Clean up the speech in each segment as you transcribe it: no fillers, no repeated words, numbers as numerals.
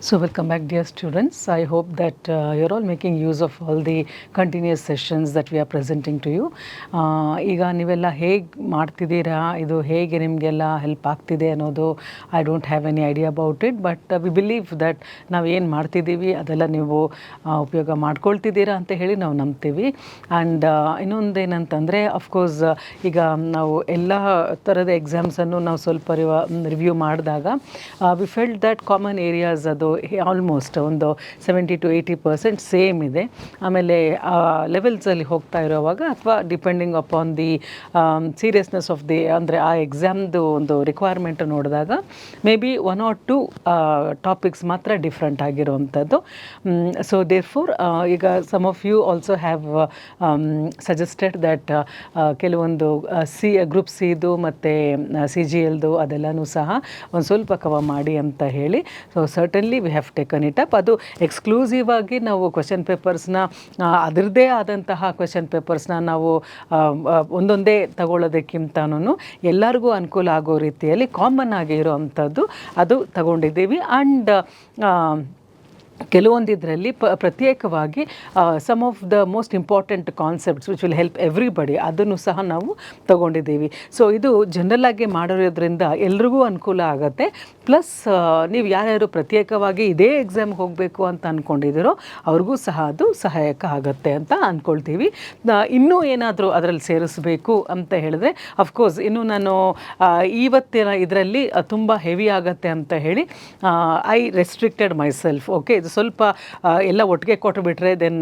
So welcome back, dear students. I hope that you're all making use of all the continuous sessions that we are presenting to you. ಈಗ ನೀವೆಲ್ಲ ಹೇಗೆ ಮಾಡ್ತಿದ್ದೀರಾ, ಇದು ಹೇಗೆ ನಿಮಗೆಲ್ಲ help ಆಗ್ತಿದೆ ಅನ್ನೋದು I don't have any idea about it, but we believe that ನಾವು ಏನು ಮಾಡ್ತಿದ್ದೀವಿ ಅದೆಲ್ಲ ನೀವು ಉಪಯೋಗ ಮಾಡ್ಕೊಳ್ತಿದ್ದೀರಾ ಅಂತ ಹೇಳಿ ನಾವು ನಂಬ್ತೀವಿ. ಆ್ಯಂಡ್ ಇನ್ನೊಂದೇನಂತಂದರೆ ಅಫ್ಕೋರ್ಸ್ ಈಗ ನಾವು ಎಲ್ಲ ಥರದ ಎಕ್ಸಾಮ್ಸನ್ನು ನಾವು ಸ್ವಲ್ಪ ರಿವ್ಯೂ ಮಾಡಿದಾಗ we felt that common areas ಅದು ಆಲ್ಮೋಸ್ಟ್ ಒಂದು 70-80% ಸೇಮ್ ಇದೆ. ಆಮೇಲೆ ಲೆವೆಲ್ಸಲ್ಲಿ ಹೋಗ್ತಾ ಇರೋವಾಗ ಅಥವಾ depending upon the seriousness of the ಅಂದರೆ ಆ ಎಕ್ಸಾಮ್ದು ಒಂದು ರಿಕ್ವೈರ್ಮೆಂಟ್ ನೋಡಿದಾಗ ಮೇ ಬಿ 1 or 2 ಟಾಪಿಕ್ಸ್ ಮಾತ್ರ ಡಿಫ್ರೆಂಟ್ ಆಗಿರೋವಂಥದ್ದು. ಸೊ ದೇರ್ ಫೋರ್ ಈಗ some of you also have suggested that ಕೆಲವೊಂದು ಗ್ರೂಪ್ ಸಿದು ಮತ್ತು CGLದು ಅದೆಲ್ಲನೂ ಸಹ ಒಂದು ಸ್ವಲ್ಪ ಕವರ್ ಮಾಡಿ ಅಂತ ಹೇಳಿ. So certainly we have taken it up. ಅದು ಎಕ್ಸ್ಕ್ಲೂಸಿವ್ ಆಗಿ ನಾವು ಕ್ವೆಶನ್ ಪೇಪರ್ಸ್ನ ಅದರದ್ದೇ ಆದಂತಹ ಕ್ವೆಶನ್ ಪೇಪರ್ಸ್ನ ನಾವು ಒಂದೊಂದೇ ತಗೊಳ್ಳೋದಕ್ಕಿಂತನೂ ಎಲ್ಲರಿಗೂ ಅನುಕೂಲ ಆಗೋ ರೀತಿಯಲ್ಲಿ ಕಾಮನ್ ಆಗಿ ಇರೋವಂಥದ್ದು ಅದು ತಗೊಂಡಿದ್ದೀವಿ. ಆ್ಯಂಡ್ ಕೆಲವೊಂದು ಇದರಲ್ಲಿ ಪ್ರತ್ಯೇಕವಾಗಿ some of the most important concepts which will help everybody ಅದನ್ನು ಸಹ ನಾವು ತಗೊಂಡಿದ್ದೀವಿ. ಸೊ ಇದು ಜನರಲ್ಲಾಗಿ ಮಾಡಿರೋದ್ರಿಂದ ಎಲ್ರಿಗೂ ಅನುಕೂಲ ಆಗುತ್ತೆ. ಪ್ಲಸ್ ನೀವು ಯಾರ್ಯಾರು ಪ್ರತ್ಯೇಕವಾಗಿ ಇದೇ ಎಕ್ಸಾಮ್ಗೆ ಹೋಗಬೇಕು ಅಂತ ಅಂದ್ಕೊಂಡಿದ್ದೀರೋ ಅವ್ರಿಗೂ ಸಹ ಅದು ಸಹಾಯಕ ಆಗುತ್ತೆ ಅಂತ ಅಂದ್ಕೊಳ್ತೀವಿ. ಇನ್ನೂ ಏನಾದರೂ ಅದರಲ್ಲಿ ಸೇರಿಸಬೇಕು ಅಂತ ಹೇಳಿದ್ರೆ ಅಫ್ಕೋರ್ಸ್ ಇನ್ನೂ ನಾನು ಇವತ್ತಿನ ಇದರಲ್ಲಿ ತುಂಬ ಹೆವಿ ಆಗುತ್ತೆ ಅಂತ ಹೇಳಿ I restricted myself. Okay, ಇದು ಸ್ವಲ್ಪ ಎಲ್ಲ ಒಟ್ಟಿಗೆ ಕೊಟ್ಟುಬಿಟ್ರೆ then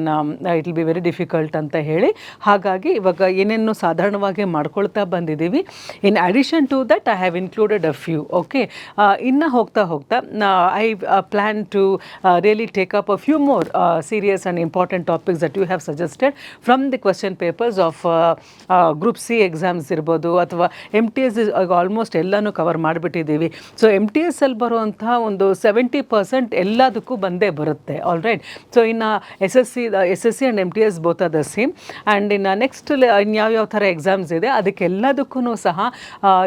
it will be very difficult ಅಂತ ಹೇಳಿ ಹಾಗಾಗಿ ಇವಾಗ ಏನೇನು ಸಾಧಾರಣವಾಗಿ ಮಾಡ್ಕೊಳ್ತಾ ಬಂದಿದ್ದೀವಿ. In addition to that I have included a few. Okay, ಇನ್ನು ಹೋಗ್ತಾ I plan to really take up a few more serious and important topics that you have suggested from the question papers of group C exams ಇರ್ಬೋದು ಅಥವಾ MTS almost ಎಲ್ಲನೂ cover ಮಾಡಿಬಿಟ್ಟಿದ್ದೀವಿ. So MTS ಅಲ್ಲಿ ಬರುವಂತಹ ಒಂದು 70% ಎಲ್ಲದಕ್ಕೂ ಬಂದೇ ಬರುತ್ತೆ. All right. ಸೊ ಇನ್ನು SSC and MTS both are the same. And ಇನ್ನು ನೆಕ್ಸ್ಟ್ ಇನ್ಯಾವ್ಯಾವ ಥರ ಎಕ್ಸಾಮ್ಸ್ ಇದೆ ಅದಕ್ಕೆಲ್ಲದಕ್ಕೂ ಸಹ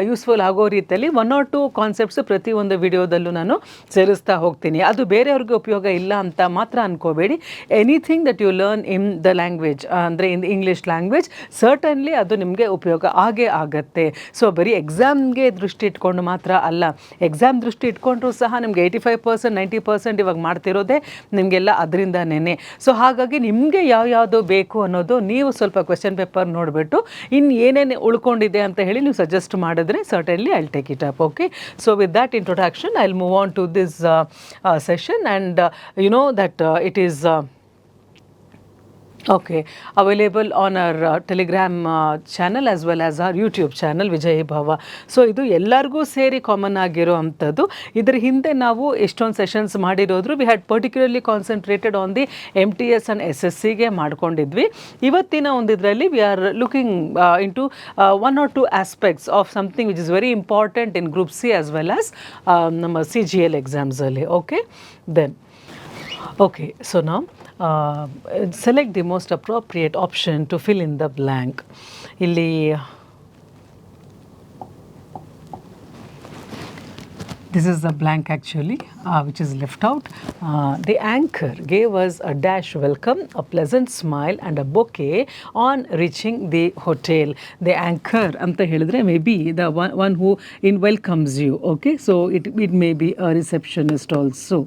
ಯೂಸ್ಫುಲ್ ಆಗೋ ರೀತಿಯಲ್ಲಿ 1 or 2 ಕಾನ್ಸೆಪ್ಟ್ಸ್ ಪ್ರತಿಯೊಂದು ವಿಡಿಯೋದಲ್ಲೂ ನಾನು ಸೇರಿಸ್ತಾ ಹೋಗ್ತೀನಿ. ಅದು ಬೇರೆಯವ್ರಿಗೆ ಉಪಯೋಗ ಇಲ್ಲ ಅಂತ ಮಾತ್ರ ಅನ್ಕೋಬೇಡಿ. Anything that you learn in the language ಅಂದರೆ ಇನ್ ಇಂಗ್ಲೀಷ್ ಲ್ಯಾಂಗ್ವೇಜ್ ಸರ್ಟನ್ಲಿ ಅದು ನಿಮಗೆ ಉಪಯೋಗ ಆಗೇ ಆಗುತ್ತೆ. ಸೊ ಬರೀ ಎಕ್ಸಾಮ್ಗೆ ದೃಷ್ಟಿ ಇಟ್ಕೊಂಡು ಮಾತ್ರ ಅಲ್ಲ, ಎಕ್ಸಾಮ್ ದೃಷ್ಟಿ ಇಟ್ಕೊಂಡ್ರೂ ಸಹ ನಿಮ್ಗೆ 85% 90% ಇವಾಗ ಮಾಡ್ತಿರೋದೇ ನಿಮಗೆಲ್ಲ ಅದರಿಂದನೇ. ಸೊ ಹಾಗಾಗಿ ನಿಮಗೆ ಯಾವ್ಯಾವುದು ಬೇಕು ಅನ್ನೋದು ನೀವು ಸ್ವಲ್ಪ ಕ್ವೆಶನ್ ಪೇಪರ್ ನೋಡಿಬಿಟ್ಟು ಇನ್ನು ಏನೇನು ಉಳ್ಕೊಂಡಿದೆ ಅಂತ ಹೇಳಿ ನೀವು ಸಜೆಸ್ಟ್ ಮಾಡಿದ್ರೆ certainly I will take it up. Okay, so with that introduction I will move on to this session and you know that it is okay, available on our Telegram channel as well as our YouTube channel Vijayi Bhava. So ಇದು ಎಲ್ಲರಿಗೂ ಸೇರಿ common ಆಗಿರೋ ಅಂಥದ್ದು. ಇದರ ಹಿಂದೆ ನಾವು ಎಷ್ಟೊಂದು sessions ಮಾಡಿರೋದ್ರು we had particularly concentrated on the MTS and SSCಗೆ ಮಾಡ್ಕೊಂಡಿದ್ವಿ. ಇವತ್ತಿನ ಒಂದು ಇದರಲ್ಲಿ we are looking into 1 or 2 aspects of something which is very important in group C as well as ನಮ್ಮ CGL ಎಕ್ಸಾಮ್ಸಲ್ಲಿ. Okay, then okay, so now select the most appropriate option to fill in the blank. Illi this is the blank actually which is left out. The anchor gave us a dash welcome, a pleasant smile and a bouquet on reaching the hotel. The anchor anta helidre may be the one who welcomes you. Okay, so it may be a receptionist also.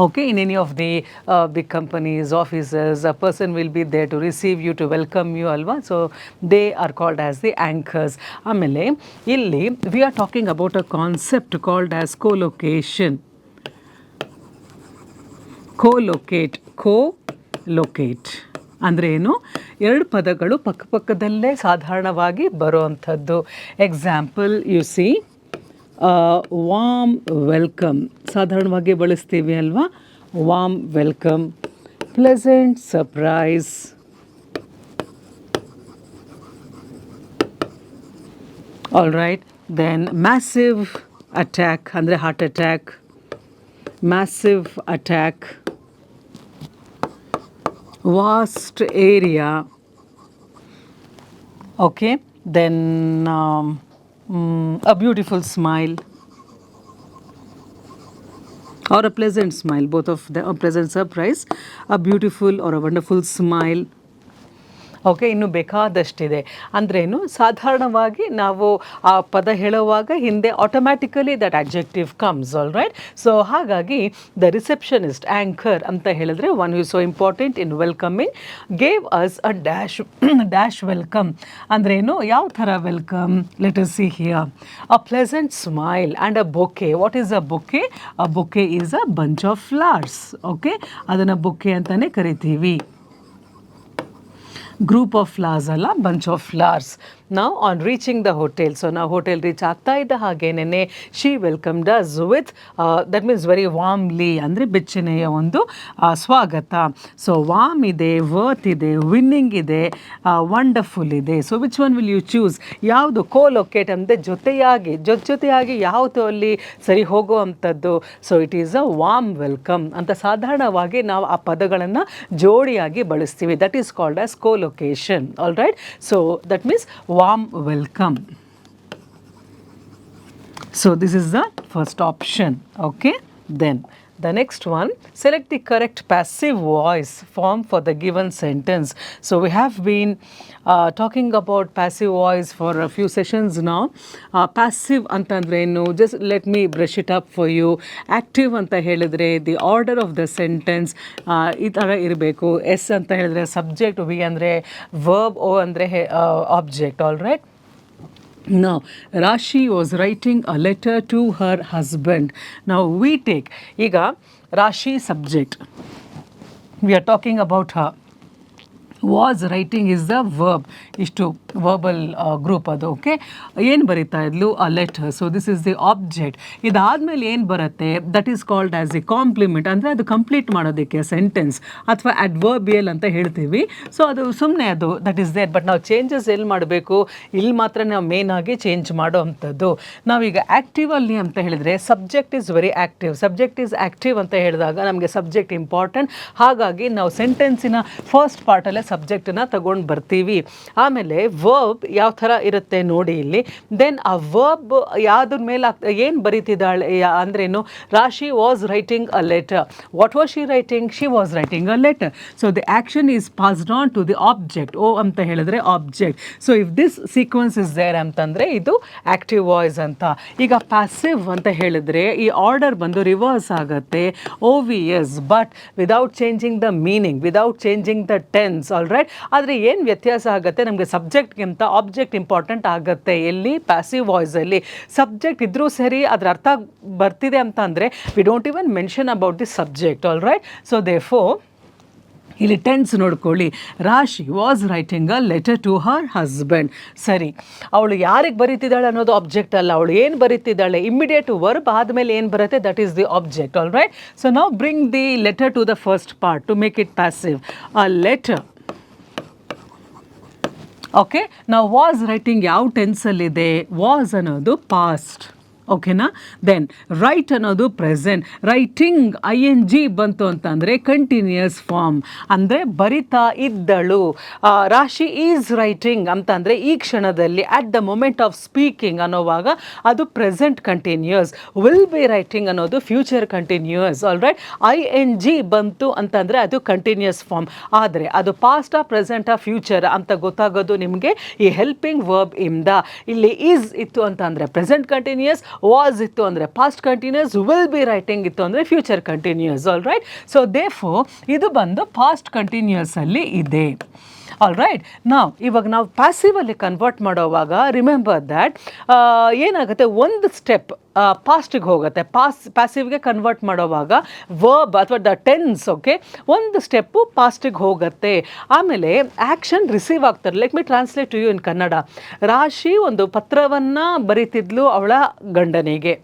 Okay, in any of the big companies, offices, a person will be there to receive you, to welcome you, alva. So they are called as the anchors. Amele illi we are talking about a concept called as co-location. Co-locate ಅಂದರೆ ಏನು? ಎರಡು ಪದಗಳು ಪಕ್ಕಪಕ್ಕದಲ್ಲೇ ಸಾಧಾರಣವಾಗಿ ಬರುವಂಥದ್ದು. Example you see warm welcome ಸಾಧಾರಣವಾಗಿ ಬಳಸ್ತೀವಿ ಅಲ್ವಾ? Warm welcome, pleasant surprise, all right. Then massive attack ಅಂದರೆ heart attack, massive attack, vast area. Okay, then a beautiful smile, or a pleasant smile, both of them, a pleasant surprise, a beautiful or a wonderful smile. Okay, ಇನ್ನು ಬೇಕಾದಷ್ಟಿದೆ. ಅಂದ್ರೇನು, ಸಾಧಾರಣವಾಗಿ ನಾವು ಆ ಪದ ಹೇಳುವಾಗ ಹಿಂದೆ automatically that adjective comes, all right. So ಹಾಗಾಗಿ the receptionist, anchor ಅಂತ ಹೇಳಿದ್ರೆ one who so important in welcoming, gave us a dash welcome. ಅಂದ್ರೇನು, ಯಾವ ಥರ welcome? Let us see here. A pleasant smile and a bouquet. What is a bouquet? A bouquet is a bunch of flowers. Okay, ಅದನ್ನು bouquet ಅಂತಲೇ ಕರಿತೀವಿ. Group of flowers ಅಲ್ಲ, bunch of flowers. ನಾವು on reaching the hotel, so ನಾವು hotel reach ಆಗ್ತಾ ಇದ್ದ ಹಾಗೇನೆ she welcomed us with that means very warmly, ಅಂದರೆ ಬೆಚ್ಚನೆಯ ಒಂದು ಸ್ವಾಗತ. ಸೊ ವಾರ್ಮ್ ಇದೆ, ವರ್ತ್ ಇದೆ, ವಿನ್ನಿಂಗ್ ಇದೆ, ವಂಡರ್ಫುಲ್ ಇದೆ. So which one will you choose? ಯಾವುದು ಕೋಲೊಕೇಟ್ ಅಂದರೆ ಜೊತೆಯಾಗಿ ಯಾವುದು ಅಲ್ಲಿ ಸರಿ ಹೋಗುವಂಥದ್ದು? So it is a warm welcome ಅಂತ ಸಾಧಾರಣವಾಗಿ ನಾವು ಆ ಪದಗಳನ್ನು ಜೋಡಿಯಾಗಿ ಬಳಸ್ತೀವಿ. That is called as ಕೋಲೊಕೇಶನ್, all right. So that means warm welcome. So this is the first option. Okay, then the next one, select the correct passive voice form for the given sentence. So we have been talking about passive voice for a few sessions now. Passive antandrenu, just let me brush it up for you. Active anta helidre the order of the sentence ee tara irbeku. S anta helidre subject, V andre verb, O andre object, all right. Now, Rashi was writing a letter to her husband. Now, we take, iga, Rashi subject. We are talking about her. Was writing is the verb. ಇಷ್ಟು verbal group ಅದು. Okay, ಏನು ಬರೀತಾ ಇದ್ಲು? A letter. So this is the object. ಇದಾದಮೇಲೆ ಏನು ಬರುತ್ತೆ? That is called as a complement, ಅಂದರೆ ಅದು ಕಂಪ್ಲೀಟ್ ಮಾಡೋದಕ್ಕೆ ಸೆಂಟೆನ್ಸ್ ಅಥವಾ ಅಡ್ವರ್ಬಿಯಲ್ ಅಂತ ಹೇಳ್ತೀವಿ. ಸೊ ಅದು ಸುಮ್ಮನೆ ಅದು ದಟ್ ಈಸ್ ದೇರ್. ಬಟ್ ನಾವು ಚೇಂಜಸ್ ಎಲ್ಲಿ ಮಾಡಬೇಕು? ಇಲ್ಲಿ ಮಾತ್ರ ನಾವು ಮೇನ್ ಆಗಿ ಚೇಂಜ್ ಮಾಡೋ ಅಂಥದ್ದು. ನಾವೀಗ ಆ್ಯಕ್ಟಿವಲ್ಲಿ ಅಂತ ಹೇಳಿದರೆ subject is very active. Subject is active ಅಂತ ಹೇಳಿದಾಗ ನಮಗೆ ಸಬ್ಜೆಕ್ಟ್ ಇಂಪಾರ್ಟೆಂಟ್. ಹಾಗಾಗಿ ನಾವು ಸೆಂಟೆನ್ಸಿನ ಫಸ್ಟ್ ಪಾರ್ಟಲ್ಲೇ ಸಬ್ಜೆಕ್ಟನ್ನು ತಗೊಂಡು ಬರ್ತೀವಿ. ಆಮೇಲೆ ವರ್ಬ್ ಯಾವ ಥರ ಇರುತ್ತೆ ನೋಡಿ ಇಲ್ಲಿ. ದೆನ್ ಆ ವರ್ಬ್ ಯಾವುದ್ರ ಮೇಲೆ ಏನು ಬರೀತಿದ್ದಾಳೆ ಅಂದ್ರೇನು? Rashi was writing a letter. What was she writing? She was writing a letter. So the action is passed on to the object. O ಅಂತ ಹೇಳಿದ್ರೆ object. So if this sequence is there ಅಂತಂದರೆ ಇದು active voice ಅಂತ. ಈಗ passive ಅಂತ ಹೇಳಿದ್ರೆ ಈ order ಬಂದು ರಿವರ್ಸ್ ಆಗುತ್ತೆ, OVS, but without changing the meaning, without changing the tense, all right. ಆದರೆ ಏನು ವ್ಯತ್ಯಾಸ ಆಗುತ್ತೆ? ನಮಗೆ ಸಬ್ಜೆಕ್ಟ್ಗಿಂತ ಆಬ್ಜೆಕ್ಟ್ ಇಂಪಾರ್ಟೆಂಟ್ ಆಗುತ್ತೆ. ಎಲ್ಲಿ? ಪ್ಯಾಸಿವ್ ವಾಯ್ಸಲ್ಲಿ. ಸಬ್ಜೆಕ್ಟ್ ಇದ್ರೂ ಸರಿ, ಅದ್ರ ಅರ್ಥ ಬರ್ತಿದೆ ಅಂತ ಅಂದರೆ we don't even mention about the subject, all right. So therefore ಇಲ್ಲಿ ಟೆನ್ಸ್ ನೋಡ್ಕೊಳ್ಳಿ. Rashi was writing a letter to her husband. ಸರಿ, ಅವಳು ಯಾರಿಗೆ ಬರೀತಿದ್ದಾಳೆ ಅನ್ನೋದು ಆಬ್ಜೆಕ್ಟ್ ಅಲ್ಲ. ಅವಳು ಏನು ಬರೀತಿದ್ದಾಳೆ? ಇಮ್ಮಿಡಿಯೇಟ್ ವರ್ಬ್ ಆದಮೇಲೆ ಏನು ಬರುತ್ತೆ? That is the object, all right. So now bring the letter to the first part to make it passive. A letter. Okay, ನಾವು ವಾಸ್ ರೈಟಿಂಗ್ ಯಾವ ಟೆನ್ಸಲ್ಲಿದೆ? ವಾಸ್ ಅನ್ನೋದು ಪಾಸ್ಟ್. ಓಕೆನಾ? ದೆನ್ ರೈಟ್ ಅನ್ನೋದು ಪ್ರೆಸೆಂಟ್. ರೈಟಿಂಗ್ ING ಬಂತು ಅಂತಂದರೆ continuous form, ಅಂದರೆ ಬರಿತಾ ಇದ್ದಳು. ರಾಶಿ ಈಸ್ ರೈಟಿಂಗ್ ಅಂತಂದರೆ ಈ ಕ್ಷಣದಲ್ಲಿ, at the moment of speaking ಅನ್ನೋವಾಗ ಅದು present continuous. Will be writing ಅನ್ನೋದು future continuous, all right. ING ಬಂತು ಅಂತಂದರೆ ಅದು ಕಂಟಿನ್ಯೂಯಸ್ ಫಾರ್ಮ್. ಆದರೆ ಅದು ಪಾಸ್ಟಾ, ಪ್ರೆಸೆಂಟಾ, ಫ್ಯೂಚರ್ ಅಂತ ಗೊತ್ತಾಗೋದು ನಿಮಗೆ ಈ ಹೆಲ್ಪಿಂಗ್ ವರ್ಬ್ ಇಂದ. ಇಲ್ಲಿ ಈಸ್ ಇತ್ತು ಅಂತ ಅಂದರೆ ಪ್ರೆಸೆಂಟ್ ಕಂಟಿನ್ಯೂಯಸ್, ವಾಸ್ ಇತ್ತು ಅಂದರೆ past continuous, will be writing ಇತ್ತು ಅಂದರೆ future continuous, all right. So therefore ಇದು ಬಂದು ಪಾಸ್ಟ್ ಕಂಟಿನ್ಯೂಸ್ ಅಲ್ಲಿ ಇದೆ, ಆಲ್ ರೈಟ್. ಇವಾಗ ನಾವು ಪ್ಯಾಸಿವಲ್ಲಿ ಕನ್ವರ್ಟ್ ಮಾಡೋವಾಗ ರಿಮೆಂಬರ್ ದ್ಯಾಟ್ ಏನಾಗುತ್ತೆ, ಒಂದು ಸ್ಟೆಪ್ ಪಾಸ್ಟಿಗೆ ಹೋಗುತ್ತೆ. ಪ್ಯಾಸಿವ್ಗೆ ಕನ್ವರ್ಟ್ ಮಾಡೋವಾಗ ವರ್ಬ್ ಅಥವಾ ದ ಟೆನ್ಸ್, ಓಕೆ, ಒಂದು ಸ್ಟೆಪ್ಪು ಪಾಸ್ಟಿಗೆ ಹೋಗುತ್ತೆ. ಆಮೇಲೆ ಆ್ಯಕ್ಷನ್ ರಿಸೀವ್ ಆಗ್ತಾರೆ. Let me translate to you in Kannada. Rashi ಒಂದು ಪತ್ರವನ್ನು ಬರೀತಿದ್ಲು ಅವಳ ಗಂಡನಿಗೆ.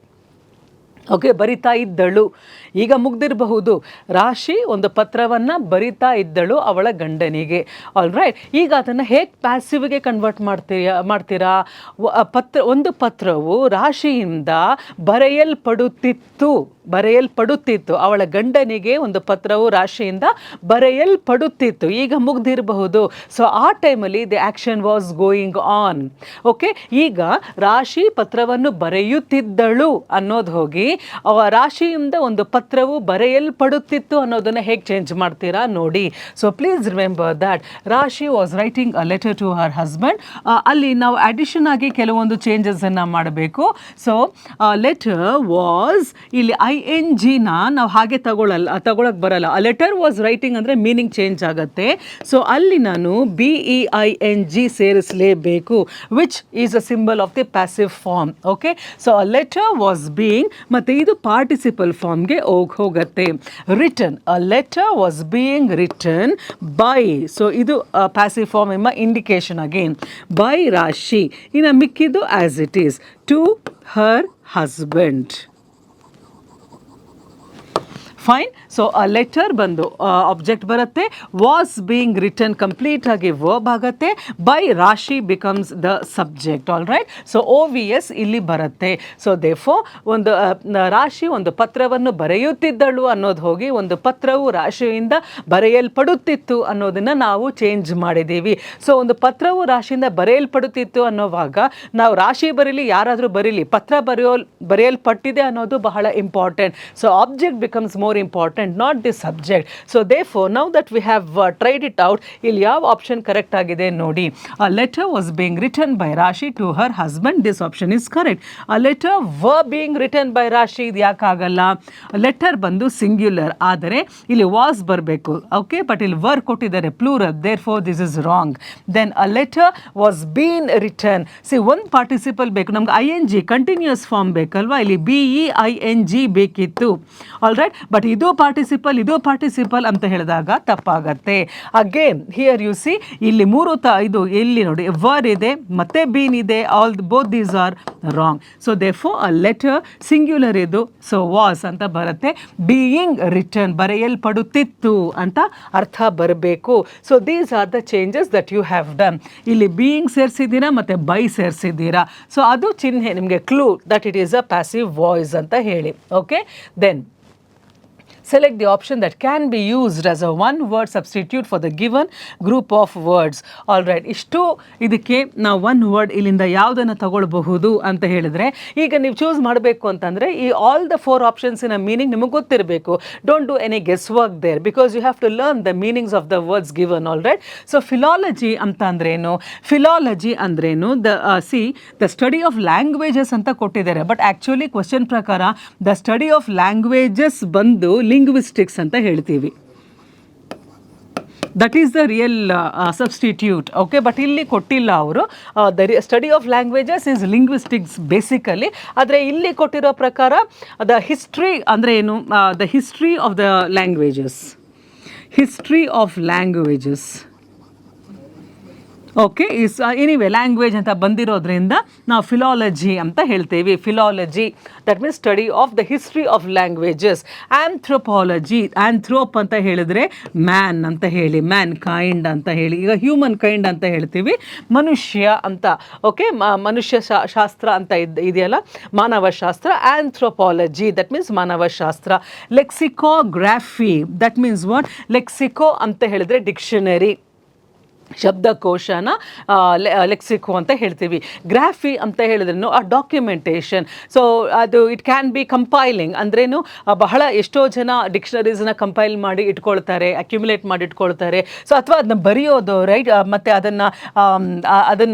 ಓಕೆ, ಬರಿತಾ ಇದ್ದಳು, ಈಗ ಮುಗ್ದಿರಬಹುದು. ರಾಶಿ ಒಂದು ಪತ್ರವನ್ನು ಬರಿತಾ ಇದ್ದಳು ಅವಳ ಗಂಡನಿಗೆ, ಆಲ್ ರೈಟ್. ಈಗ ಅದನ್ನು ಹೇಗೆ ಪ್ಯಾಸಿವ್ಗೆ ಕನ್ವರ್ಟ್ ಮಾಡ್ತೀರಾ? ಒಂದು ಪತ್ರವು ರಾಶಿಯಿಂದ ಬರೆಯಲ್ಪಡುತ್ತಿತ್ತು. ಬರೆಯಲ್ಪಡುತ್ತಿತ್ತು. ಅವಳ ಗಂಡನಿಗೆ ಒಂದು ಪತ್ರವು ರಾಶಿಯಿಂದ ಬರೆಯಲ್ಪಡುತ್ತಿತ್ತು. ಈಗ ಮುಗ್ದಿರಬಹುದು. ಸೊ ಆ ಟೈಮಲ್ಲಿ the action was going on. Okay, ಈಗ ರಾಶಿ ಪತ್ರವನ್ನು ಬರೆಯುತ್ತಿದ್ದಳು ಅನ್ನೋದು ಹೋಗಿ ರಾಶಿಯಿಂದ ಒಂದು ಪತ್ರವು ಬರೆಯಲ್ಪಡುತ್ತಿತ್ತು ಅನ್ನೋದನ್ನು ಹೇಗೆ ಚೇಂಜ್ ಮಾಡ್ತೀರಾ ನೋಡಿ. So please remember that Rashi was writing a letter to her husband. ಅಲ್ಲಿ ನಾವು ಅಡಿಷನ್ ಆಗಿ ಕೆಲವೊಂದು ಚೇಂಜಸನ್ನು ಮಾಡಬೇಕು. ಸೊ ಲೆಟರ್ ವಾಸ್, ಇಲ್ಲಿ ING ನಾವು ಹಾಗೆ ತಗೊಳಕ್ಕೆ ಬರಲ್ಲ. ಆ ಲೆಟರ್ ವಾಸ್ ರೈಟಿಂಗ್ ಅಂದರೆ ಮೀನಿಂಗ್ ಚೇಂಜ್ ಆಗುತ್ತೆ. ಸೊ ಅಲ್ಲಿ ನಾನು BEING ಸೇರಿಸಲೇಬೇಕು, which is a symbol of the passive form. Okay, so a letter was being, ಮತ್ತು ಇದು ಪಾರ್ಟಿಸಿಪಲ್ ಫಾರ್ಮ್ಗೆ ಹೋಗುತ್ತೆ. Written, a letter was being written by, so ಇದು ಪ್ಯಾಸಿವ್ ಫಾರ್ಮ್ ಎಂಬ ಇಂಡಿಕೇಶನ್ ಅಗೇನ್, ಬೈ ರಾಶಿ. ಇನ್ನು ಮಿಕ್ಕಿದ್ದು as it is, to her husband. Fine. So ಆ letter ಬಂದು ಆಬ್ಜೆಕ್ಟ್ ಬರುತ್ತೆ, ವಾಸ್ ಬೀಯಿಂಗ್ ರಿಟನ್ ಕಂಪ್ಲೀಟ್ ಆಗಿ ವರ್ಬ್ ಆಗುತ್ತೆ, by Rashi becomes the subject. All right. So OVS ಇಲ್ಲಿ ಬರುತ್ತೆ. ಸೊ ದೇರ್ಫೋರ್ ಒಂದು ರಾಶಿ ಒಂದು ಪತ್ರವನ್ನು ಬರೆಯುತ್ತಿದ್ದಳು ಅನ್ನೋದು ಹೋಗಿ ಒಂದು ಪತ್ರವು ರಾಶಿಯಿಂದ ಬರೆಯಲ್ಪಡುತ್ತಿತ್ತು ಅನ್ನೋದನ್ನು ನಾವು ಚೇಂಜ್ ಮಾಡಿದ್ದೀವಿ. ಸೊ ಒಂದು ಪತ್ರವು ರಾಶಿಯಿಂದ ಬರೆಯಲ್ಪಡುತ್ತಿತ್ತು ಅನ್ನೋವಾಗ ನಾವು ರಾಶಿ ಬರೀಲಿ ಯಾರಾದರೂ ಬರೀಲಿ, ಪತ್ರ ಬರೆಯಲ್ಪಟ್ಟಿದೆ ಅನ್ನೋದು ಬಹಳ important. So object becomes more important, not the subject. So therefore, now that we have tried it out, ಇಲ್ಲಿ ಯಾವ ಆಪ್ಷನ್ ಕರೆಕ್ಟ್ ಆಗಿದೆ ನೋಡಿ. A letter was being written by Rashi to her husband. This option is correct. A letter were being written by Rashi, ಇದು ಯಾಕಾಗಲ್ಲ? Letter ಬಂದು singular ಆದರೆ ಇಲ್ಲಿ was ಬರಬೇಕು. Okay, but ಇಲ್ಲಿ ವರ್ ಕೊಟ್ಟಿದ್ದಾರೆ plural, therefore this is wrong. Then a letter was being written. See, ಒಂದು participle ಬೇಕು ನಮ್ಗೆ, ING ಕಂಟಿನ್ಯೂಸ್ ಫಾರ್ಮ್ ಬೇಕಲ್ವಾ, ಇಲ್ಲಿ BEING ಬೇಕಿತ್ತು. ಆಲ್ ರೈಟ್, ಬಟ್ ಇದು ಪಾರ್ಟಿಸಿಪಲ್ ಅಂತ ಹೇಳಿದಾಗ ತಪ್ಪಾಗತ್ತೆ. ಅಗೇನ್ ಹಿಯರ್ ಯು ಸಿ, ಇಲ್ಲಿ ಇದು ಇಲ್ಲಿ ನೋಡಿ ವರ್ ಇದೆ ಮತ್ತೆ ಬೀನ್ ಇದೆ, both these are wrong. So therefore a letter singular ಇದು, ಸೊ ವಾಸ್ ಅಂತ ಬರುತ್ತೆ. ಬೀಯಿಂಗ್ ರಿಟರ್ನ್ ಬರೆಯಲ್ಪಡುತ್ತಿತ್ತು ಅಂತ ಅರ್ಥ ಬರಬೇಕು. So these are the changes that you have done. ಇಲ್ಲಿ ಬೀಯಿಂಗ್ ಸೇರಿಸಿದ್ದೀರಾ ಮತ್ತು ಬೈ ಸೇರಿಸಿದ್ದೀರಾ. ಸೊ ಅದು ಚಿಹ್ನೆ ನಿಮಗೆ clue that it is a passive voice ಅಂತ ಹೇಳಿ. Okay, then select the option that can be used as a one word substitute for the given group of words. All right, ಇಷ್ಟು ಇದಕ್ಕೆ ನಾವು one word ಇಲ್ಲಿಂದ ಯಾವುದನ್ನು ತಗೊಳ್ಬಹುದು ಅಂತ ಹೇಳಿದ್ರೆ, ಈಗ ನೀವು ಚೂಸ್ ಮಾಡಬೇಕು ಅಂತಂದರೆ ಈ ಆಲ್ ದ 4 ಆಪ್ಷನ್ಸಿನ ಮೀನಿಂಗ್ ನಿಮಗೆ ಗೊತ್ತಿರಬೇಕು. Don't do any guess work there, because you have to learn the meanings of the words given. All right. So philology ಅಂತ ಅಂದ್ರೇನು? ಫಿಲಾಲಜಿ ಅಂದ್ರೇನು? ದ ಸ್ಟಡಿ ಆಫ್ ಲ್ಯಾಂಗ್ವೇಜಸ್ ಅಂತ ಕೊಟ್ಟಿದ್ದಾರೆ, ಬಟ್ ಆ್ಯಕ್ಚುಲಿ ಕ್ವಶನ್ ಪ್ರಕಾರ the study of languages ಬಂದು linguistics ಅಂತ ಹೇಳ್ತೀವಿ. That is the real substitute. Okay, but ಇಲ್ಲಿ ಕೊಟ್ಟಿಲ್ಲ ಅವರು. The study of languages is linguistics basically. ಆದರೆ ಇಲ್ಲಿ ಕೊಟ್ಟಿರೋ ಪ್ರಕಾರ ದ ಹಿಸ್ಟ್ರಿ ಅಂದರೆ ಏನು? The history of the languages, history of languages. Okay, is anyway language ಅಂತ ಬಂದಿರೋದ್ರಿಂದ ನಾವು ಫಿಲಾಲಜಿ ಅಂತ ಹೇಳ್ತೇವೆ. Philology that means study of the history of languages. Anthropology, ಆ್ಯಂಥ್ರೋಪ್ ಅಂತ ಹೇಳಿದ್ರೆ ಮ್ಯಾನ್ ಅಂತ ಹೇಳಿ, ಮ್ಯಾನ್ ಕೈಂಡ್ ಅಂತ ಹೇಳಿ. ಈಗ ಹ್ಯೂಮನ್ ಕೈಂಡ್ ಅಂತ ಹೇಳ್ತೀವಿ, ಮನುಷ್ಯ ಅಂತ. ಓಕೆ, ಮನುಷ್ಯ ಶಾಸ್ತ್ರ ಅಂತ ಇದೆಯಲ್ಲ, ಮಾನವಶಾಸ್ತ್ರ. ಆ್ಯಂಥ್ರೋಪಾಲಜಿ ದಟ್ ಮೀನ್ಸ್ ಮಾನವಶಾಸ್ತ್ರ. Lexicography that means what? Lexico ಅಂತ ಹೇಳಿದ್ರೆ ಡಿಕ್ಷನರಿ, ಶಬ್ದಕೋಶನ ಲೆಕ್ಸಿಕೋ ಅಂತ ಹೇಳ್ತೀವಿ. ಗ್ರಾಫಿ ಅಂತ ಹೇಳಿದ್ರೂ ಆ ಡಾಕ್ಯುಮೆಂಟೇಷನ್. ಸೊ ಅದು ಇಟ್ ಕ್ಯಾನ್ ಬಿ ಕಂಪೈಲಿಂಗ್ ಅಂದ್ರೇನು, ಬಹಳ ಎಷ್ಟೋ ಜನ ಡಿಕ್ಷನರೀಸ್ನ ಕಂಪೈಲ್ ಮಾಡಿ ಇಟ್ಕೊಳ್ತಾರೆ, ಅಕ್ಯುಮುಲೇಟ್ ಮಾಡಿ ಇಟ್ಕೊಳ್ತಾರೆ. ಸೊ ಅಥವಾ ಅದನ್ನ ಬರೆಯೋದು, ರೈಟ್, ಮತ್ತು ಅದನ್ನು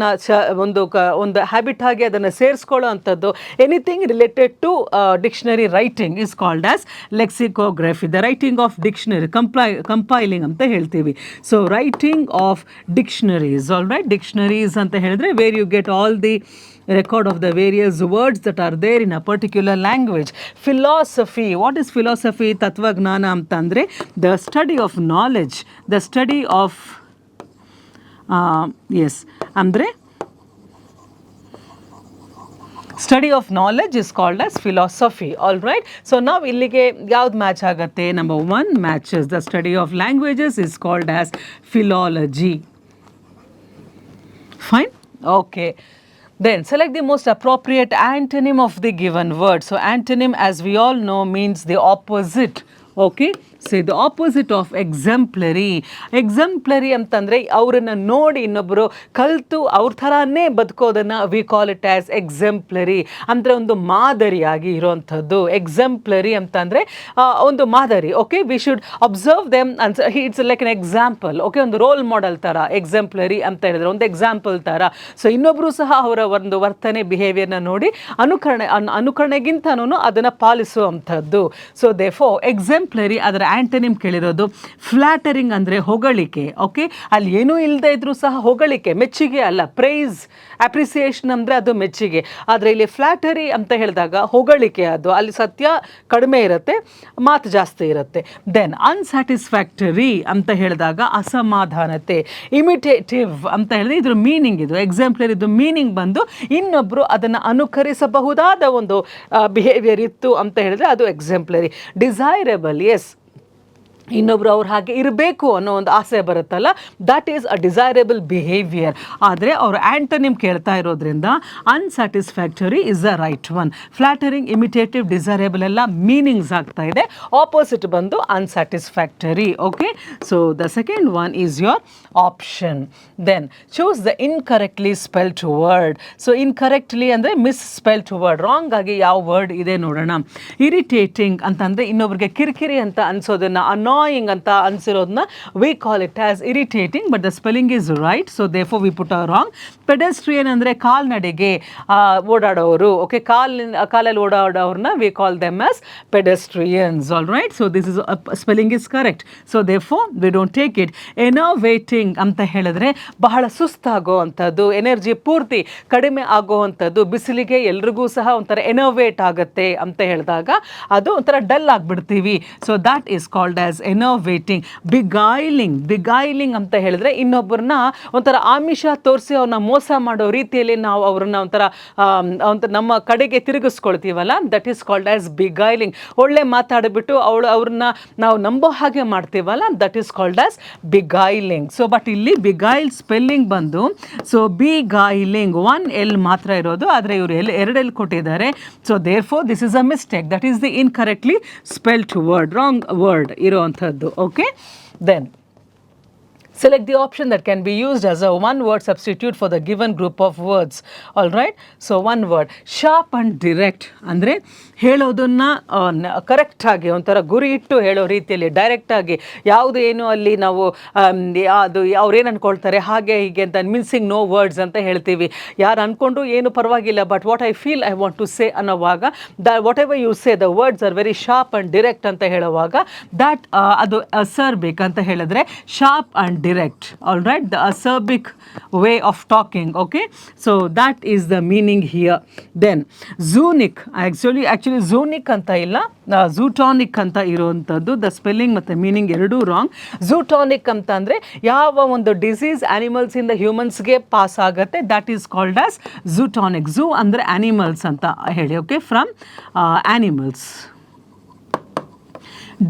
ಒಂದು ಹ್ಯಾಬಿಟ್ ಆಗಿ ಅದನ್ನು ಸೇರಿಸ್ಕೊಳ್ಳೋ ಅಂಥದ್ದು. Anything related to dictionary writing is called as lexicography. The writing of dictionary, compiling ಅಂತ ಹೇಳ್ತೀವಿ. So writing of dictionaries. All right, dictionaries anta helidre where you get all the record of the various words that are there in a particular language. Philosophy, what is philosophy? Tattvagnana antandre the study of knowledge, the study of yes andre study of knowledge is called as philosophy. All right, so now illige yaud match agate? Number 1 matches. The study of languages is called as philology. Fine, okay. Then select the most appropriate antonym of the given word. So antonym, as we all know, means the opposite. Okay, say the opposite of exemplary. Exemplary ಅಂತಂದರೆ ಅವರನ್ನು ನೋಡಿ ಇನ್ನೊಬ್ಬರು ಕಲಿತು ಅವ್ರ ಥರನೇ ಬದುಕೋದನ್ನು we call it as exemplary. ಅಂದರೆ ಒಂದು ಮಾದರಿಯಾಗಿ ಇರೋವಂಥದ್ದು. ಎಕ್ಸೆಂಪ್ಲರಿ ಅಂತಂದರೆ ಒಂದು ಮಾದರಿ. Okay, we should observe them ಅಂತ. It's like an example. Okay, ಒಂದು ರೋಲ್ ಮಾಡೆಲ್ ಥರ ಎಕ್ಸೆಂಪ್ಲರಿ ಅಂತ ಹೇಳಿದ್ರೆ ಒಂದು ಎಕ್ಸಾಂಪಲ್ ಥರ. ಸೊ ಇನ್ನೊಬ್ಬರು ಸಹ ಅವರ ಒಂದು ವರ್ತನೆ ಬಿಹೇವಿಯರ್ನ ನೋಡಿ ಅನುಕರಣೆಗಿಂತನೂ ಅದನ್ನು ಪಾಲಿಸುವಂಥದ್ದು. ಸೊ ದೇಫೋ ಎಕ್ಸೆಂಪ್ಲರಿ. ಅದರ ಆಂಟನಿಮ್ ಕೇಳಿರೋದು ಫ್ಲಾಟರಿಂಗ್ ಅಂದರೆ ಹೊಗಳಿಕೆ. ಓಕೆ, ಅಲ್ಲಿ ಏನೂ ಇಲ್ಲದೆ ಇದ್ರೂ ಸಹ ಹೊಗಳಿಕೆ, ಮೆಚ್ಚುಗೆ ಅಲ್ಲ. ಪ್ರೈಸ್, ಅಪ್ರಿಸಿಯೇಷನ್ ಅಂದರೆ ಅದು ಮೆಚ್ಚುಗೆ. ಆದರೆ ಇಲ್ಲಿ ಫ್ಲಾಟರಿ ಅಂತ ಹೇಳಿದಾಗ ಹೊಗಳಿಕೆ, ಅದು ಅಲ್ಲಿ ಸತ್ಯ ಕಡಿಮೆ ಇರುತ್ತೆ, ಮಾತು ಜಾಸ್ತಿ ಇರುತ್ತೆ. ದೆನ್ ಅನ್ಸ್ಯಾಟಿಸ್ಫ್ಯಾಕ್ಟರಿ ಅಂತ ಹೇಳಿದಾಗ ಅಸಮಾಧಾನತೆ. ಇಮಿಟೇಟಿವ್ ಅಂತ ಹೇಳಿದ್ರೆ ಇದ್ರ ಮೀನಿಂಗ್, ಇದು ಎಕ್ಸಾಂಪ್ಲರ್, ಇದು ಮೀನಿಂಗ್ ಬಂದು ಇನ್ನೊಬ್ಬರು ಅದನ್ನು ಅನುಕರಿಸಬಹುದಾದ ಒಂದು ಬಿಹೇವಿಯರ್ ಇತ್ತು ಅಂತ ಹೇಳಿದ್ರೆ ಅದು ಎಕ್ಸಾಂಪ್ಲರಿ. ಡಿಸೈರಬಲ್, ಎಸ್, ಇನ್ನೊಬ್ರು ಅವ್ರು ಹಾಗೆ ಇರಬೇಕು ಅನ್ನೋ ಒಂದು ಆಸೆ ಬರುತ್ತಲ್ಲ, that is a desirable behaviour. ಆದರೆ ಅವರು ಆ್ಯಂಟನಿಮ್ ಕೇಳ್ತಾ ಇರೋದ್ರಿಂದ unsatisfactory is the right one. Flattering, imitative, desirable ಎಲ್ಲ ಮೀನಿಂಗ್ಸ್ ಆಗ್ತಾ ಇದೆ. ಆಪೋಸಿಟ್ ಬಂದು unsatisfactory. Okay, so the second one is your option. Then choose the incorrectly spelled word. So incorrectly ಅಂದರೆ misspelled word, wrong ಆಗಿ ಯಾವ word ಇದೆ ನೋಡೋಣ. Irritating ಅಂತಂದರೆ ಇನ್ನೊಬ್ರಿಗೆ ಕಿರಿಕಿರಿ ಅಂತ ಅನ್ಸೋದನ್ನು, annoying ಅಂತ ಅನ್ಸಿರೋದನ್ನ we call it as irritating, but the spelling is right, so therefore we put a wrong. Pedestrian ಅಂದರೆ ಕಾಲ್ನಡೆಗೆ ಓಡಾಡೋರು. ಓಕೆ, ಕಾಲಲ್ಲಿ ಓಡಾಡೋರನ್ನ we call them as pedestrians. All right, so this is spelling is correct, so therefore we don't take it. Enervating ಅಂತ ಹೇಳಿದ್ರೆ ಬಹಳ ಸುಸ್ತಾಗೋ ಅಂಥದ್ದು, energy ಪೂರ್ತಿ ಕಡಿಮೆ ಆಗೋ ಅಂಥದ್ದು. ಬಿಸಿಲಿಗೆ ಎಲ್ರಿಗೂ ಸಹ ಒಂಥರ ಎನೋವೇಟ್ ಆಗುತ್ತೆ ಅಂತ ಹೇಳಿದಾಗ ಅದು ಒಂಥರ ಡಲ್ ಆಗಿಬಿಡ್ತೀವಿ. So that is called as enervating. Beguiling ಅಂತ ಹೇಳಿದ್ರೆ ಇನ್ನೊಬ್ಬರನ್ನ ಒಂಥರ ಆಮಿಷ ತೋರಿಸಿ ಅವ್ರನ್ನ ಮೋಸ ಮಾಡೋ ರೀತಿಯಲ್ಲಿ ನಾವು ಅವ್ರನ್ನ ಒಂಥರ ನಮ್ಮ ಕಡೆಗೆ ತಿರುಗಿಸ್ಕೊಳ್ತೀವಲ್ಲ, that is called as beguiling. ಒಳ್ಳೆ ಮಾತಾಡಿಬಿಟ್ಟು ಅವ್ರನ್ನ ನಾವು ನಂಬೋ ಹಾಗೆ ಮಾಡ್ತೀವಲ್ಲ, that is called as beguiling. So but ಇಲ್ಲಿ ಬಿಗೈಲ್ ಸ್ಪೆಲ್ಲಿಂಗ್ ಬಂದು ಸೊ ಬಿಗೈಲಿಂಗ್ 1 L ಮಾತ್ರ ಇರೋದು, ಆದರೆ ಇವರು 2 L ಕೊಟ್ಟಿದ್ದಾರೆ. So therefore this is a mistake, that is the incorrectly spelled word, wrong word ಇರೋವಂಥದ್ದು. Okay, then select the option that can be used as a one word substitute for the given group of words. All right, so one word, sharp and direct ಅಂದರೆ ಹೇಳೋದನ್ನು ಕರೆಕ್ಟಾಗಿ ಒಂಥರ ಗುರಿ ಇಟ್ಟು ಹೇಳೋ ರೀತಿಯಲ್ಲಿ ಡೈರೆಕ್ಟಾಗಿ, ಯಾವುದು ಏನು ಅಲ್ಲಿ ನಾವು ಅದು ಅವ್ರೇನು ಅಂದ್ಕೊಳ್ತಾರೆ ಹಾಗೆ ಹೀಗೆ ಅಂತ ಮಿನ್ಸಿಂಗ್ ನೋ ವರ್ಡ್ಸ್ ಅಂತ ಹೇಳ್ತೀವಿ. ಯಾರು ಅಂದ್ಕೊಂಡ್ರು ಏನು ಪರವಾಗಿಲ್ಲ, but what I feel I want to say ಅನ್ನೋವಾಗ whatever you say the words are very sharp and direct ಅಂತ ಹೇಳುವಾಗ ದ್ಯಾಟ್ ಅದು ಅಸರ್ಬಿಕ್ ಅಂತ ಹೇಳಿದ್ರೆ sharp and direct. All right, the acerbic way of talking. Okay, so that is the meaning here. Then zoonic, actually zoonic anta illa, zootonic anta iruvanthaddu. The spelling ಮತ್ತೆ meaning ಎರಡೂ wrong. zootonic ಅಂತ ಅಂದರೆ ಯಾವ ಒಂದು disease animals ಇಂದ ಹ್ಯೂಮನ್ಸ್ಗೆ pass ಆಗುತ್ತೆ, that is called as zootonic. zoo ಅಂದರೆ animals ಅಂತ ಹೇಳಿ. Okay, from animals,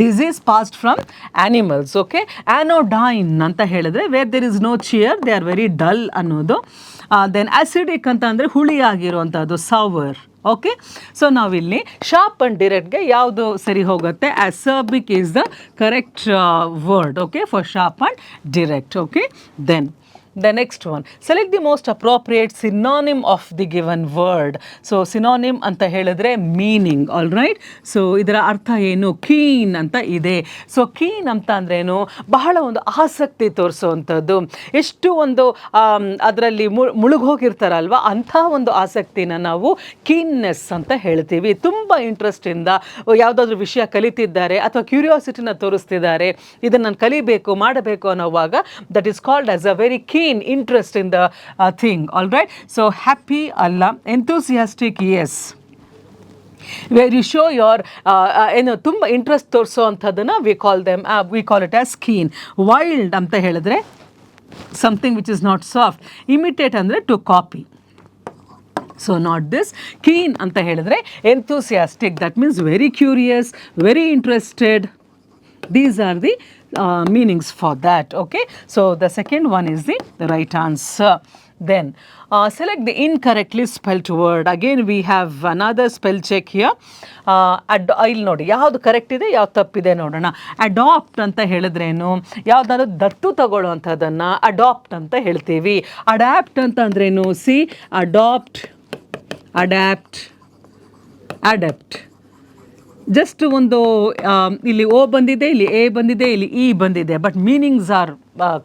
disease passed from animals. Okay, anodyne ಅಂತ ಹೇಳಿದ್ರೆ where there is no cheer, they are very dull ಅನ್ನೋದು. ದೆನ್ ಅಸಿಡಿಕ್ ಅಂತ ಅಂದರೆ ಹುಳಿಯಾಗಿರುವಂಥದ್ದು, ಸವರ್. ಓಕೆ, ಸೊ ನಾವಿಲ್ಲಿ ಶಾರ್ಪ್ ಆ್ಯಂಡ್ ಡಿರೆಕ್ಟ್ಗೆ ಯಾವುದು ಸರಿ ಹೋಗುತ್ತೆ? Acerbic is the correct word. Okay, for sharp and direct. Okay, then the next one, select the most appropriate synonym of the given word. So synonym ಅಂತ ಹೇಳಿದ್ರೆ meaning. all right, so ಇದರ ಅರ್ಥ ಏನು? Keen ಅಂತ ಇದೆ. So keen ಅಂತ ಅಂದ್ರೇನು? ಬಹಳ ಒಂದು ಆಸಕ್ತಿ ತೋರಿಸುವಂಥದ್ದು, ಎಷ್ಟು ಒಂದು ಅದರಲ್ಲಿ ಮುಳುಗೋಗಿರ್ತಾರಲ್ವ, ಅಂಥ ಒಂದು ಆಸಕ್ತಿನ ನಾವು ಕೀನ್ನೆಸ್ ಅಂತ ಹೇಳ್ತೀವಿ. ತುಂಬ ಇಂಟ್ರೆಸ್ಟಿಂದ ಯಾವುದಾದ್ರೂ ವಿಷಯ ಕಲಿತಿದ್ದಾರೆ ಅಥವಾ ಕ್ಯೂರಿಯಾಸಿಟಿನ ತೋರಿಸ್ತಿದ್ದಾರೆ, ಇದನ್ನು ನಾನು ಕಲಿಬೇಕು ಮಾಡಬೇಕು ಅನ್ನೋವಾಗ that is called as a very keen interest in the thing. all right, so happy alla, enthusiastic, yes, where you show your ಏನು ತುಂಬ ಇಂಟ್ರೆಸ್ಟ್ ತೋರಿಸೋ ಅಂಥದ್ದನ್ನು we call it as keen. wild ಅಂತ ಹೇಳಿದ್ರೆ something which is not soft. imitate ಅಂದರೆ to copy, so not this. keen ಅಂತ ಹೇಳಿದ್ರೆ enthusiastic, that means very curious, very interested. These are the meanings for that. Okay, so the second one is the right answer. Then select the incorrectly spelt word. Again we have another spell check here. ಇಲ್ಲಿ ನೋಡಿ ಯಾವುದು correct ಇದೆ ಯಾವ್ದು ತಪ್ಪಿದೆ ನೋಡೋಣ. Adapt ಅಂತ ಹೇಳಿದ್ರೇನು, ಯಾವುದಾದ್ರು ದತ್ತು ತಗೊಳ್ಳುವಂಥದ್ದನ್ನು ಅಡಾಪ್ಟ್ ಅಂತ ಹೇಳ್ತೀವಿ. ಅಡ್ಯಾಪ್ಟ್ ಅಂತ ಅಂದ್ರೇನು, see adapt, adapt, adapt. Just ಒಂದು ಇಲ್ಲಿ ಓ ಬಂದಿದೆ, ಇಲ್ಲಿ ಎ ಬಂದಿದೆ, ಇಲ್ಲಿ ಇ ಬಂದಿದೆ, but meanings are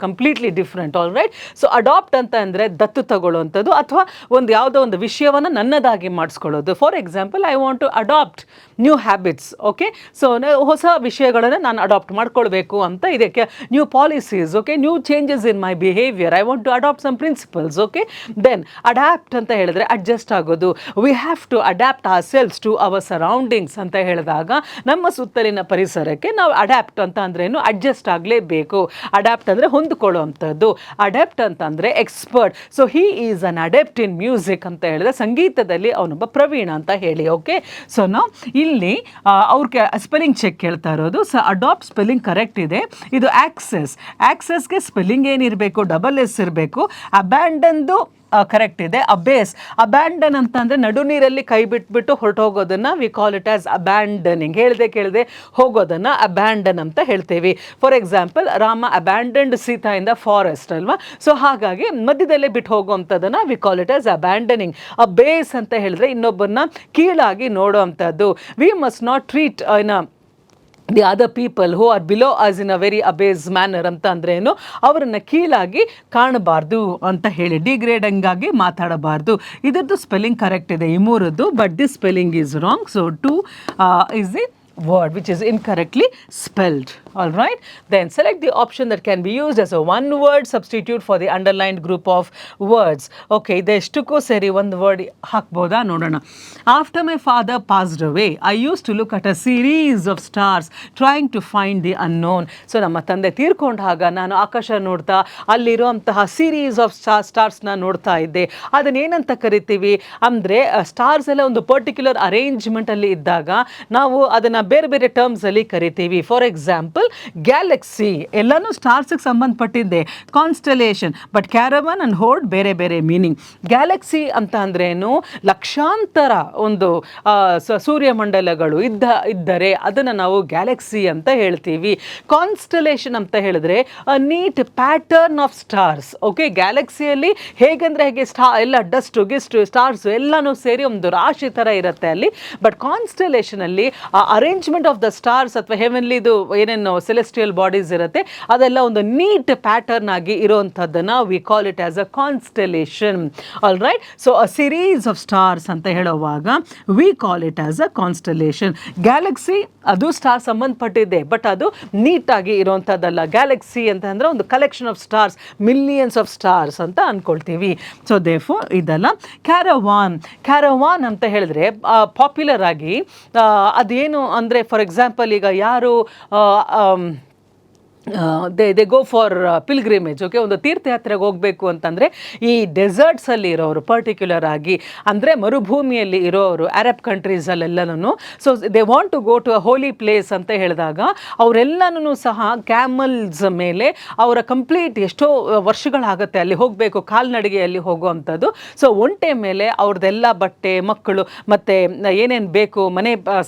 completely different. All right. So adapt ಅಂತ ಅಂದರೆ ದತ್ತು ತಗೊಳ್ಳುವಂಥದ್ದು ಅಥವಾ ಒಂದು ಯಾವುದೋ ಒಂದು ವಿಷಯವನ್ನು ನನ್ನದಾಗಿ ಮಾಡಿಸ್ಕೊಳ್ಳೋದು. For example, I want to adapt new habits. Okay, so ಹೊಸ ವಿಷಯಗಳನ್ನು ನಾನು ಅಡಾಪ್ಟ್ ಮಾಡ್ಕೊಳ್ಬೇಕು ಅಂತ ಇದಕ್ಕೆ new policies. Okay, new changes in my behaviour, I want to adapt some principles. Okay, then adapt ಅಂತ ಹೇಳಿದ್ರೆ ಅಡ್ಜಸ್ಟ್ ಆಗೋದು. We have to adapt ourselves to hour surroundings ಅಂತ ಹೇಳಿದಾಗ ನಮ್ಮ ಸುತ್ತಲಿನ ಪರಿಸರಕ್ಕೆ ನಾವು ಅಡ್ಯಾಪ್ಟ್ ಅಂತ ಅಂದ್ರೇನು, ಅಡ್ಜಸ್ಟ್ ಆಗಲೇಬೇಕು. ಅಡ್ಯಾಪ್ಟ್ ಅಂದರೆ ಹೊಂದಿಕೊಳ್ಳುವಂಥದ್ದು. ಅಡೆಪ್ಟ್ ಅಂತಂದರೆ expert. So he is an adept in music ಅಂತ ಹೇಳಿದ್ರೆ ಸಂಗೀತದಲ್ಲಿ ಅವನೊಬ್ಬ ಪ್ರವೀಣ ಅಂತ ಹೇಳಿ. ಓಕೆ, ಸೊ ನಾವು ಇಲ್ಲಿ ಅವ್ರಿಗೆ ಸ್ಪೆಲ್ಲಿಂಗ್ ಚೆಕ್ ಕೇಳ್ತಾ ಇರೋದು. ಸೊ ಅಡಾಪ್ಟ್ ಸ್ಪೆಲ್ಲಿಂಗ್ ಕರೆಕ್ಟ್ ಇದೆ. ಇದು ಆಕ್ಸೆಸ್, ಆಕ್ಸೆಸ್ಗೆ ಸ್ಪೆಲ್ಲಿಂಗ್ ಏನಿರಬೇಕು, ಡಬಲ್ ಎಸ್ ಇರಬೇಕು. ಅಬ್ಯಾಂಡನ್ದು ಕರೆಕ್ಟ್ ಇದೆ. ಅಬೇಸ್, ಅಬ್ಯಾಂಡನ್ ಅಂತ ಅಂದರೆ ನಡು ನೀರಲ್ಲಿ ಕೈ ಬಿಟ್ಬಿಟ್ಟು ಹೊರಟೋಗೋದನ್ನು we call it as abandoning. ಕೇಳದೆ ಹೋಗೋದನ್ನು ಅಬ್ಯಾಂಡನ್ ಅಂತ ಹೇಳ್ತೀವಿ. For example, Rama abandoned Sita in the forest ಅಲ್ವಾ. ಸೊ ಹಾಗಾಗಿ ಮಧ್ಯದಲ್ಲೇ ಬಿಟ್ಟು ಹೋಗುವಂಥದ್ದನ್ನು we call it as abandoning. Abase ಅಂತ ಹೇಳಿದ್ರೆ ಇನ್ನೊಬ್ಬರನ್ನ ಕೀಳಾಗಿ ನೋಡೋವಂಥದ್ದು. We must not treat the other people who are below us in a very abase manner ಅಂತ ಅಂದ್ರೇನು, ಅವರನ್ನು ಕೀಳಾಗಿ ಕಾಣಬಾರ್ದು ಅಂತ ಹೇಳಿ, ಡಿಗ್ರೇಡಿಂಗಾಗಿ ಮಾತಾಡಬಾರ್ದು. ಇದರದ್ದು ಸ್ಪೆಲ್ಲಿಂಗ್ ಕರೆಕ್ಟ್ ಇದೆ ಈ ಮೂರದ್ದು, but this spelling is wrong. So to is the word which is incorrectly spelled. All right, then select the option that can be used as a one word substitute for the underlined group of words. Okay, ಇದೆಷ್ಟಕ್ಕೂ ಸೇರಿ ಒಂದು word ಹಾಕ್ಬೋದಾ ನೋಡೋಣ. After my father passed away, I used to look at a series of stars trying to find the unknown. So ನಮ್ಮ ತಂದೆ ತೀರ್ಕೊಂಡಾಗ ನಾನು ಆಕಾಶ ನೋಡ್ತಾ ಅಲ್ಲಿರುವಂತಹ series of ಸ್ಟಾರ್ಸ್ನ ನೋಡ್ತಾ ಇದ್ದೆ. ಅದನ್ನೇನಂತ ಕರಿತೀವಿ ಅಂದರೆ, ಸ್ಟಾರ್ಸ್ ಎಲ್ಲ ಒಂದು ಪರ್ಟಿಕ್ಯುಲರ್ ಅರೇಂಜ್ಮೆಂಟಲ್ಲಿ ಇದ್ದಾಗ ನಾವು ಅದನ್ನು ಬೇರೆ ಬೇರೆ ಟರ್ಮ್ಸಲ್ಲಿ ಕರಿತೀವಿ. ಫಾರ್ ಎಕ್ಸಾಂಪಲ್, ಗ್ಯಾಲಕ್ಸಿ ಎಲ್ಲನೂ ಸ್ಟಾರ್ಸ್ಗೆ ಸಂಬಂಧಪಟ್ಟಿದ್ದೆ, ಕಾನ್ಸ್ಟಲೇಷನ್. ಬಟ್ ಕ್ಯಾರವನ್ ಅಂಡ್ ಹೋರ್ಡ್ ಬೇರೆ ಬೇರೆ ಮೀನಿಂಗ್. ಗ್ಯಾಲಕ್ಸಿ ಅಂತ ಅಂದ್ರೇನು, ಲಕ್ಷಾಂತರ ಒಂದು ಸೂರ್ಯಮಂಡಲಗಳು ಇದ್ದರೆ ಅದನ್ನು ನಾವು ಗ್ಯಾಲಕ್ಸಿ ಅಂತ ಹೇಳ್ತೀವಿ. ಕಾನ್ಸ್ಟಲೇಷನ್ ಅಂತ ಹೇಳಿದ್ರೆ neat pattern of stars. Okay, ಗ್ಯಾಲಕ್ಸಿಯಲ್ಲಿ ಹೇಗೆಂದರೆ ಹೇಗೆ ಎಲ್ಲ ಡಸ್ಟು ಗಿಸ್ಟು ಸ್ಟಾರ್ಸು ಎಲ್ಲನೂ ಸೇರಿ ಒಂದು ರಾಶಿ ಥರ ಇರುತ್ತೆ ಅಲ್ಲಿ. ಬಟ್ ಕಾನ್ಸ್ಟಲೇಷನಲ್ಲಿ ಅರೇಂಜ್ಮೆಂಟ್ ಆಫ್ ದ ಸ್ಟಾರ್ಸ್ ಅಥವಾ ಹೆವೆನ್ಲಿದು ಏನೇನು ಸೆಲೆಸ್ಟಿಯಲ್ ಬಾಡೀಸ್ ಇರುತ್ತೆ ಅದೆಲ್ಲ ಒಂದು ನೀಟ್ ಪ್ಯಾಟರ್ನ್ ಆಗಿ ಇರೋವಂಥದ್ದನ್ನು we call it as a constellation. All right. So a series of stars ಅಂತ ಹೇಳುವಾಗ we call it as a constellation. Galaxy ಅದು ಸ್ಟಾರ್ ಸಂಬಂಧಪಟ್ಟಿದೆ, ಬಟ್ ಅದು ನೀಟಾಗಿ ಇರೋವಂಥದ್ದಲ್ಲ. ಗ್ಯಾಲಕ್ಸಿ ಅಂತ ಅಂದರೆ ಒಂದು collection of stars, millions of stars ಅಂತ ಅಂದ್ಕೊಳ್ತೀವಿ. ಸೊ ದೇರ್ಫೋರ್ ಇದೆಲ್ಲ. ಕ್ಯಾರವಾನ್ ಅಂತ ಹೇಳಿದ್ರೆ ಪಾಪ್ಯುಲರ್ ಆಗಿ ಅದೇನು ಅಂದರೆ, ಫಾರ್ ಎಕ್ಸಾಂಪಲ್, ಈಗ ಯಾರು they go for pilgrimage. Okay, ಒಂದು ತೀರ್ಥಯಾತ್ರೆಗೆ ಹೋಗಬೇಕು ಅಂತಂದರೆ ಈ ಡೆಸರ್ಟ್ಸಲ್ಲಿ ಇರೋರು, ಪರ್ಟಿಕ್ಯುಲರ್ ಆಗಿ ಅಂದರೆ ಮರುಭೂಮಿಯಲ್ಲಿ ಇರೋರು, ಅರಬ್ ಕಂಟ್ರೀಸಲ್ಲೆಲ್ಲನೂ. So they want to go to a holy place ಅಂತ ಹೇಳಿದಾಗ ಅವರೆಲ್ಲನೂ ಸಹ ಕ್ಯಾಮಲ್ಸ್ ಮೇಲೆ ಅವರ ಕಂಪ್ಲೀಟ್ ಎಷ್ಟೋ ವರ್ಷಗಳಾಗುತ್ತೆ ಅಲ್ಲಿ ಹೋಗಬೇಕು, ಕಾಲ್ನಡಿಗೆಯಲ್ಲಿ ಹೋಗುವಂಥದ್ದು. ಸೊ ಒಂಟೆ ಮೇಲೆ ಅವ್ರದ್ದೆಲ್ಲ ಬಟ್ಟೆ, ಮಕ್ಕಳು ಮತ್ತು ಏನೇನು ಬೇಕು ಮನೆ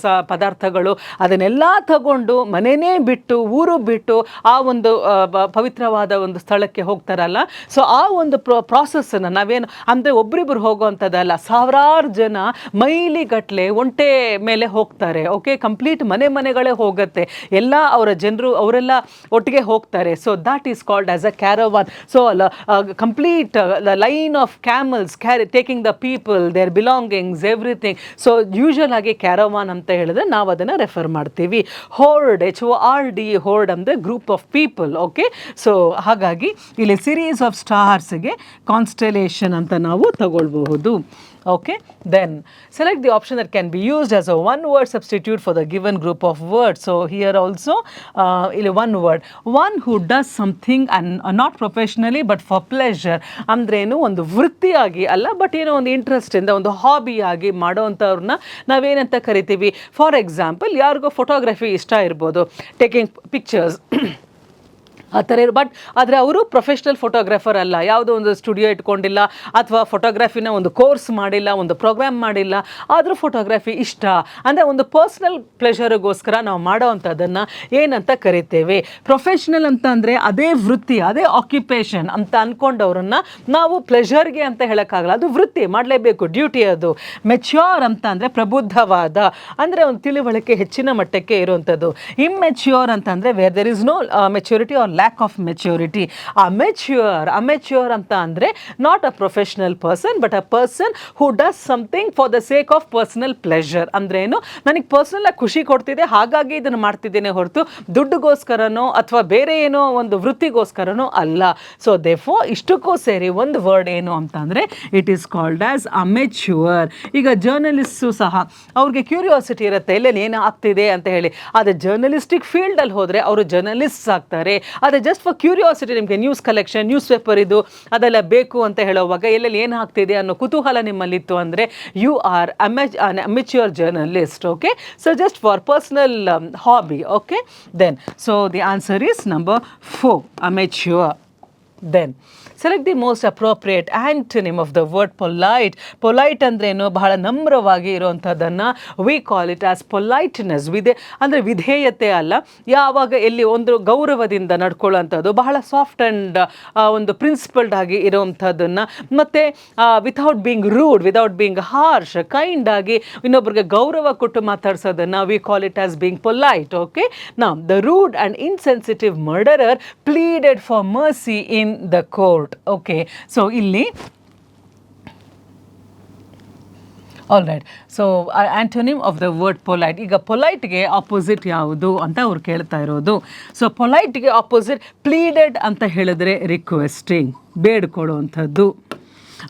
ಪದಾರ್ಥಗಳು ಅದನ್ನೆಲ್ಲ ತಗೊಂಡು ಮನೆಯೇ ಬಿಟ್ಟು, ಊರು ಬಿಟ್ಟು ಆ ಒಂದು ಪವಿತ್ರವಾದ ಒಂದು ಸ್ಥಳಕ್ಕೆ ಹೋಗ್ತಾರಲ್ಲ. ಸೊ ಆ ಒಂದು ಪ್ರಾಸೆಸ್ಸನ್ನು ನಾವೇನು ಅಂದರೆ ಒಬ್ರಿಬ್ರು ಹೋಗುವಂಥದ್ದಲ್ಲ, ಸಾವಿರಾರು ಜನ ಮೈಲಿಗಟ್ಟಲೆ ಒಂಟೆ ಮೇಲೆ ಹೋಗ್ತಾರೆ. ಓಕೆ, ಕಂಪ್ಲೀಟ್ ಮನೆಗಳೇ ಹೋಗುತ್ತೆ, ಎಲ್ಲ ಅವರ ಜನರು ಅವರೆಲ್ಲ ಒಟ್ಟಿಗೆ ಹೋಗ್ತಾರೆ. So that is called as a caravan. So complete line of camels taking the people, their belongings, everything. So usually ಆಗಿ ಕ್ಯಾರವಾನ್ ಅಂತ ಹೇಳಿದ್ರೆ ನಾವು ಅದನ್ನು ರೆಫರ್ ಮಾಡ್ತೀವಿ. ಹೋರ್ಡ್, HORD, ಹೋರ್ಡ್ ಅಂದರೆ group of people. Okay, so ಹಾಗಾಗಿ ಇಲ್ಲಿ ಸಿರೀಸ್ ಆಫ್ ಸ್ಟಾರ್ಸ್ಗೆ ಕಾನ್ಸ್ಟಲೇಷನ್ ಅಂತ ನಾವು ತಗೊಳ್ಬಹುದು. Okay, then select the option that can be used as a one word substitute for the given group of words. So here also one word, one who does something and not professionally but for pleasure. ಅಂದ್ರೇನು, ಒಂದು ವೃತ್ತಿಯಾಗಿ ಅಲ್ಲ, but ಏನೋ ಒಂದು interest ಇಂದ ಒಂದು ಹಾಬಿಯಾಗಿ ಮಾಡೋವಂಥವ್ರನ್ನ ನಾವೇನಂತ ಕರಿತೀವಿ. ಫಾರ್ ಎಕ್ಸಾಂಪಲ್, ಯಾರಿಗೋ ಫೋಟೋಗ್ರಫಿ ಇಷ್ಟ ಇರ್ಬೋದು, ಟೇಕಿಂಗ್ ಪಿಕ್ಚರ್ಸ್. ಆ ಥರ ಬಟ್ ಆದರೆ ಅವರು ಪ್ರೊಫೆಷ್ನಲ್ ಫೋಟೋಗ್ರಾಫರ್ ಅಲ್ಲ, ಯಾವುದೋ ಒಂದು ಸ್ಟುಡಿಯೋ ಇಟ್ಕೊಂಡಿಲ್ಲ ಅಥವಾ ಫೋಟೋಗ್ರಫಿನ ಒಂದು ಕೋರ್ಸ್ ಮಾಡಿಲ್ಲ, ಒಂದು ಪ್ರೋಗ್ರಾಮ್ ಮಾಡಿಲ್ಲ, ಆದರೂ ಫೋಟೋಗ್ರಫಿ ಇಷ್ಟ ಅಂದರೆ ಒಂದು ಪರ್ಸ್ನಲ್ ಪ್ಲೆಷರಿಗೋಸ್ಕರ ನಾವು ಮಾಡೋ ಅಂಥದ್ದನ್ನು ಏನಂತ ಕರಿತೇವೆ. ಪ್ರೊಫೆಷ್ನಲ್ ಅಂತ ಅಂದರೆ ಅದೇ ವೃತ್ತಿ, ಅದೇ ಆಕ್ಯುಪೇಷನ್ ಅಂತ ಅಂದ್ಕೊಂಡವ್ರನ್ನ ನಾವು ಪ್ಲೆಷರ್ಗೆ ಅಂತ ಹೇಳೋಕ್ಕಾಗಲ್ಲ, ಅದು ವೃತ್ತಿ, ಮಾಡಲೇಬೇಕು, ಡ್ಯೂಟಿ ಅದು. ಮೆಚ್ಯೂರ್ ಅಂತ ಅಂದರೆ ಪ್ರಬುದ್ಧವಾದ, ಅಂದರೆ ಒಂದು ತಿಳಿವಳಿಕೆ ಹೆಚ್ಚಿನ ಮಟ್ಟಕ್ಕೆ ಇರುವಂಥದ್ದು. ಇಮ್ಮೆಚ್ಯೂರ್ ಅಂತಂದರೆ where there is no maturity or lack of maturity. Amateur ಅಂತ ಅಂದರೆ not a professional person but a person who does something for the sake of personal pleasure. ಅಂದರೆ ಏನು, ನನಗೆ ಪರ್ಸನಲಾಗಿ ಖುಷಿ ಕೊಡ್ತಿದೆ ಹಾಗಾಗಿ ಇದನ್ನು ಮಾಡ್ತಿದ್ದೇನೆ ಹೊರತು ದುಡ್ಡುಗೋಸ್ಕರನೋ ಅಥವಾ ಬೇರೆ ಏನೋ ಒಂದು ವೃತ್ತಿಗೋಸ್ಕರನೋ ಅಲ್ಲ. ಸೊ ದೇಫೋ ಇಷ್ಟಕ್ಕೂ ಸೇರಿ ಒಂದು ವರ್ಡ್ ಏನು ಅಂತ ಅಂದರೆ it is called as amateur. ಈಗ ಜರ್ನಲಿಸ್ಟು ಸಹ ಅವ್ರಿಗೆ ಕ್ಯೂರಿಯಾಸಿಟಿ ಇರುತ್ತೆ ಎಲ್ಲೆಲ್ಲಿ ಏನು ಆಗ್ತಿದೆ ಅಂತ ಹೇಳಿ, ಆದರೆ ಜರ್ನಲಿಸ್ಟಿಕ್ ಫೀಲ್ಡಲ್ಲಿ ಹೋದರೆ ಅವರು ಜರ್ನಲಿಸ್ಟ್ಸ್ ಆಗ್ತಾರೆ. ಆದರೆ ಜಸ್ಟ್ ಫಾರ್ ಕ್ಯೂರಿಯಾಸಿಟಿ, ನಿಮಗೆ ನ್ಯೂಸ್ ಕಲೆಕ್ಷನ್, ನ್ಯೂಸ್ ಪೇಪರ್ ಇದು ಅದೆಲ್ಲ ಬೇಕು ಅಂತ ಹೇಳುವಾಗ ಎಲ್ಲೆಲ್ಲಿ ಏನು ಆಗ್ತಿದೆ ಅನ್ನೋ ಕುತೂಹಲ ನಿಮ್ಮಲ್ಲಿತ್ತು ಅಂದರೆ you are amateur journalist. Okay, so just for personal hobby. Okay, then so the answer is number 4, amateur. Then select the most appropriate antonym of the word polite. Polite ಅಂದ್ರೇನು, ಬಹಳ ನಮ್ರವಾಗಿ ಇರುವಂಥದ್ದನ್ನು we call it as politeness. ಅಂದರೆ ವಿಧೇಯತೆ ಅಲ್ಲ, ಯಾವಾಗ ಎಲ್ಲಿ ಒಂದು ಗೌರವದಿಂದ ನಡ್ಕೊಳ್ಳುವಂಥದ್ದು, ಬಹಳ ಸಾಫ್ಟ್ ಆ್ಯಂಡ್ ಒಂದು ಪ್ರಿನ್ಸಿಪಲ್ಡ್ ಆಗಿ ಇರುವಂಥದ್ದನ್ನು, ಮತ್ತು without being rude, without being harsh, kind ಆಗಿ ಇನ್ನೊಬ್ರಿಗೆ ಗೌರವ ಕೊಟ್ಟು ಮಾತಾಡ್ಸೋದನ್ನು we call it as being polite. Okay, now the rude and insensitive murderer pleaded for mercy in the court. Okay, so ಇಲ್ಲಿ all right. So antonym of the word polite. ಈಗ ಪೊಲೈಟ್ಗೆ opposite ಯಾವುದು ಅಂತ ಅವ್ರು ಕೇಳ್ತಾ ಇರೋದು. ಸೊ ಪೊಲೈಟ್ಗೆ ಆಪೋಸಿಟ್ ಪ್ಲೀಡೆಡ್ ಅಂತ ಹೇಳಿದ್ರೆ ರಿಕ್ವೆಸ್ಟಿಂಗ್, ಬೇಡ್ಕೊಡುವಂಥದ್ದು.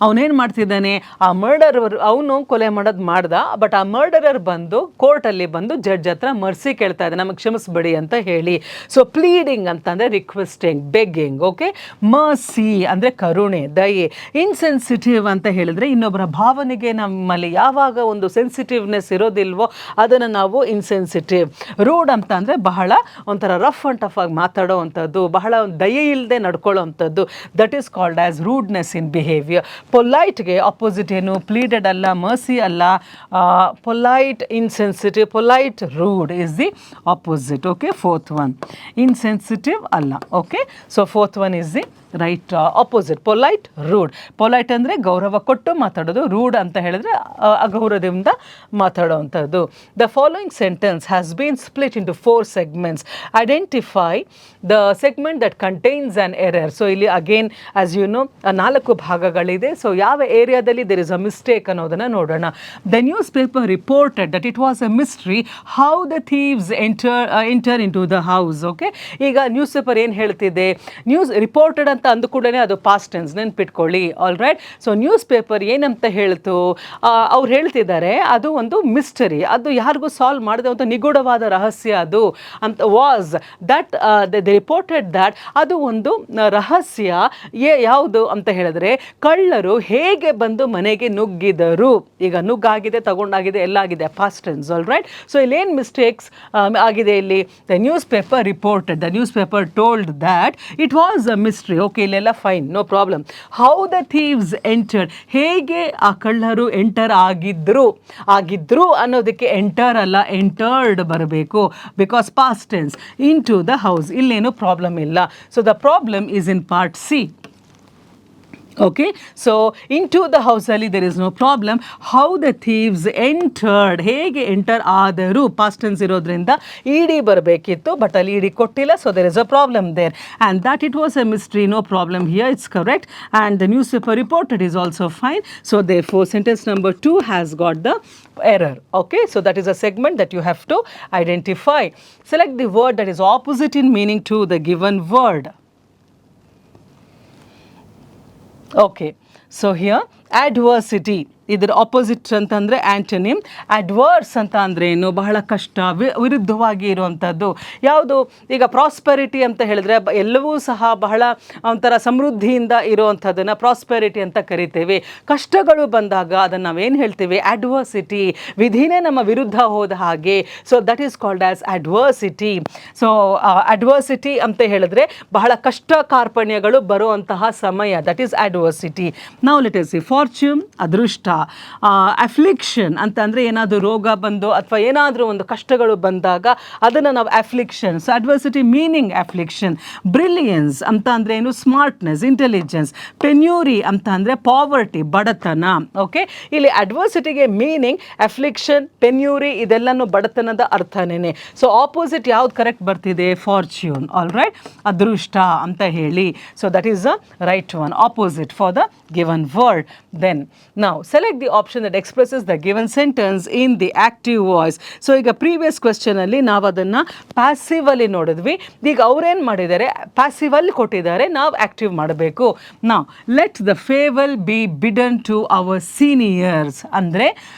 ಅವನೇನು ಮಾಡ್ತಿದ್ದಾನೆ, ಆ ಮರ್ಡರರ್, ಅವನು ಕೊಲೆ ಮಾಡ್ದ, ಬಟ್ ಆ ಮರ್ಡರರ್ ಬಂದು ಕೋರ್ಟಲ್ಲಿ ಬಂದು ಜಡ್ಜ್ ಹತ್ರ ಮರ್ಸಿ ಕೇಳ್ತಾ ಇದ್ದಾನೆ, ನಮಗೆ ಕ್ಷಮಿಸ್ಬೇಡಿ ಅಂತ ಹೇಳಿ. ಸೊ ಪ್ಲೀಡಿಂಗ್ ಅಂತಂದರೆ ರಿಕ್ವೆಸ್ಟಿಂಗ್, ಬೆಗ್ಗಿಂಗ್. ಓಕೆ, ಮರ್ಸಿ ಅಂದರೆ ಕರುಣೆ, ದಯೆ. ಇನ್ಸೆನ್ಸಿಟಿವ್ ಅಂತ ಹೇಳಿದರೆ ಇನ್ನೊಬ್ಬರ ಭಾವನೆಗೆ ನಮ್ಮಲ್ಲಿ ಯಾವಾಗ ಒಂದು ಸೆನ್ಸಿಟಿವ್ನೆಸ್ ಇರೋದಿಲ್ವೋ ಅದನ್ನು ನಾವು ಇನ್ಸೆನ್ಸಿಟಿವ್. ರೂಡ್ ಅಂತ ಅಂದರೆ ಬಹಳ ಒಂಥರ ರಫ್ ಆ್ಯಂಡ್ ಟಫ್ ಆಗಿ ಮಾತಾಡೋ ಅಂಥದ್ದು, ಬಹಳ ದಯೆ ಇಲ್ಲದೆ ನಡ್ಕೊಳ್ಳೋ ಅಂಥದ್ದು, that is called as rudeness in behaviour. ಪೊಲೈಟ್ಗೆ ಆಪೋಸಿಟ್ ಏನು, ಪ್ಲೀಡೆಡ್ ಅಲ್ಲ, ಮರ್ಸಿ ಅಲ್ಲ, polite insensitive, polite rude is the opposite. Okay, fourth one insensitive ಅಲ್ಲ. Okay, so fourth one is the right opposite, polite, rude. Polite ಅಂದರೆ ಗೌರವ ಕೊಟ್ಟು ಮಾತಾಡೋದು, rude ಅಂತ ಹೇಳಿದ್ರೆ ಅಗೌರವದಿಂದ ಮಾತಾಡೋವಂಥದ್ದು. The following sentence has been split into 4 segments. Identify the segment that contains an error. So ಇಲ್ಲಿ ಅಗೇನ್ ಆಸ್ ಯು ನೋ 4 ಭಾಗಗಳಿದೆ. ಸೊ ಯಾವ ಏರಿಯಾದಲ್ಲಿ ದೇರ್ ಇಸ್ ಅ ಮಿಸ್ಟೇಕ್ ಅನ್ನೋದನ್ನು ನೋಡೋಣ. The newspaper reported that it was a mystery how the thieves enter into the house. Okay, ಈಗ newspaper ಏನು ಹೇಳ್ತಿದೆ, news reported ಅಂತ ಅಂದ ಕೂಡಲೇ ಅದು ಪಾಸ್ಟ್ ಟೆನ್ಸ್, ನೆನ್ಪಿಟ್ಕೊಳ್ಳಿ. All right. So newspaper ಏನಂತ ಹೇಳ್ತು, ಅವ್ರು ಹೇಳ್ತಿದ್ದಾರೆ ಅದು ಒಂದು ಮಿಸ್ಟರಿ, ಅದು ಯಾರಿಗೂ ಸಾಲ್ವ್ ಮಾಡಿದೆ ಒಂದು ನಿಗೂಢವಾದ ರಹಸ್ಯ ಅದು ಅಂತ. Was that the reported that, ಅದು ಒಂದು ರಹಸ್ಯ ಯಾವುದು ಅಂತ ಹೇಳಿದ್ರೆ ಕಳ್ಳರು ಹೇಗೆ ಬಂದು ಮನೆಗೆ ನುಗ್ಗಿದರು. ಈಗ ನುಗ್ಗಾಗಿದೆ, ತಗೊಂಡಾಗಿದೆ, ಎಲ್ಲ ಆಗಿದೆ, past tense. All right. So ಇಲ್ಲೇನು ಮಿಸ್ಟೇಕ್ಸ್ ಆಗಿದೆ ಇಲ್ಲಿ, the newspaper reported, the newspaper told that it was a mystery. Okay, ಇಲ್ಲೆಲ್ಲ fine, no problem. How the thieves entered, ಹೇಗೆ ಆ ಕಳ್ಳರು ಎಂಟರ್ ಆಗಿದ್ರು ಅನ್ನೋದಕ್ಕೆ ಎಂಟರ್ ಅಲ್ಲ ಎಂಟರ್ಡ್ ಬರಬೇಕು, because past tense. Into the house, ಇಲ್ಲೇನು problem ಇಲ್ಲ. So the problem is in part C. Okay, so into the ಹೌಸಲ್ಲಿ there is no problem. How the thieves entered, ಹೇಗೆ ಎಂಟರ್ ಆದರು, past tense ಇರೋದ್ರಿಂದ ED ಬರಬೇಕಿತ್ತು, but ಅಲ್ಲಿ ED ಕೊಟ್ಟಿಲ್ಲ. So there is a problem there. And that it was a mystery, no problem here, it's correct. And the newspaper reported is also fine. So therefore sentence number 2 has got the error. Okay, so that is a segment that you have to identify. Select the word that is opposite in meaning to the given word. Okay, so here adversity ಇದರ opposite ಅಂತಂದರೆ ಆ್ಯಂಟನಿಮ್. Adverse ಅಂತ ಅಂದರೆ ಏನು, ಬಹಳ ಕಷ್ಟ, ವಿರುದ್ಧವಾಗಿ ಇರುವಂಥದ್ದು ಯಾವುದು. ಈಗ ಪ್ರಾಸ್ಪೆರಿಟಿ ಅಂತ ಹೇಳಿದ್ರೆ ಎಲ್ಲವೂ ಸಹ ಬಹಳ ಒಂಥರ ಸಮೃದ್ಧಿಯಿಂದ ಇರುವಂಥದ್ದನ್ನು ಪ್ರಾಸ್ಪೆರಿಟಿ ಅಂತ ಕರಿತೇವೆ. ಕಷ್ಟಗಳು ಬಂದಾಗ ಅದನ್ನು ನಾವೇನು ಹೇಳ್ತೀವಿ, ಅಡ್ವರ್ಸಿಟಿ. ವಿಧಿನೇ ನಮ್ಮ ವಿರುದ್ಧ ಹೋದ ಹಾಗೆ. So that is called as adversity. So adversity ಅಂತ ಹೇಳಿದ್ರೆ ಬಹಳ ಕಷ್ಟ ಕಾರ್ಪಣ್ಯಗಳು ಬರುವಂತಹ ಸಮಯ, ದಟ್ ಈಸ್ ಅಡ್ವರ್ಸಿಟಿ. ನಾವು ಲೆಟ್ ಅಸ್ ಸಿ ಫಾರ್ಚ್ಯೂನ್, ಅದೃಷ್ಟ. ಅಫ್ಲಿಕ್ಷನ್ ಅಂತ ಅಂದರೆ ಏನಾದರೂ ರೋಗ ಬಂದು ಅಥವಾ ಏನಾದರೂ ಒಂದು ಕಷ್ಟಗಳು ಬಂದಾಗ ಅದನ್ನು ನಾವು affliction. So adversity meaning affliction. Brilliance ಅಂತ ಅಂದರೆ ಏನು, ಸ್ಮಾರ್ಟ್ನೆಸ್, ಇಂಟೆಲಿಜೆನ್ಸ್. ಪೆನ್ಯೂರಿ ಅಂತ ಅಂದರೆ ಪಾವರ್ಟಿ, ಬಡತನ. ಓಕೆ, ಇಲ್ಲಿ ಅಡ್ವರ್ಸಿಟಿಗೆ ಮೀನಿಂಗ್ ಅಫ್ಲಿಕ್ಷನ್, ಪೆನ್ಯೂರಿ ಇದೆಲ್ಲನೂ ಬಡತನದ ಅರ್ಥನೇ. ಸೊ ಆಪೋಸಿಟ್ ಯಾವ್ದು ಕರೆಕ್ಟ್ ಬರ್ತಿದೆ, ಫಾರ್ಚ್ಯೂನ್. ಆಲ್ ರೈಟ್, ಅದೃಷ್ಟ ಅಂತ ಹೇಳಿ. So that is the right one, opposite for the given word. Then now select the option that expresses the given sentence in the active voice. So ಈಗ previous question ಅಲ್ಲಿ ನಾವು ಅದನ್ನು passive ಅಲ್ಲಿ ನೋಡಿದ್ವಿ. ಈಗ ಅವ್ರೇನು ಮಾಡಿದ್ದಾರೆ, ಪ್ಯಾಸಿವ್ ಅಲ್ಲಿ ಕೊಟ್ಟಿದ್ದಾರೆ, ನಾವು ಆಕ್ಟಿವ್ ಮಾಡಬೇಕು. ನಾವು let the farewell be bidden to our seniors ಅಂದರೆ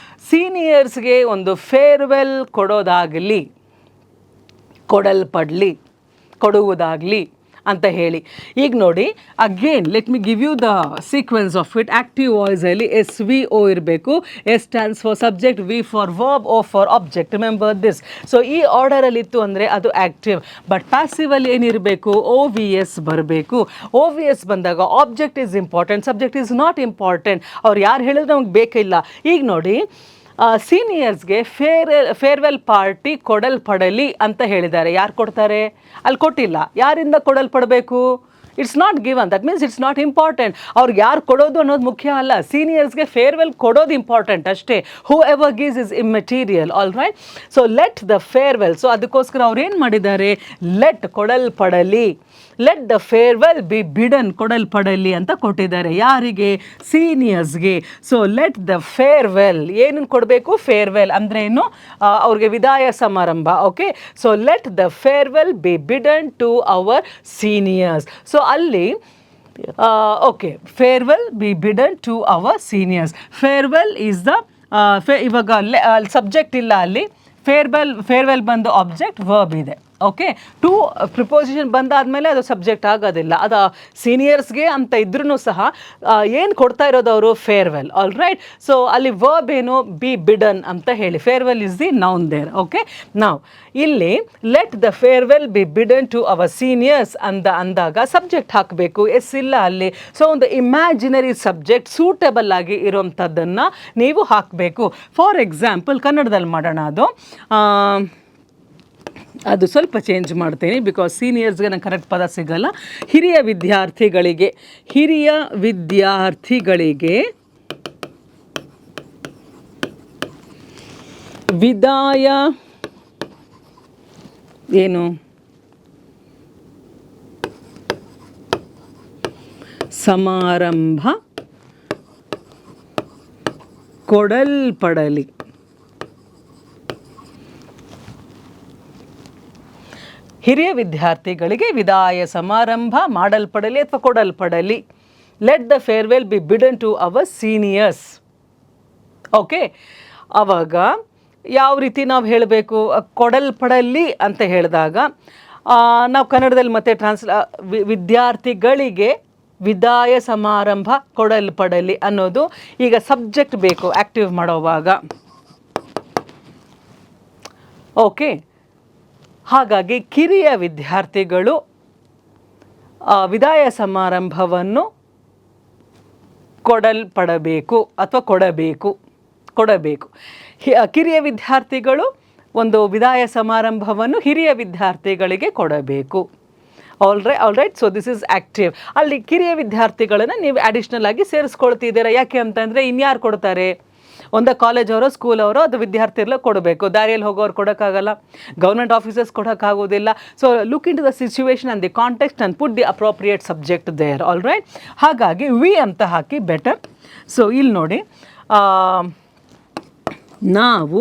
ಸೀನಿಯರ್ಸ್ಗೆ ಒಂದು ಫೇರ್ವೆಲ್ ಕೊಡೋದಾಗಲಿ, ಕೊಡುವುದಾಗಲಿ ಅಂತ ಹೇಳಿ. ಈಗ ನೋಡಿ again let me give you the sequence of it. Active ವಾಯ್ಸಲ್ಲಿ SVO ಇರಬೇಕು. S stands for subject, V for verb, O for object. Remember this. So ಈ ಆರ್ಡರಲ್ಲಿ ಇತ್ತು ಅಂದರೆ ಅದು ಆಕ್ಟಿವ್. ಬಟ್ ಪ್ಯಾಸಿವಲ್ಲಿ ಏನಿರಬೇಕು, OVS ಬರಬೇಕು. OVS ಬಂದಾಗ object is important, subject is not important. ಅವ್ರು ಯಾರು ಹೇಳಿದ್ರೆ ನಮ್ಗೆ ಬೇಕಿಲ್ಲ. ಈಗ ನೋಡಿ ಸೀನಿಯರ್ಸ್ಗೆ ಫೇರ್ವೆಲ್ ಪಾರ್ಟಿ ಕೊಡಲ್ಪಡಲಿ ಅಂತ ಹೇಳಿದ್ದಾರೆ. ಯಾರು ಕೊಡ್ತಾರೆ, ಅಲ್ಲಿ ಕೊಟ್ಟಿಲ್ಲ. ಯಾರಿಂದ ಕೊಡಲ್ಪಡಬೇಕು, it's not given, that means it's not important. ಅವ್ರಿಗೆ ಯಾರು ಕೊಡೋದು ಅನ್ನೋದು ಮುಖ್ಯ ಅಲ್ಲ. ಸೀನಿಯರ್ಸ್ಗೆ ಫೇರ್ವೆಲ್ ಕೊಡೋದು ಇಂಪಾರ್ಟೆಂಟ್ ಅಷ್ಟೇ. Whoever gives is immaterial. All right, so let the farewell. So ಅದಕ್ಕೋಸ್ಕರ ಅವ್ರು ಏನು ಮಾಡಿದ್ದಾರೆ, ಲೆಟ್ ಕೊಡಲ್ಪಡಲಿ, let the farewell be bidden ಕೊಡಲ್ಪಡಲಿ ಅಂತ ಕೊಟ್ಟಿದ್ದಾರೆ. ಯಾರಿಗೆ, ಸೀನಿಯರ್ಸ್ಗೆ. ಸೊ ಲೆಟ್ ದ ಫೇರ್ವೆಲ್ ಏನನ್ನು ಕೊಡಬೇಕು, ಫೇರ್ವೆಲ್ ಅಂದರೆ ಏನು, ಅವ್ರಿಗೆ ವಿದಾಯ ಸಮಾರಂಭ. Okay, so let the farewell be bidden to our seniors. So ಅಲ್ಲಿ okay, farewell be bidden to our seniors. Farewell is the ಇವಾಗ ಸಬ್ಜೆಕ್ಟ್ ಇಲ್ಲ ಅಲ್ಲಿ. ಫೇರ್ವೆಲ್ ಬಂದು ಆಬ್ಜೆಕ್ಟ್, ವರ್ಬ್ ಇದೆ. ಓಕೆ, ಟು ಪ್ರಿಪೋಸಿಷನ್ ಬಂದಾದಮೇಲೆ ಅದು ಸಬ್ಜೆಕ್ಟ್ ಆಗೋದಿಲ್ಲ. ಅದು ಸೀನಿಯರ್ಸ್ಗೆ ಅಂತ ಇದ್ರೂ ಸಹ ಏನು ಕೊಡ್ತಾ ಇರೋದು ಅವರು, ಫೇರ್ವೆಲ್. ಆಲ್ ರೈಟ್, ಸೊ ಅಲ್ಲಿ ವರ್ಬ್ ಏನು, ಬಿ ಬಿಡನ್ ಅಂತ ಹೇಳಿ. Farewell is the noun there. Okay, ನಾವು ಇಲ್ಲಿ let the farewell be bidden to our seniors ಅಂದಾಗ ಸಬ್ಜೆಕ್ಟ್ ಹಾಕಬೇಕು. ಎಸ್ ಇಲ್ಲ ಅಲ್ಲಿ. ಸೊ ಒಂದು ಇಮ್ಯಾಜಿನರಿ ಸಬ್ಜೆಕ್ಟ್ ಸೂಟಬಲ್ ಆಗಿ ಇರೋವಂಥದ್ದನ್ನು ನೀವು ಹಾಕಬೇಕು. ಫಾರ್ ಎಕ್ಸಾಂಪಲ್ ಕನ್ನಡದಲ್ಲಿ ಮಾಡೋಣ. ಅದು ಸ್ವಲ್ಪ ಚೇಂಜ್ ಮಾಡ್ತೀನಿ, ಬಿಕಾಸ್ ಸೀನಿಯರ್ಸ್ಗೆ ನಂಗೆ ಕರೆಕ್ಟ್ ಪದ ಸಿಗಲ್ಲ. ಹಿರಿಯ ವಿದ್ಯಾರ್ಥಿಗಳಿಗೆ ವಿದಾಯ ಏನು, ಸಮಾರಂಭ ಕೊಡಲ್ಪಡಲಿ. ಹಿರಿಯ ವಿದ್ಯಾರ್ಥಿಗಳಿಗೆ ವಿದಾಯ ಸಮಾರಂಭ ಮಾಡಲ್ಪಡಲಿ ಅಥವಾ ಕೊಡಲ್ಪಡಲಿ. Let the farewell be bidden to our seniors. Okay, ಆವಾಗ ಯಾವ ರೀತಿ ನಾವು ಹೇಳಬೇಕು, ಕೊಡಲ್ಪಡಲಿ ಅಂತ ಹೇಳಿದಾಗ ನಾವು ಕನ್ನಡದಲ್ಲಿ ಮತ್ತೆ ವಿದ್ಯಾರ್ಥಿಗಳಿಗೆ ವಿದಾಯ ಸಮಾರಂಭ ಕೊಡಲ್ಪಡಲಿ ಅನ್ನೋದು ಈಗ ಸಬ್ಜೆಕ್ಟ್ ಬೇಕು ಆ್ಯಕ್ಟಿವ್ ಮಾಡೋವಾಗ. ಓಕೆ, ಹಾಗಾಗಿ ಕಿರಿಯ ವಿದ್ಯಾರ್ಥಿಗಳು ವಿದಾಯ ಸಮಾರಂಭವನ್ನು ಕೊಡಲ್ಪಡಬೇಕು ಅಥವಾ ಕೊಡಬೇಕು. ಕಿರಿಯ ವಿದ್ಯಾರ್ಥಿಗಳು ಒಂದು ವಿದಾಯ ಸಮಾರಂಭವನ್ನು ಹಿರಿಯ ವಿದ್ಯಾರ್ಥಿಗಳಿಗೆ ಕೊಡಬೇಕು. All right, so this is active. ಅಲ್ಲಿ ಕಿರಿಯ ವಿದ್ಯಾರ್ಥಿಗಳನ್ನು ನೀವು ಅಡಿಷ್ನಲ್ ಆಗಿ ಸೇರಿಸ್ಕೊಳ್ತಿದ್ದೀರಾ. ಯಾಕೆ ಅಂತಂದರೆ ಇನ್ಯಾರು ಕೊಡ್ತಾರೆ, ಒಂದು ಕಾಲೇಜ್ ಅವರೋ ಸ್ಕೂಲ್ ಅವರೋ ಅದು ವಿದ್ಯಾರ್ಥಿಗಳು ಕೊಡಬೇಕು. ದಾರಿಯಲ್ಲಿ ಹೋಗೋರು ಕೊಡೋಕ್ಕಾಗಲ್ಲ, ಗೌರ್ಮೆಂಟ್ ಆಫೀಸರ್ಸ್ ಕೊಡೋಕ್ಕಾಗೋದಿಲ್ಲ. So look into the situation and the context and put the appropriate subject there. All right, ಹಾಗಾಗಿ ವಿ ಅಂತ ಹಾಕಿ ಬೆಟರ್. ಸೊ ಇಲ್ಲಿ ನೋಡಿ, ನಾವು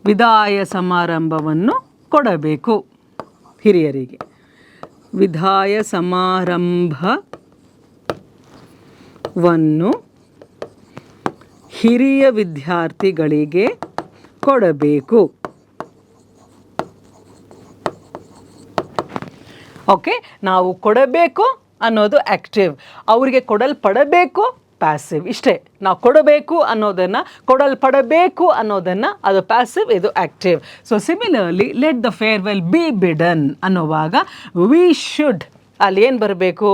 ವಿದಾಯ ಸಮಾರಂಭವನ್ನು ಕೊಡಬೇಕು ಹಿರಿಯರಿಗೆ. ವಿದಾಯ ಸಮಾರಂಭ ವನ್ನು ಹಿರಿಯ ವಿದ್ಯಾರ್ಥಿಗಳಿಗೆ ಕೊಡಬೇಕು. ಓಕೆ, ನಾವು ಕೊಡಬೇಕು ಅನ್ನೋದು ಆ್ಯಕ್ಟಿವ್, ಅವರಿಗೆ ಕೊಡಲ್ಪಡಬೇಕು ಪ್ಯಾಸಿವ್. ಇಷ್ಟೇ, ನಾವು ಕೊಡಬೇಕು ಅನ್ನೋದನ್ನು, ಕೊಡಲ್ಪಡಬೇಕು ಅನ್ನೋದನ್ನು ಅದು ಪ್ಯಾಸಿವ್, ಇದು active. So similarly let the farewell be Biden ಅನ್ನುವಾಗ ವಿ ಶುಡ್ ಅಲ್ಲಿ ಏನು ಬರಬೇಕು?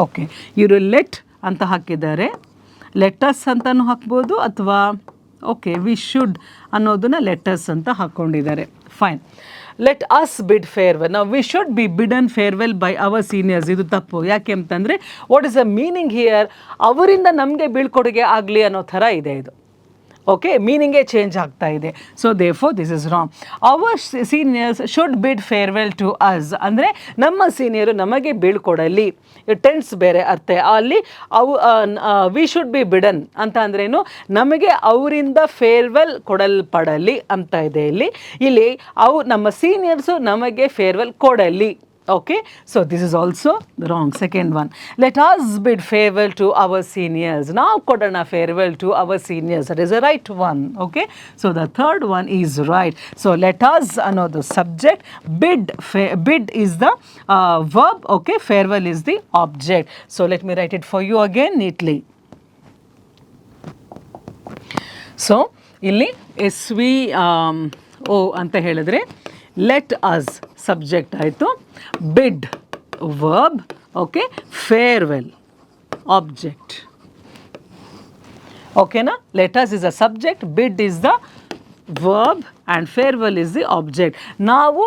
ಓಕೆ, ಇವರು ಲೆಟ್ ಅಂತ ಹಾಕಿದ್ದಾರೆ, ಲೆಟಸ್ ಅಂತಲೂ ಹಾಕ್ಬೋದು, ಅಥವಾ ಓಕೆ ವಿ ಶುಡ್ ಅನ್ನೋದನ್ನು ಲೆಟಸ್ ಅಂತ ಹಾಕ್ಕೊಂಡಿದ್ದಾರೆ. ಫೈನ್. ಲೆಟ್ ಅಸ್ ಬಿಡ್ ಫೇರ್ವೆಲ್. ನಾವು we should be Biden farewell by our seniors. ಇದು ತಪ್ಪು. ಯಾಕೆ ಅಂತಂದರೆ what is the meaning here? ಅವರಿಂದ ನಮಗೆ ಬೀಳ್ಕೊಡುಗೆ ಆಗಲಿ ಅನ್ನೋ ಥರ ಇದೆ ಇದು. ಓಕೆ, ಮೀನಿಂಗೇ ಚೇಂಜ್ ಆಗ್ತಾ ಇದೆ. So therefore this is wrong. Hour seniors should ಬಿಡ್ ಫೇರ್ವೆಲ್ ಟು ಅಸ್ ಅಂದರೆ ನಮ್ಮ ಸೀನಿಯರು ನಮಗೆ ಬೀಳ್ಕೊಡಲಿ. ಟೆನ್ಸ್ ಬೇರೆ ಅರ್ಥ ಅಲ್ಲಿ. ವಿ ಶುಡ್ ಬಿ ಬಿಡನ್ ಅಂತ ಅಂದ್ರೇನು? ನಮಗೆ ಅವರಿಂದ ಫೇರ್ವೆಲ್ ಕೊಡಲ್ಪಡಲಿ ಅಂತ ಇದೆ ಇಲ್ಲಿ ನಮ್ಮ ಸೀನಿಯರ್ಸು ನಮಗೆ ಫೇರ್ವೆಲ್ ಕೊಡಲಿ. Okay, so this is also wrong. Second one, let us bid farewell to our seniors. Now kodana farewell to our seniors. That is the right one. Okay, so the third one is right. So let us another subject, bid is the verb. Okay, farewell is the object. So let me write it for you again neatly. So illi SVO anta helidre let us subject ಆಯಿತು, bid verb, okay, farewell object. ಓಕೆನಾ? Let us is a subject, bid is the verb and farewell is the object. ನಾವು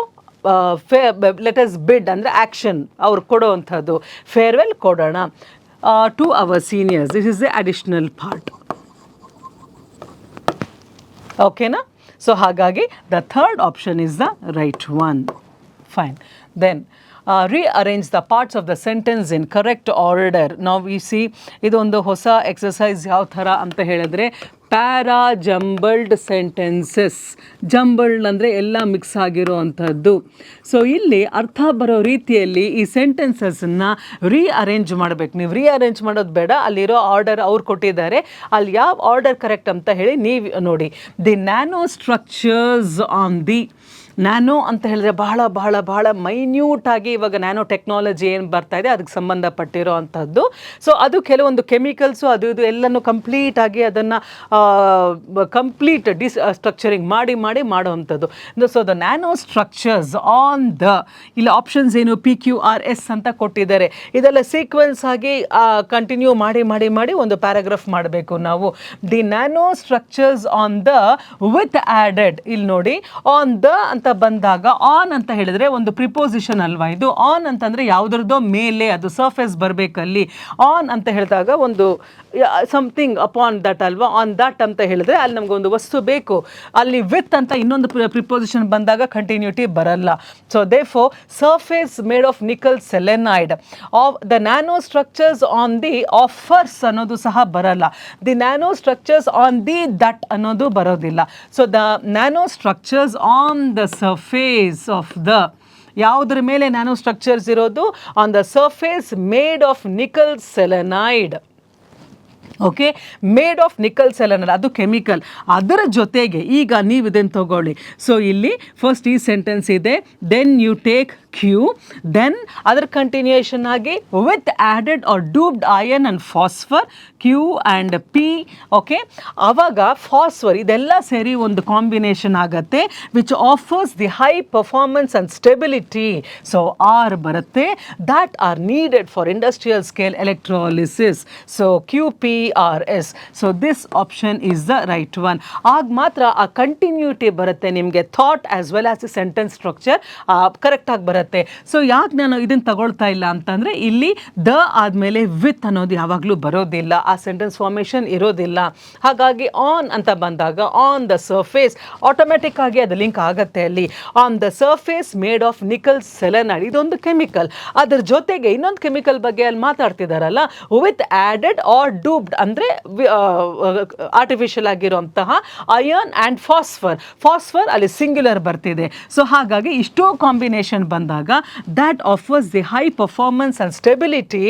let us bid ಅಂದರೆ action, ಅವ್ರು ಕೊಡೋವಂಥದ್ದು. Farewell ಕೊಡೋಣ to our seniors. This is the additional part. ಓಕೆನಾ? So ಹಾಗಾಗಿ the third option is the right one. Fine. Then rearrange the parts of the sentence in correct order. Now we see ಇದೊಂದು ಹೊಸ exercise. ಯಾವ ಥರ ಅಂತ ಹೇಳಿದ್ರೆ para jumbled sentences. Jumbled ಅಂದರೆ ಎಲ್ಲ ಮಿಕ್ಸ್ ಆಗಿರೋ ಅಂಥದ್ದು. ಸೊ ಇಲ್ಲಿ ಅರ್ಥ ಬರೋ ರೀತಿಯಲ್ಲಿ ಈ ಸೆಂಟೆನ್ಸಸ್ನ ರೀಅರೇಂಜ್ ಮಾಡಬೇಕು. ನೀವು ರೀಅರೇಂಜ್ ಮಾಡೋದು ಬೇಡ, ಅಲ್ಲಿರೋ ಆರ್ಡರ್ ಅವ್ರು ಕೊಟ್ಟಿದ್ದಾರೆ, ಅಲ್ಲಿ ಯಾವ ಆರ್ಡರ್ ಕರೆಕ್ಟ್ ಅಂತ ಹೇಳಿ ನೀವು ನೋಡಿ. The nano structures on the. Nano ಅಂತ ಹೇಳಿದ್ರೆ ಬಹಳ ಬಹಳ ಬಹಳ ಮೈನ್ಯೂಟಾಗಿ ಇವಾಗ ನ್ಯಾನೋ ಟೆಕ್ನಾಲಜಿ ಏನು ಬರ್ತಾ ಇದೆ ಅದಕ್ಕೆ ಸಂಬಂಧಪಟ್ಟಿರೋ ಅಂಥದ್ದು. ಸೊ ಅದು ಕೆಲವೊಂದು ಕೆಮಿಕಲ್ಸು ಅದು ಇದು ಎಲ್ಲನೂ ಕಂಪ್ಲೀಟಾಗಿ ಅದನ್ನು ಕಂಪ್ಲೀಟ್ ಸ್ಟ್ರಕ್ಚರಿಂಗ್ ಮಾಡಿ ಮಾಡೋವಂಥದ್ದು. So the nano structures on the, ಇಲ್ಲಿ ಆಪ್ಷನ್ಸ್ ಏನು PQRS ಅಂತ ಕೊಟ್ಟಿದ್ದಾರೆ. ಇದೆಲ್ಲ ಸೀಕ್ವೆನ್ಸ್ ಆಗಿ ಕಂಟಿನ್ಯೂ ಮಾಡಿ ಒಂದು ಪ್ಯಾರಾಗ್ರಾಫ್ ಮಾಡಬೇಕು ನಾವು. The nano structures on the with added. ಇಲ್ಲಿ ನೋಡಿ, ಆನ್ ದ ಅಂತ ಬಂದಾಗ ಆನ್ ಅಂತ ಹೇಳಿದ್ರೆ ಒಂದು ಪ್ರಿಪೋಸಿಷನ್ ಅಲ್ವಾ ಇದು. ಆನ್ ಅಂತಂದರೆ ಯಾವುದ್ರದ್ದೋ ಮೇಲೆ ಅದು ಸರ್ಫೇಸ್ ಬರಬೇಕಲ್ಲಿ. ಆನ್ ಅಂತ ಹೇಳಿದಾಗ ಒಂದು ಸಮಥಿಂಗ್ ಅಪಾನ್ ದಟ್ ಅಲ್ವಾ. ಆನ್ ದಟ್ ಅಂತ ಹೇಳಿದ್ರೆ ಅಲ್ಲಿ ನಮಗೊಂದು ವಸ್ತು ಬೇಕು. ಅಲ್ಲಿ ವಿತ್ ಅಂತ ಇನ್ನೊಂದು ಪ್ರಿಪೋಸಿಷನ್ ಬಂದಾಗ ಕಂಟಿನ್ಯೂಟಿ ಬರಲ್ಲ. So therefore surface made of nickel selenide. The nano structures on the offers ಅನ್ನೋದು ಸಹ ಬರಲ್ಲ. The nano structures on the that ಅನ್ನೋದು ಬರೋದಿಲ್ಲ. So the nano structures on the surface of the, ಯಾವುದ್ರ ಮೇಲೆ ನ್ಯಾನೋ ಸ್ಟ್ರಕ್ಚರ್ಸ್ ಇರೋದು? On the surface made of nickel selenide. Okay, made of nickel selenide ಅದು chemical. ಅದರ ಜೊತೆಗೆ ಈಗ ನೀವು ಇದನ್ನು ತಗೊಳ್ಳಿ. ಸೊ ಇಲ್ಲಿ ಫಸ್ಟ್ ಈ ಸೆಂಟೆನ್ಸ್ ಇದೆ, then you take Q, then ಅದರ ಕಂಟಿನ್ಯೂಯೇಷನ್ ಆಗಿ with added or doped iron and phosphor, Q and P. Okay, ಆವಾಗ ಫಾಸ್ಫರ್ ಇದೆಲ್ಲ ಸೇರಿ ಒಂದು ಕಾಂಬಿನೇಷನ್ ಆಗುತ್ತೆ which offers the high performance and stability. So R ಬರುತ್ತೆ, that are needed for industrial scale electrolysis. So QPRS. So this option is the right one. ಆಗ ಮಾತ್ರ ಆ continuity ಬರುತ್ತೆ ನಿಮಗೆ. Thought as well as the sentence structure ಕರೆಕ್ಟಾಗಿ ಬರುತ್ತೆ. So ಯಾಕೆ ನಾನು ಇದನ್ನು ತಗೊಳ್ತಾ ಇಲ್ಲ ಅಂತಂದರೆ ಇಲ್ಲಿ ದ ಆದಮೇಲೆ ವಿತ್ ಅನ್ನೋದು ಯಾವಾಗಲೂ ಬರೋದಿಲ್ಲ, ಆ ಸೆಂಟೆನ್ಸ್ ಫಾರ್ಮೇಷನ್ ಇರೋದಿಲ್ಲ. ಹಾಗಾಗಿ ಆನ್ ಅಂತ ಬಂದಾಗ ಆನ್ ದ ಸರ್ಫೇಸ್ ಆಟೋಮೆಟಿಕ್ ಆಗಿ ಅದು ಲಿಂಕ್ ಆಗುತ್ತೆ ಅಲ್ಲಿ. On the surface made of nickel selenide ಇದೊಂದು ಕೆಮಿಕಲ್. ಅದ್ರ ಜೊತೆಗೆ ಇನ್ನೊಂದು ಕೆಮಿಕಲ್ ಬಗ್ಗೆ ಅಲ್ಲಿ ಮಾತಾಡ್ತಿದ್ದಾರಲ್ಲ, ವಿತ್ ಆ್ಯಡೆಡ್ ಆರ್ ಡೂಬ್ಡ್ ಅಂದರೆ ಆರ್ಟಿಫಿಷಿಯಲ್ ಆಗಿರುವಂತಹ ಅಯರ್ನ್ ಆ್ಯಂಡ್ ಫಾಸ್ಫರ್. ಫಾಸ್ಫರ್ ಅಲ್ಲಿ ಸಿಂಗ್ಯುಲರ್ ಬರ್ತಿದೆ. ಸೊ ಹಾಗಾಗಿ ಇಷ್ಟೋ ಕಾಂಬಿನೇಷನ್ ಬಂದಾಗ ಅಂತಂದಾಗ that offers the high performance and stability.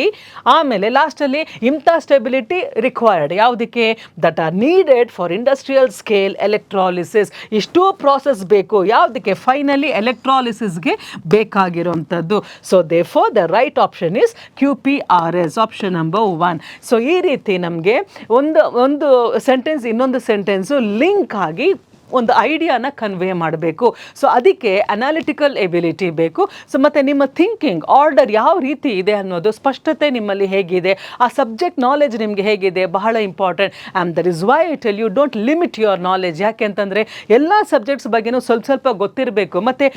ಆಮೇಲೆ ಲಾಸ್ಟಲ್ಲಿ ಇಂಥ ಸ್ಟೆಬಿಲಿಟಿ ರಿಕ್ವೈರ್ಡ್ ಯಾವುದಕ್ಕೆ, that are needed for industrial scale electrolysis. ಇಷ್ಟೂ ಪ್ರಾಸೆಸ್ ಬೇಕು ಯಾವುದಕ್ಕೆ, ಫೈನಲಿ ಎಲೆಕ್ಟ್ರಾಲಿಸಿಸ್ಗೆ ಬೇಕಾಗಿರುವಂಥದ್ದು. So therefore the right option is QPRS, option number 1. So ಈ ರೀತಿ ನಮಗೆ ಒಂದು ಸೆಂಟೆನ್ಸ್ ಇನ್ನೊಂದು ಸೆಂಟೆನ್ಸು ಲಿಂಕ್ ಆಗಿ ಒಂದು ಐಡಿಯಾನ ಕನ್ವೆ ಮಾಡಬೇಕು. ಸೊ ಅದಕ್ಕೆ ಅನಾಲಿಟಿಕಲ್ ಎಬಿಲಿಟಿ ಬೇಕು. ಸೊ ಮತ್ತು ನಿಮ್ಮ ಥಿಂಕಿಂಗ್ ಆರ್ಡರ್ ಯಾವ ರೀತಿ ಇದೆ ಅನ್ನೋದು ಸ್ಪಷ್ಟತೆ ನಿಮ್ಮಲ್ಲಿ ಹೇಗಿದೆ, ಆ ಸಬ್ಜೆಕ್ಟ್ ನಾಲೆಜ್ ನಿಮಗೆ ಹೇಗಿದೆ, ಬಹಳ important. And that is why I tell you don't limit your knowledge. ಯಾಕೆ ಅಂತಂದರೆ ಎಲ್ಲ ಸಬ್ಜೆಕ್ಟ್ಸ್ ಬಗ್ಗೆನೂ ಸ್ವಲ್ಪ ಗೊತ್ತಿರಬೇಕು. ಮತ್ತು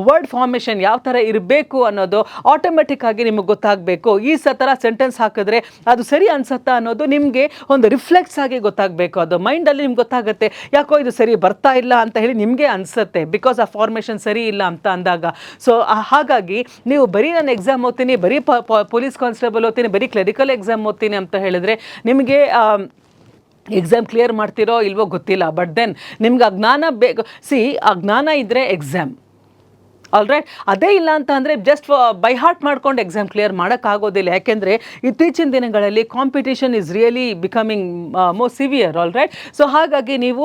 ವರ್ಡ್ ಫಾರ್ಮೇಷನ್ ಯಾವ ಥರ ಇರಬೇಕು ಅನ್ನೋದು ಆಟೋಮೆಟಿಕ್ ಆಗಿ ನಿಮಗೆ ಗೊತ್ತಾಗಬೇಕು. ಈ ಥರ ಸೆಂಟೆನ್ಸ್ ಹಾಕಿದ್ರೆ ಅದು ಸರಿ ಅನ್ಸತ್ತಾ ಅನ್ನೋದು ನಿಮಗೆ ಒಂದು ರಿಫ್ಲೆಕ್ಸ್ ಆಗಿ ಗೊತ್ತಾಗಬೇಕು. ಅದು ಮೈಂಡಲ್ಲಿ ನಿಮ್ಗೆ ಗೊತ್ತಾಗುತ್ತೆ, ಯಾಕೋ ಇದು ಸರಿ ಬರ್ತಾ ಇಲ್ಲ ಅಂತ ಹೇಳಿ ನಿಮಗೆ ಅನಿಸುತ್ತೆ, ಬಿಕಾಸ್ ಆ ಫಾರ್ಮೇಷನ್ ಸರಿ ಇಲ್ಲ ಅಂತ ಅಂದಾಗ. ಸೊ ಹಾಗಾಗಿ ನೀವು ಬರೀ ನಾನು ಎಕ್ಸಾಮ್ ಓದ್ತೀನಿ, ಬರೀ ಪೊಲೀಸ್ ಕಾನ್ಸ್ಟೇಬಲ್ ಓದ್ತೀನಿ, ಬರೀ ಕ್ಲರಿಕಲ್ ಎಕ್ಸಾಮ್ ಓದ್ತೀನಿ ಅಂತ ಹೇಳಿದ್ರೆ ನಿಮಗೆ ಎಕ್ಸಾಮ್ ಕ್ಲಿಯರ್ ಮಾಡ್ತಿರೋ ಇಲ್ವೋ ಗೊತ್ತಿಲ್ಲ. ಬಟ್ ದೆನ್ ನಿಮ್ಗೆ ಆ ಜ್ಞಾನ ಬೇಕು. ಆ ಜ್ಞಾನ ಇದ್ದರೆ ಎಕ್ಸಾಮ್ ಆಲ್ರೈಟ್. ಅದೇ ಇಲ್ಲ ಅಂತ ಅಂದರೆ ಜಸ್ಟ್ ಬೈ ಹಾರ್ಟ್ ಮಾಡ್ಕೊಂಡು ಎಕ್ಸಾಮ್ ಕ್ಲಿಯರ್ ಮಾಡೋಕ್ಕಾಗೋದಿಲ್ಲ. ಯಾಕೆಂದರೆ ಇತ್ತೀಚಿನ ದಿನಗಳಲ್ಲಿ competition is really becoming more severe all right. So ಹಾಗಾಗಿ ನೀವು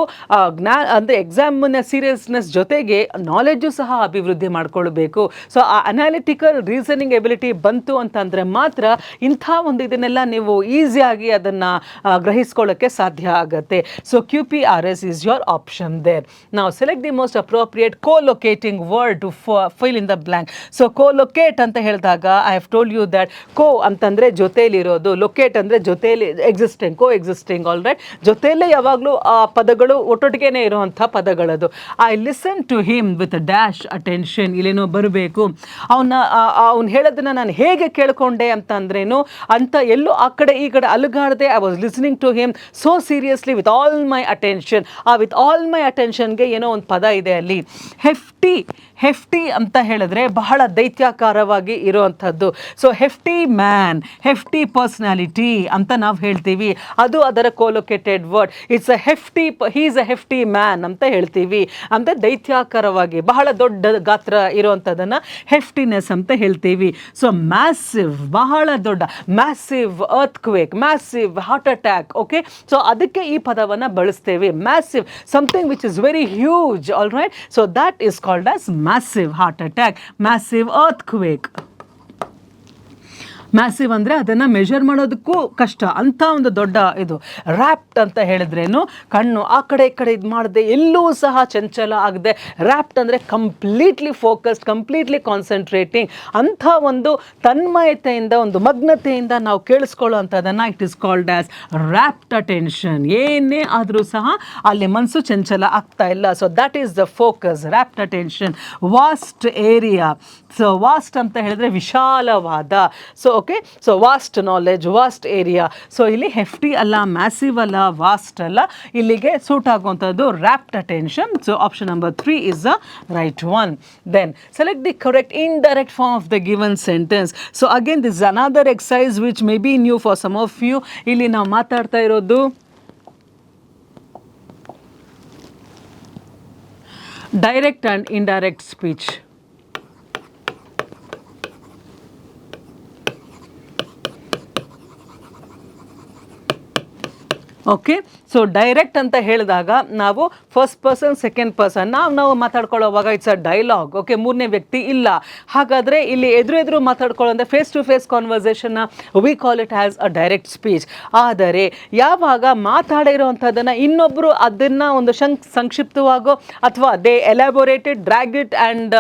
ಅಂದರೆ ಎಕ್ಸಾಮಿನ ಸೀರಿಯಸ್ನೆಸ್ ಜೊತೆಗೆ ನಾಲೆಡ್ಜು ಸಹ ಅಭಿವೃದ್ಧಿ ಮಾಡ್ಕೊಳ್ಬೇಕು. ಸೊ ಆ ಅನಾಲಿಟಿಕಲ್ ರೀಸನಿಂಗ್ ಎಬಿಲಿಟಿ ಬಂತು ಅಂತಂದರೆ ಮಾತ್ರ ಇಂಥ ಒಂದು ಇದನ್ನೆಲ್ಲ ನೀವು ಈಸಿಯಾಗಿ ಅದನ್ನು ಗ್ರಹಿಸ್ಕೊಳ್ಳೋಕ್ಕೆ ಸಾಧ್ಯ ಆಗುತ್ತೆ. So QPRS is your option there. Now select the most appropriate co-locating word to fill in the blank. So co-locate ಅಂತ ಹೇಳಿದಾಗ I have told you that co ಅಂತಂದರೆ ಜೊತೆಯಲ್ಲಿರೋದು, ಲೊಕೇಟ್ ಅಂದರೆ ಜೊತೆಯಲ್ಲಿ ಎಕ್ಸಿಸ್ಟಿಂಗ್, ಕೋ ಎಕ್ಸಿಸ್ಟಿಂಗ್ ಆಲ್ರೈಟ್. ಜೊತೆಯಲ್ಲೇ ಯಾವಾಗಲೂ ಆ ಪದಗಳು ಒಟ್ಟೊಟ್ಟಿಗೆ ಇರುವಂಥ ಪದಗಳದು. I listen to him with dash attention. ಇಲ್ಲೇನೋ ಬರಬೇಕು, ಅವ್ನು ಹೇಳೋದನ್ನು ನಾನು ಹೇಗೆ ಕೇಳ್ಕೊಂಡೆ ಅಂತಂದ್ರೇನು ಅಂತ ಎಲ್ಲೂ ಆ ಕಡೆ ಈ ಕಡೆ ಅಲುಗಾಡದೆ I was listening to him so seriously with all my attention. ಆ ವಿತ್ ಆಲ್ ಮೈ ಅಟೆನ್ಷನ್ಗೆ ಏನೋ ಒಂದು ಪದ ಇದೆ ಅಲ್ಲಿ. ಹೆಫ್ಟಿ ಅಂತ ಹೇಳಿದ್ರೆ ಬಹಳ ದೈತ್ಯಾಕಾರವಾಗಿ ಇರುವಂಥದ್ದು. So hefty man, hefty personality ಅಂತ ನಾವು ಹೇಳ್ತೀವಿ. ಅದು ಅದರ collocated word. It's a hefty, he is a hefty man ಅಂತ ಹೇಳ್ತೀವಿ. ಅಂದರೆ ದೈತ್ಯಾಕಾರವಾಗಿ ಬಹಳ ದೊಡ್ಡ ಗಾತ್ರ ಇರುವಂಥದ್ದನ್ನು ಹೆಫ್ಟಿನೆಸ್ ಅಂತ ಹೇಳ್ತೀವಿ. ಸೊ ಮ್ಯಾಸಿವ್, ಬಹಳ ದೊಡ್ಡ, massive earthquake, massive heart attack. Okay, so ಅದಕ್ಕೆ ಈ ಪದವನ್ನು ಬಳಸ್ತೇವೆ. Massive, something which is very huge alright. So that is called as massive heart attack, massive earthquake. Massive ಅಂದರೆ ಅದನ್ನು ಮೆಷರ್ ಮಾಡೋದಕ್ಕೂ ಕಷ್ಟ, ಅಂಥ ಒಂದು ದೊಡ್ಡ ಇದು. ರ್ಯಾಪ್ಟ್ ಅಂತ ಹೇಳಿದ್ರೇನು, ಕಣ್ಣು ಆ ಕಡೆ ಈ ಕಡೆ ಇದು ಮಾಡದೆ ಎಲ್ಲೂ ಸಹ ಚಂಚಲ ಆಗದೆ. ರ್ಯಾಪ್ಟ್ ಅಂದರೆ ಕಂಪ್ಲೀಟ್ಲಿ ಫೋಕಸ್ಡ್, ಕಂಪ್ಲೀಟ್ಲಿ ಕಾನ್ಸಂಟ್ರೇಟಿಂಗ್, ಅಂಥ ಒಂದು ತನ್ಮಯತೆಯಿಂದ, ಒಂದು ಮಗ್ನತೆಯಿಂದ ನಾವು ಕೇಳಿಸ್ಕೊಳ್ಳೋ ಅಂಥದ್ದನ್ನು it is called as rapt attention. ಏನೇ ಆದರೂ ಸಹ ಅಲ್ಲಿ ಮನಸ್ಸು ಚಂಚಲ ಆಗ್ತಾ ಇಲ್ಲ. So that is the focus, rapt attention. Vast area. So vast ಅಂತ ಹೇಳಿದ್ರೆ ವಿಶಾಲವಾದ. So okay, so vast knowledge, vast area. So ಇಲ್ಲಿ ಹೆಫ್ಟಿ ಅಲ್ಲ, ಮ್ಯಾಸಿವ್ ಅಲ್ಲ, ವಾಸ್ಟ್ ಅಲ್ಲ, ಇಲ್ಲಿಗೆ ಸೂಟ್ ಆಗುವಂಥದ್ದು rapt attention. So option number 3 is the right one. Then select the correct indirect form of the given sentence. So again this is another exercise which may be new for some of you. ಇಲ್ಲಿ ನಾವು ಮಾತಾಡ್ತಾ ಇರೋದು direct and indirect speech. Okay, so direct ಅಂತ ಹೇಳಿದಾಗ ನಾವು first person, second person ನಾವು ಮಾತಾಡ್ಕೊಳ್ಳೋವಾಗ it's a dialogue. Okay, ಮೂರನೇ ವ್ಯಕ್ತಿ ಇಲ್ಲ. ಹಾಗಾದರೆ ಇಲ್ಲಿ ಎದುರು ಮಾತಾಡ್ಕೊಳ್ಳೋ ಅಂದರೆ ಫೇಸ್ ಟು ಫೇಸ್ ಕಾನ್ವರ್ಸೇಷನ್ನ we call it as a direct speech. ಆದರೆ ಯಾವಾಗ ಮಾತಾಡಿರೋವಂಥದ್ದನ್ನು ಇನ್ನೊಬ್ಬರು ಅದನ್ನು ಒಂದು ಸಂಕ್ಷಿಪ್ತವಾಗೋ ಅಥವಾ they elaborated, drag it and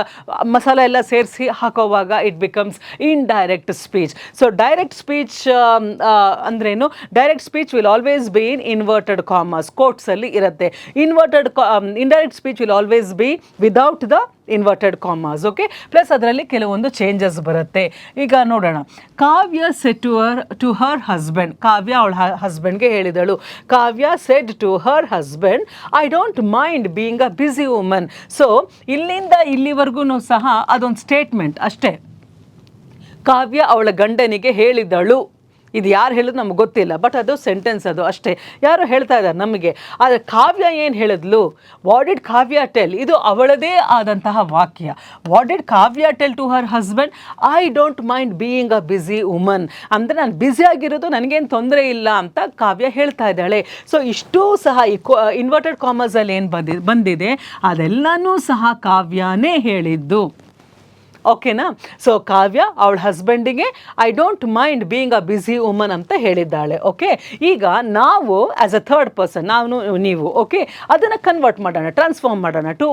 masala ಎಲ್ಲ ಸೇರಿಸಿ ಹಾಕೋವಾಗ it becomes indirect speech. So direct speech ಅಂದ್ರೇನು? Direct speech will always be in inverted commas, quotes ಅಲ್ಲಿ ಇರುತ್ತೆ. Indirect speech will always be without the inverted commas. Okay, plus ಅದರಲ್ಲಿ ಕೆಲವೊಂದು changes ಬರುತ್ತೆ. ಈಗ ನೋಡೋಣ. Kavya said to her husband. Kavya ಅವಳ ಹಸ್ಬೆಂಡ್ಗೆ ಹೇಳಿದಳು. Kavya said to her husband, I don't mind being a busy woman. So ಇಲ್ಲಿಂದ ಇಲ್ಲಿವರೆಗೂ ಸಹ ಅದೊಂದು ಸ್ಟೇಟ್ಮೆಂಟ್ ಅಷ್ಟೇ. ಕಾವ್ಯ ಅವಳ ಗಂಡನಿಗೆ ಹೇಳಿದಳು. ಇದು ಯಾರು ಹೇಳಿದ್ರು ನಮ್ಗೆ ಗೊತ್ತಿಲ್ಲ, ಬಟ್ ಅದು ಸೆಂಟೆನ್ಸ್ ಅದು ಅಷ್ಟೇ, ಯಾರು ಹೇಳ್ತಾ ಇದ್ದಾರೆ ನಮಗೆ. ಆದರೆ ಕಾವ್ಯ ಏನು ಹೇಳಿದ್ಲು, ವಾಟ್ ಡಿಡ್ ಕಾವ್ಯ ಟೆಲ್, ಇದು ಅವಳದೇ ಆದಂತಹ ವಾಕ್ಯ. What did Kavya tell to her husband, I don't mind being a busy woman, ಅಂದರೆ ನಾನು ಬ್ಯುಸಿ ಆಗಿರೋದು ನನಗೇನು ತೊಂದರೆ ಇಲ್ಲ ಅಂತ ಕಾವ್ಯ ಹೇಳ್ತಾ ಇದ್ದಾಳೆ. ಸೊ ಇಷ್ಟೂ ಸಹ ಈ ಇನ್ವರ್ಟೆಡ್ ಕಾಮರ್ಸಲ್ಲಿ ಏನು ಬಂದಿದೆ ಅದೆಲ್ಲನೂ ಸಹ ಕಾವ್ಯನೇ ಹೇಳಿದ್ದು. ಓಕೆನಾ? ಸೊ ಕಾವ್ಯ ಅವಳ ಹಸ್ಬೆಂಡಿಗೆ I don't mind being a busy woman ಅಂತ ಹೇಳಿದ್ದಾಳೆ. ಓಕೆ, ಈಗ ನಾವು ಆ್ಯಸ್ ಅ ಥರ್ಡ್ ಪರ್ಸನ್, ನಾವು ನೀವು, ಓಕೆ, ಅದನ್ನು ಕನ್ವರ್ಟ್ ಮಾಡೋಣ, ಟ್ರಾನ್ಸ್ಫಾರ್ಮ್ ಮಾಡೋಣ ಟು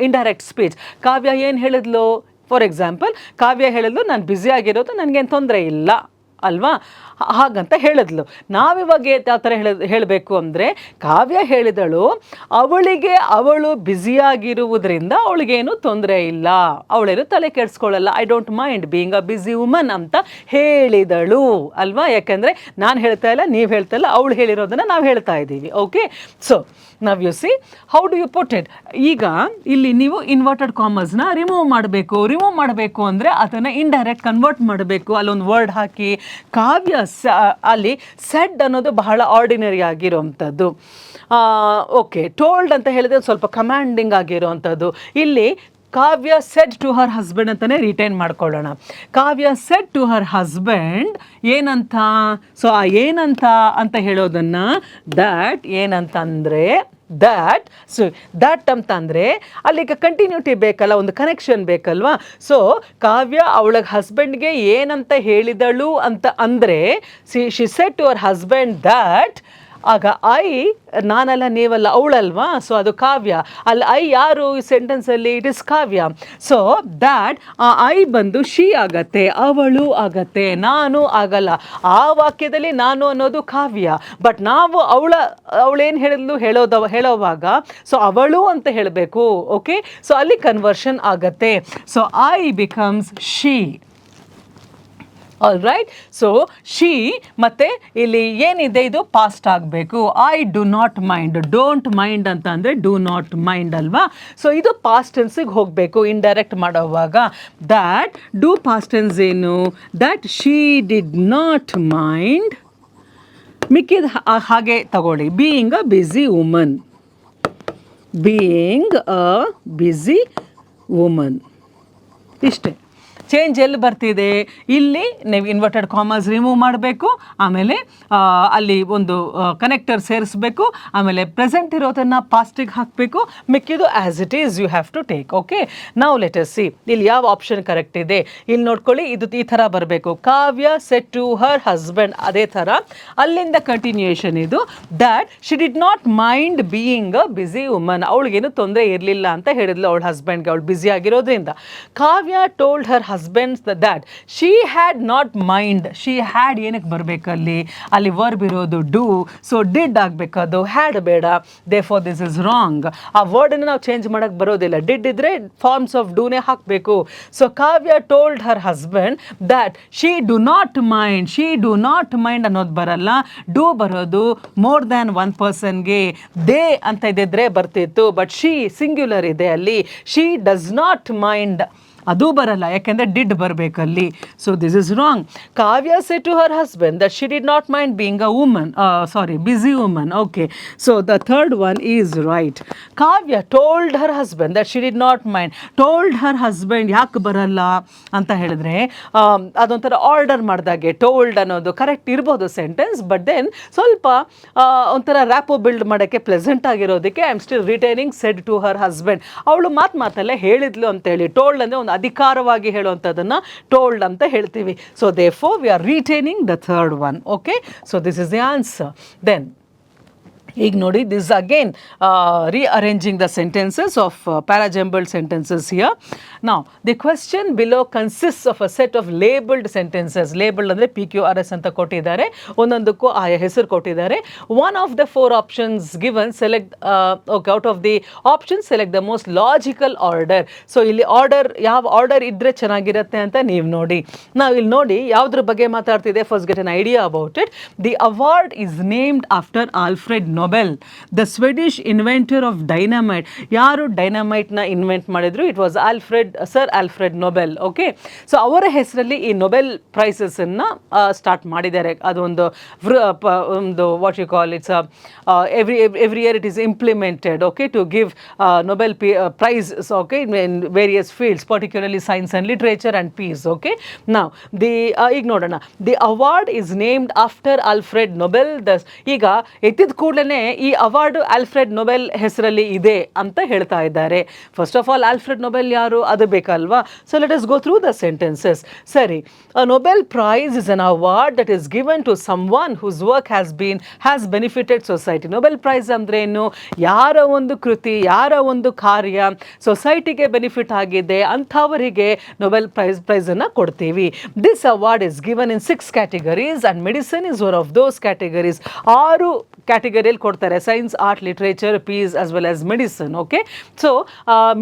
ಇಂಡೈರೆಕ್ಟ್ ಸ್ಪೀಚ್. ಕಾವ್ಯ ಏನು ಹೇಳಿದ್ಲು? ಫಾರ್ ಎಕ್ಸಾಂಪಲ್, ಕಾವ್ಯ ಹೇಳಿದ್ಲು ನಾನು ಬ್ಯುಸಿ ಆಗಿರೋದು ನನಗೇನು ತೊಂದರೆ ಇಲ್ಲ ಅಲ್ವಾ, ಹಾಗಂತ ಹೇಳಿದ್ಲು. ನಾವಿವಾಗ ಯಾವ ಥರ ಹೇಳಬೇಕು ಅಂದರೆ, ಕಾವ್ಯ ಹೇಳಿದಳು ಅವಳಿಗೆ ಅವಳು ಬ್ಯುಸಿಯಾಗಿರುವುದರಿಂದ ಅವಳಿಗೇನು ತೊಂದರೆ ಇಲ್ಲ, ಅವಳೇನು ತಲೆ ಕೆಡಿಸ್ಕೊಳ್ಳಲ್ಲ, I don't mind being a busy woman ಅಂತ ಹೇಳಿದಳು ಅಲ್ವಾ. ಯಾಕೆಂದರೆ ನಾನು ಹೇಳ್ತಾ ಇಲ್ಲ, ನೀವು ಹೇಳ್ತಾ ಇಲ್ಲ, ಅವಳು ಹೇಳಿರೋದನ್ನು ನಾವು ಹೇಳ್ತಾ ಇದ್ದೀವಿ. Okay, so now you see how do you put it. ಈಗ ಇಲ್ಲಿ ನೀವು ಇನ್ವರ್ಟೆಡ್ ಕಾಮರ್ಸ್ನ ರಿಮೂವ್ ಮಾಡಬೇಕು ಅಂದರೆ ಅದನ್ನು ಇಂಡೈರೆಕ್ಟ್ ಕನ್ವರ್ಟ್ ಮಾಡಬೇಕು, ಅಲ್ಲೊಂದು ವರ್ಡ್ ಹಾಕಿ. ಕಾವ್ಯ ಅಲ್ಲಿ ಸೆಡ್ ಅನ್ನೋದು ಬಹಳ ಆರ್ಡಿನರಿ ಆಗಿರೋವಂಥದ್ದು. ಓಕೆ, ಟೋಲ್ಡ್ ಅಂತ ಹೇಳಿದ್ರೆ ಸ್ವಲ್ಪ ಕಮ್ಯಾಂಡಿಂಗ್ ಆಗಿರೋವಂಥದ್ದು. ಇಲ್ಲಿ ಕಾವ್ಯ ಸೆಡ್ ಟು ಹರ್ ಹಸ್ಬೆಂಡ್ ಅಂತಲೇ ರಿಟೈನ್ ಮಾಡ್ಕೊಳ್ಳೋಣ. ಕಾವ್ಯ ಸೆಡ್ ಟು ಹರ್ ಹಸ್ಬೆಂಡ್ ಏನಂತ, ಸೊ ಆ ಏನಂತ ಅಂತ ಹೇಳೋದನ್ನು ದ್ಯಾಟ್ ಏನಂತಂದರೆ ದ್ಯಾಟ್, ಸೊ ದ್ಯಾಟ್ ಅಂತಂದರೆ ಅಲ್ಲಿಗೆ ಕಂಟಿನ್ಯೂಟಿ ಬೇಕಲ್ಲ, ಒಂದು ಕನೆಕ್ಷನ್ ಬೇಕಲ್ವಾ. ಸೊ ಕಾವ್ಯ ಅವಳ ಹಸ್ಬೆಂಡ್ಗೆ ಏನಂತ ಹೇಳಿದಳು ಅಂತ ಅಂದರೆ she said to our husband that, ಆಗ ಐ ನಾನಲ್ಲ ನೀವಲ್ಲ ಅವಳಲ್ವಾ, ಸೊ ಅದು ಕಾವ್ಯ. ಅಲ್ಲಿ ಐ ಯಾರು ಈ ಸೆಂಟೆನ್ಸಲ್ಲಿ? It is Kavya. So that ಆ ಐ ಬಂದು ಶಿ ಆಗತ್ತೆ, ಅವಳು ಆಗತ್ತೆ, ನಾನು ಆಗಲ್ಲ. ಆ ವಾಕ್ಯದಲ್ಲಿ ನಾನು ಅನ್ನೋದು ಕಾವ್ಯ, ಬಟ್ ನಾವು ಅವಳೇನು ಹೇಳೋವಾಗ ಸೊ ಅವಳು ಅಂತ ಹೇಳಬೇಕು. ಓಕೆ, ಸೊ ಅಲ್ಲಿ ಕನ್ವರ್ಷನ್ ಆಗತ್ತೆ. So I becomes she. All right, so she ಮತ್ತು ಇಲ್ಲಿ ಏನಿದೆ ಇದು ಪಾಸ್ಟ್ ಆಗಬೇಕು. I do not mind, don't mind ಅಂತ ಅಂದರೆ ಡು ನಾಟ್ ಮೈಂಡ್ ಅಲ್ವಾ. ಸೊ ಇದು ಪಾಸ್ಟ್ ಟೆನ್ಸಿಗೆ ಹೋಗಬೇಕು ಇಂಡೈರೆಕ್ಟ್ ಮಾಡೋವಾಗ. ದ್ಯಾಟ್ ಡು ಪಾಸ್ಟ್ ಟೆನ್ಸ್ ಏನು? That she did not mind, ಮಿಕ್ಕಿದ ಹಾಗೆ ತಗೊಳ್ಳಿ, being a busy woman, being a busy woman. ಇಷ್ಟೇ. ಚೇಂಜ್ ಎಲ್ಲಿ ಬರ್ತಿದೆ? ಇಲ್ಲಿ ನೀವು ಇನ್ವರ್ಟೆಡ್ ಕಾಮರ್ಸ್ ರಿಮೂವ್ ಮಾಡಬೇಕು, ಆಮೇಲೆ ಅಲ್ಲಿ ಒಂದು ಕನೆಕ್ಟರ್ ಸೇರಿಸ್ಬೇಕು, ಆಮೇಲೆ ಪ್ರೆಸೆಂಟ್ ಇರೋದನ್ನು ಪಾಸ್ಟಿಗೆ ಹಾಕಬೇಕು, ಮಿಕ್ಕಿದು as it is you have to take. Okay, ನಾವು ಲೆಟ್ ಅಸ್ ಸಿ ಇಲ್ಲಿ ಯಾವ ಆಪ್ಷನ್ ಕರೆಕ್ಟ್ ಇದೆ. ಇಲ್ಲಿ ನೋಡ್ಕೊಳ್ಳಿ, ಇದು ಈ ಥರ ಬರಬೇಕು. Kavya said to her husband, ಅದೇ ಥರ ಅಲ್ಲಿಂದ ಕಂಟಿನ್ಯೂಯೇಷನ್ ಇದು. That she did not mind being a busy woman, ಅವಳಿಗೇನು ತೊಂದರೆ ಇರಲಿಲ್ಲ ಅಂತ ಹೇಳಿದ್ಲು ಅವಳ ಹಸ್ಬೆಂಡ್ಗೆ, ಅವಳು ಬ್ಯುಸಿ ಆಗಿರೋದ್ರಿಂದ. Kavya told her husbands that she had not mind, she had ಏನಕ್ಕೆ ಬರಬೇಕಲ್ಲಿ? ಅಲ್ಲಿ ವರ್ಬ್ ಇರೋದು ಡು, ಸೊ ಡಿಡ್ ಆಗಬೇಕದು, ಹ್ಯಾಡ್ ಬೇಡ. Therefore this is wrong. ಆ ವರ್ಡನ್ನು ನಾವು ಚೇಂಜ್ ಮಾಡೋಕ್ಕೆ ಬರೋದಿಲ್ಲ. ಡಿಡ್ ಇದ್ದರೆ ಫಾರ್ಮ್ಸ್ ಆಫ್ ಡೂನೇ ಹಾಕಬೇಕು. So Kavya told her husband that she do not mind, she do not mind ಅನ್ನೋದು ಬರಲ್ಲ, ಡು ಬರೋದು ಮೋರ್ ದ್ಯಾನ್ ಒನ್ ಪರ್ಸನ್ಗೆ. ದೇ ಅಂತ ಇದ್ದಿದ್ರೆ ಬರ್ತಿತ್ತು, ಬಟ್ ಶಿ ಸಿಂಗ್ಯುಲರ್ ಇದೆ ಅಲ್ಲಿ. ಶಿ ಡಸ್ ನಾಟ್ ಮೈಂಡ್ ಅದು ಬರಲ್ಲ, ಯಾಕೆಂದರೆ ಡಿಡ್ ಬರಬೇಕಲ್ಲಿ. So this is wrong. Kavya said to her husband that she did not mind being a woman, busy woman. Okay, so the third one is right. Kavya told her husband that she did not mind. Told her husband ಯಾಕೆ ಬರಲ್ಲ ಅಂತ ಹೇಳಿದ್ರೆ ಅದೊಂಥರ order ಮಾಡಿದಾಗೆ. Told ಅನ್ನೋದು correct ಇರ್ಬೋದು sentence, but then ಸ್ವಲ್ಪ ಒಂಥರ ರ್ಯಾಪೋ ಬಿಲ್ಡ್ ಮಾಡೋಕ್ಕೆ ಪ್ಲೆಸೆಂಟ್ ಆಗಿರೋದಕ್ಕೆ I am still retaining shed to her husband. ಅವಳು ಮಾತಲ್ಲೇ ಹೇಳಿದ್ಲು ಅಂತೇಳಿ. ಟೋಲ್ಡ್ ಅಂದರೆ ಒಂದು ಅಧಿಕಾರವಾಗಿ ಹೇಳುವಂಥದ್ದನ್ನು ಟೋಲ್ಡ್ ಅಂತ ಹೇಳ್ತೀವಿ. So therefore we are retaining the third one. Okay, so this is the answer. Then ಈಗ ನೋಡಿ, this again rearranging the sentences of parajumbled sentences here. Now the question below consists of a set of labeled sentences. Labeled ಅಂದರೆ PQRS ಅಂತ ಕೊಟ್ಟಿದ್ದಾರೆ, ಒಂದೊಂದಕ್ಕೂ ಆಯಾ ಹೆಸರು ಕೊಟ್ಟಿದ್ದಾರೆ. One of the four options given, select okay, out of the options select the most logical order. So ಇಲ್ಲಿ order, ಯಾವ order ಇದ್ದರೆ ಚೆನ್ನಾಗಿರುತ್ತೆ ಅಂತ ನೀವು ನೋಡಿ. ನಾವು ಇಲ್ಲಿ ನೋಡಿ ಯಾವುದ್ರ ಬಗ್ಗೆ ಮಾತಾಡ್ತಿದೆ. First get an idea about it. The award is named after Alfred Nobel. Nobel. The Swedish inventor of dynamite. ಯಾರು ಡೈನಮೈಟ್ನ ಇನ್ವೆಂಟ್ ಮಾಡಿದ್ರು? It was sir Alfred Nobel. Okay, so ಅವರ ಹೆಸರಲ್ಲಿ ಈ ನೊಬೆಲ್ ಪ್ರೈಸಸ್ಸನ್ನು ಸ್ಟಾರ್ಟ್ ಮಾಡಿದ್ದಾರೆ. ಅದೊಂದು what you call it's every year it is implemented, okay, to give Nobel prizes, okay, in various fields, particularly science and literature and peace. Okay, now the ignore the award is named after Alfred Nobel. ಈಗ ಎತ್ತಿದ ಕೂಡಲೇ ಈ award Alfred Nobel ಹೆಸರಲ್ಲಿ ಇದೆ ಅಂತ ಹೇಳ್ತಾ ಇದ್ದಾರೆ. First of all Alfred Nobel ಯಾರು ಅದು ಬೇಕಲ್ವಾ? So let us go through the sentences. ಸರಿ, a Nobel Prize is an award that is given to someone whose work has benefited society. Nobel prize ಅಂದ್ರೆ ಏನು? ಯಾರ ಒಂದು ಕೃತಿ, ಯಾರ ಒಂದು ಕಾರ್ಯ ಸೊಸೈಟಿಗೆ ಬೆನಿಫಿಟ್ ಆಗಿದೆ ಅಂಥವರಿಗೆ ನೊಬೆಲ್ ಪ್ರೈಸ್ ಅನ್ನ ಕೊಡ್ತೀವಿ. This award is given in 6 categories and medicine is one of those categories. 6 ಕ್ಯಾಟಗರಿಯಲ್ಲಿ ಕೊಡ್ತಾರೆ: science, art, literature, peace as well as medicine. Okay, so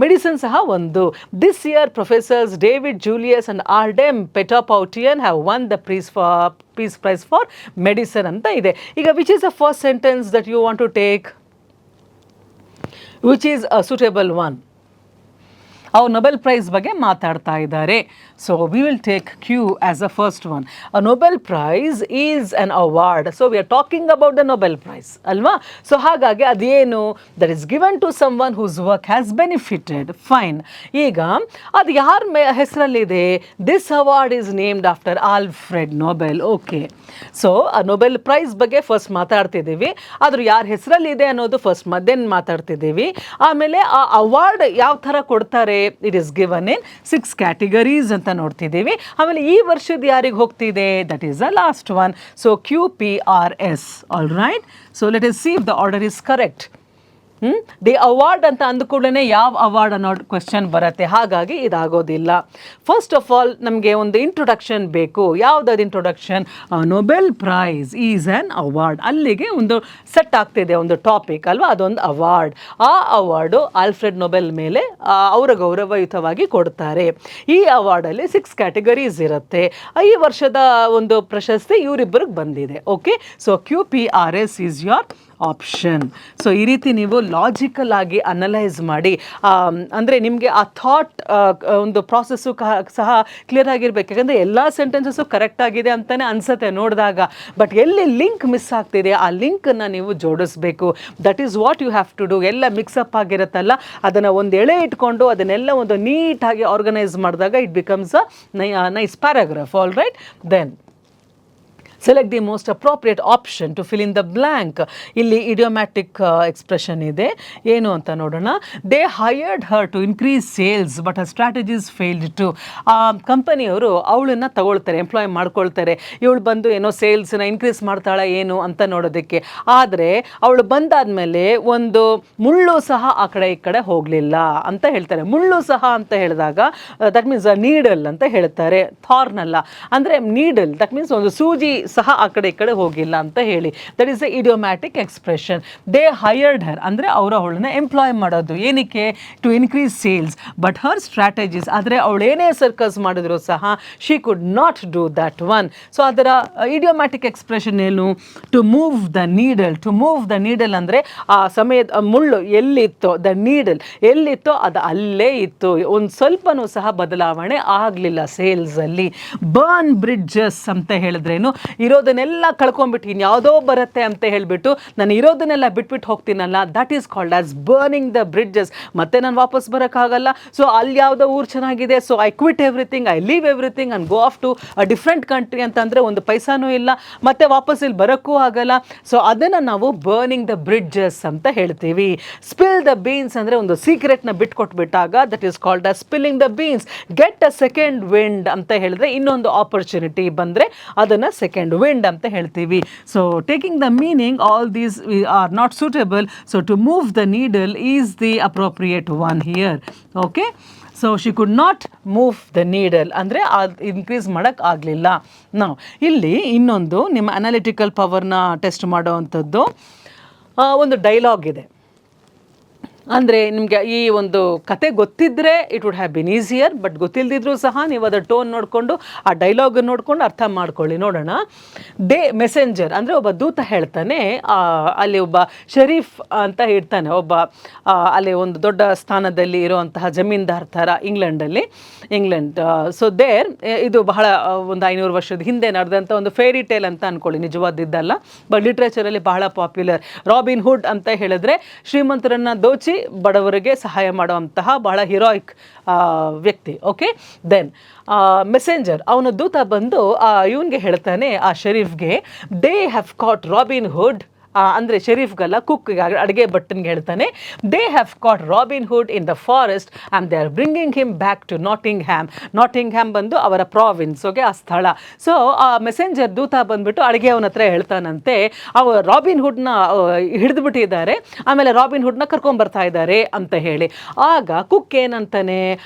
medicine ಸಹ ಒಂದು. This year professors David Julius and Ardem Patapoutian have won the peace prize for medicine ಅಂತ ಇದೆ. ಈಗ which is the first sentence that you want to take? Which is a suitable one? ಅವ್ರು Nobel prize ಬಗ್ಗೆ ಮಾತಾಡ್ತಾ ಇದ್ದಾರೆ. So we will take Q as a first one. A Nobel price is an award. So we are talking about the Nobel prize ಅಲ್ವಾ? So ಹಾಗಾಗಿ ಅದೇನು? That is given to someone whose work has benefited. Fine. ಈಗ ಅದು ಯಾರ ಹೆಸರಲ್ಲಿದೆ? This award is named after Alfred Nobel. Okay, so ಆ Nobel prize ಬಗ್ಗೆ first ಮಾತಾಡ್ತಿದ್ದೀವಿ. ಆದರೂ ಯಾರ ಹೆಸರಲ್ಲಿದೆ ಅನ್ನೋದು ಫಸ್ಟ್ ಮಧ್ಯಾಹ್ನ ಮಾತಾಡ್ತಿದ್ದೀವಿ. ಆಮೇಲೆ ಆ ಅವಾರ್ಡ್ ಯಾವ ಥರ ಕೊಡ್ತಾರೆ? It is given in 6 categories ಅಂತ ನೋಡ್ತಿದ್ದೀವಿ. ಆಮೇಲೆ ಈ ವರ್ಷದ ಯಾರಿಗೆ ಹೋಗ್ತಿದೆ? That is the last one. So QPRS. All right, so let us see if the order is correct. The award ಅಂತ ಅಂದ್ಕೂಡಲೇ ಯಾವ ಅವಾರ್ಡ್ ಅನ್ನೋ ಕ್ವೆಶ್ಚನ್ ಬರುತ್ತೆ. ಹಾಗಾಗಿ ಇದಾಗೋದಿಲ್ಲ. ಫಸ್ಟ್ ಆಫ್ ಆಲ್ ನಮಗೆ ಒಂದು ಇಂಟ್ರೊಡಕ್ಷನ್ ಬೇಕು. ಯಾವುದಾದ್ರು introduction? Nobel prize is on award. ಅಲ್ಲಿಗೆ ಒಂದು ಸೆಟ್ ಆಗ್ತಿದೆ, ಒಂದು ಟಾಪಿಕ್ ಅಲ್ವಾ? ಅದೊಂದು ಅವಾರ್ಡ್. ಆ ಅವಾರ್ಡು ಆಲ್ಫ್ರೆಡ್ ನೊಬೆಲ್ ಮೇಲೆ ಅವರ ಗೌರವಯುತವಾಗಿ ಕೊಡ್ತಾರೆ. ಈ ಅವಾರ್ಡಲ್ಲಿ 6 categories ಇರುತ್ತೆ. ಈ ವರ್ಷದ ಒಂದು ಪ್ರಶಸ್ತಿ ಇವರಿಬ್ಬರಿಗೆ ಬಂದಿದೆ. Okay, so QPRS is your option. So ಈ ರೀತಿ ನೀವು ಲಾಜಿಕಲ್ ಆಗಿ ಅನಲೈಸ್ ಮಾಡಿ, ಅಂದರೆ ನಿಮಗೆ ಆ ಥಾಟ್ ಒಂದು ಪ್ರಾಸೆಸ್ಸು ಸಹ ಕ್ಲಿಯರ್ ಆಗಿರ್ಬೇಕು. ಯಾಕಂದರೆ ಎಲ್ಲ ಸೆಂಟೆನ್ಸಸ್ಸು ಕರೆಕ್ಟ್ ಆಗಿದೆ ಅಂತಲೇ ಅನಿಸುತ್ತೆ ನೋಡಿದಾಗ, ಬಟ್ ಎಲ್ಲಿ ಲಿಂಕ್ ಮಿಸ್ ಆಗ್ತಿದೆ ಆ ಲಿಂಕನ್ನು ನೀವು ಜೋಡಿಸ್ಬೇಕು. That is what you have to do. ಎಲ್ಲ ಮಿಕ್ಸಪ್ ಆಗಿರುತ್ತಲ್ಲ, ಅದನ್ನು ಒಂದು ಎಳೆ ಇಟ್ಕೊಂಡು ಅದನ್ನೆಲ್ಲ ಒಂದು ನೀಟಾಗಿ ಆರ್ಗನೈಸ್ ಮಾಡಿದಾಗ it becomes a nice paragraph. All right, then select the most appropriate option to fill in the blank. ಇಲ್ಲಿ idiomatic expression ಇದೆ. ಏನು ಅಂತ ನೋಡೋಣ. They hired her to increase sales but her strategies failed to. ಕಂಪನಿಯವರು ಅವಳನ್ನು ತಗೊಳ್ತಾರೆ, employee ಮಾಡ್ಕೊಳ್ತಾರೆ. ಇವಳು ಬಂದು ಏನೋ ಸೇಲ್ಸ್ನ ಇನ್ಕ್ರೀಸ್ ಮಾಡ್ತಾಳೆ ಏನು ಅಂತ ನೋಡೋದಕ್ಕೆ. ಆದರೆ ಅವಳು ಬಂದಾದಮೇಲೆ ಒಂದು ಮುಳ್ಳು ಸಹ ಆ ಕಡೆ ಈ ಕಡೆ ಹೋಗಲಿಲ್ಲ ಅಂತ ಹೇಳ್ತಾರೆ. ಮುಳ್ಳು ಸಹ ಅಂತ ಹೇಳಿದಾಗ ದಟ್ ಮೀನ್ಸ್ ನೀಡಲ್ ಅಂತ ಹೇಳ್ತಾರೆ, ಥಾರ್ನ್ ಅಲ್ಲ. ಅಂದರೆ ನೀಡಲ್ ದಟ್ ಮೀನ್ಸ್ ಒಂದು ಸೂಜಿ ಸಹ ಆ ಕಡೆ ಈ ಕಡೆ ಹೋಗಿಲ್ಲ ಅಂತ ಹೇಳಿ. That is the idiomatic expression. They hired her ಅಂದರೆ ಅವರು ಅವಳನ್ನ ಎಂಪ್ಲಾಯ್ ಮಾಡೋದು ಏನಕ್ಕೆ? To increase sales but her strategies. ಆದರೆ ಅವಳು ಏನೇ ಸರ್ಕಸ್ ಮಾಡಿದ್ರು ಸಹ she could not do that one. So ಅದರ ಇಡಿಯೋಮ್ಯಾಟಿಕ್ ಎಕ್ಸ್ಪ್ರೆಷನ್ ಏನು? To move the needle. To move the needle ಅಂದರೆ ಆ ಸಮಯದ ಮುಳ್ಳು ಎಲ್ಲಿತ್ತೋ, ದ ನೀಡಲ್ ಎಲ್ಲಿತ್ತೋ ಅದು ಅಲ್ಲೇ ಇತ್ತು, ಒಂದು ಸ್ವಲ್ಪನೂ ಸಹ ಬದಲಾವಣೆ ಆಗಲಿಲ್ಲ ಸೇಲ್ಸಲ್ಲಿ. ಬರ್ನ್ ಬ್ರಿಡ್ಜಸ್ ಅಂತ ಹೇಳಿದ್ರೇನು? ಇರೋದನ್ನೆಲ್ಲ ಕಳ್ಕೊಂಡ್ಬಿಟ್ಟು ಇನ್ಯಾವುದೋ ಬರುತ್ತೆ ಅಂತ ಹೇಳಿಬಿಟ್ಟು ನಾನು ಇರೋದನ್ನೆಲ್ಲ ಬಿಟ್ಬಿಟ್ಟು ಹೋಗ್ತೀನಲ್ಲ, that is called as burning the bridges. ಮತ್ತೆ ನಾನು ವಾಪಸ್ ಬರೋಕ್ಕಾಗಲ್ಲ. ಸೊ ಅಲ್ಲಿ ಯಾವುದೋ ಊರು ಚೆನ್ನಾಗಿದೆ, so I quit everything, I leave everything and go off to a different country ಅಂತಂದರೆ ಒಂದು ಪೈಸಾನೂ ಇಲ್ಲ, ಮತ್ತೆ ವಾಪಸ್ ಇಲ್ಲಿ ಬರೋಕ್ಕೂ ಆಗಲ್ಲ. ಸೊ ಅದನ್ನು ನಾವು ಬರ್ನಿಂಗ್ ದ ಬ್ರಿಡ್ಜಸ್ ಅಂತ ಹೇಳ್ತೀವಿ. ಸ್ಪಿಲ್ ದ ಬೀನ್ಸ್ ಅಂದರೆ ಒಂದು ಸೀಕ್ರೆಟ್ನ ಬಿಟ್ಕೊಟ್ಬಿಟ್ಟಾಗ that is called as spilling the beans. Get a second wind ಅಂತ ಹೇಳಿದ್ರೆ ಇನ್ನೊಂದು ಆಪರ್ಚುನಿಟಿ ಬಂದರೆ ಅದನ್ನು ಸೆಕೆಂಡ್ ವಿಂಡ್ ಅಂತ ಹೇಳ್ತೀವಿ. So taking the meaning all these are not suitable. So to move the needle is the appropriate one here. Okay, so she could not move the needle ಅಂದರೆ ಅದು increase ಮಾಡೋಕ್ಕೆ ಆಗಲಿಲ್ಲ. ನಾವು ಇಲ್ಲಿ ಇನ್ನೊಂದು ನಿಮ್ಮ ಅನಾಲಿಟಿಕಲ್ ಪವರ್ನ ಟೆಸ್ಟ್ ಮಾಡೋ ಅಂಥದ್ದು ಒಂದು ಡೈಲಾಗ್ ಇದೆ. ಅಂದರೆ ನಿಮಗೆ ಈ ಒಂದು ಕತೆ ಗೊತ್ತಿದ್ದರೆ it would have been easier, but ಗೊತ್ತಿಲ್ಲದಿದ್ರೂ ಸಹ ನೀವು ಅದರ ಟೋನ್ ನೋಡಿಕೊಂಡು ಆ ಡೈಲಾಗ್ ನೋಡಿಕೊಂಡು ಅರ್ಥ ಮಾಡ್ಕೊಳ್ಳಿ. ನೋಡೋಣ. ಮೆಸೆಂಜರ್ ಅಂದರೆ ಒಬ್ಬ ದೂತ ಹೇಳ್ತಾನೆ, ಅಲ್ಲಿ ಒಬ್ಬ ಶರೀಫ್ ಅಂತ ಇರ್ತಾನೆ, ಒಬ್ಬ ಅಲ್ಲಿ ಒಂದು ದೊಡ್ಡ ಸ್ಥಾನದಲ್ಲಿ ಇರುವಂತಹ ಜಮೀನ್ದಾರ್ ಥರ ಇಂಗ್ಲೆಂಡ್. ಸೊ ಇದು ಬಹಳ ಒಂದು 500 ವರ್ಷದ ಹಿಂದೆ ನಡೆದಂಥ ಒಂದು ಫೇರಿ ಟೇಲ್ ಅಂತ ಅಂದ್ಕೊಳ್ಳಿ, ನಿಜವಾದಿದ್ದಲ್ಲ, ಬಟ್ ಲಿಟ್ರೇಚರಲ್ಲಿ ಬಹಳ ಪಾಪ್ಯುಲರ್. ರಾಬಿನ್ ಹುಡ್ ಅಂತ ಹೇಳಿದ್ರೆ ಶ್ರೀಮಂತರನ್ನು ದೋಚಿ ಬಡವರಿಗೆ ಸಹಾಯ ಮಾಡುವಂತಹ ಬಹಳ ಹಿರೋಯಿಕ್ ವ್ಯಕ್ತಿ. ಓಕೆ, ದೆನ್ ಮೆಸೆಂಜರ್, ಅವನ ದೂತ ಬಂದು ಇವನಿಗೆ ಹೇಳ್ತಾನೆ, ಆ ಶರೀಫ್ಗೆ, they have caught Robin Hood, ಅಂದರೆ ಶರೀಫ್ಗಲ್ಲ, ಕುಕ್ಗೆ, ಅಡುಗೆ ಭಟ್ಟನ್ಗೆ ಹೇಳ್ತಾನೆ, they have caught Robin Hood in the forest and they are bringing him back to Nottingham ಬಂದು ಅವರ ಪ್ರಾವಿನ್ಸ್, ಓಕೆ, ಆ ಸ್ಥಳ. ಸೊ ಆ ಮೆಸೆಂಜರ್ ದೂತ ಬಂದುಬಿಟ್ಟು ಅಡುಗೆ ಅವನ ಹತ್ರ ಹೇಳ್ತಾನಂತೆ, ರಾಬಿನ್ ಹುಡ್ನ ಹಿಡಿದುಬಿಟ್ಟಿದ್ದಾರೆ, ಆಮೇಲೆ ರಾಬಿನ್ ಹುಡ್ನ ಕರ್ಕೊಂಬರ್ತಾ ಇದ್ದಾರೆ ಅಂತ ಹೇಳಿ. ಆಗ ಕುಕ್ ಏನಂತಾನೆ,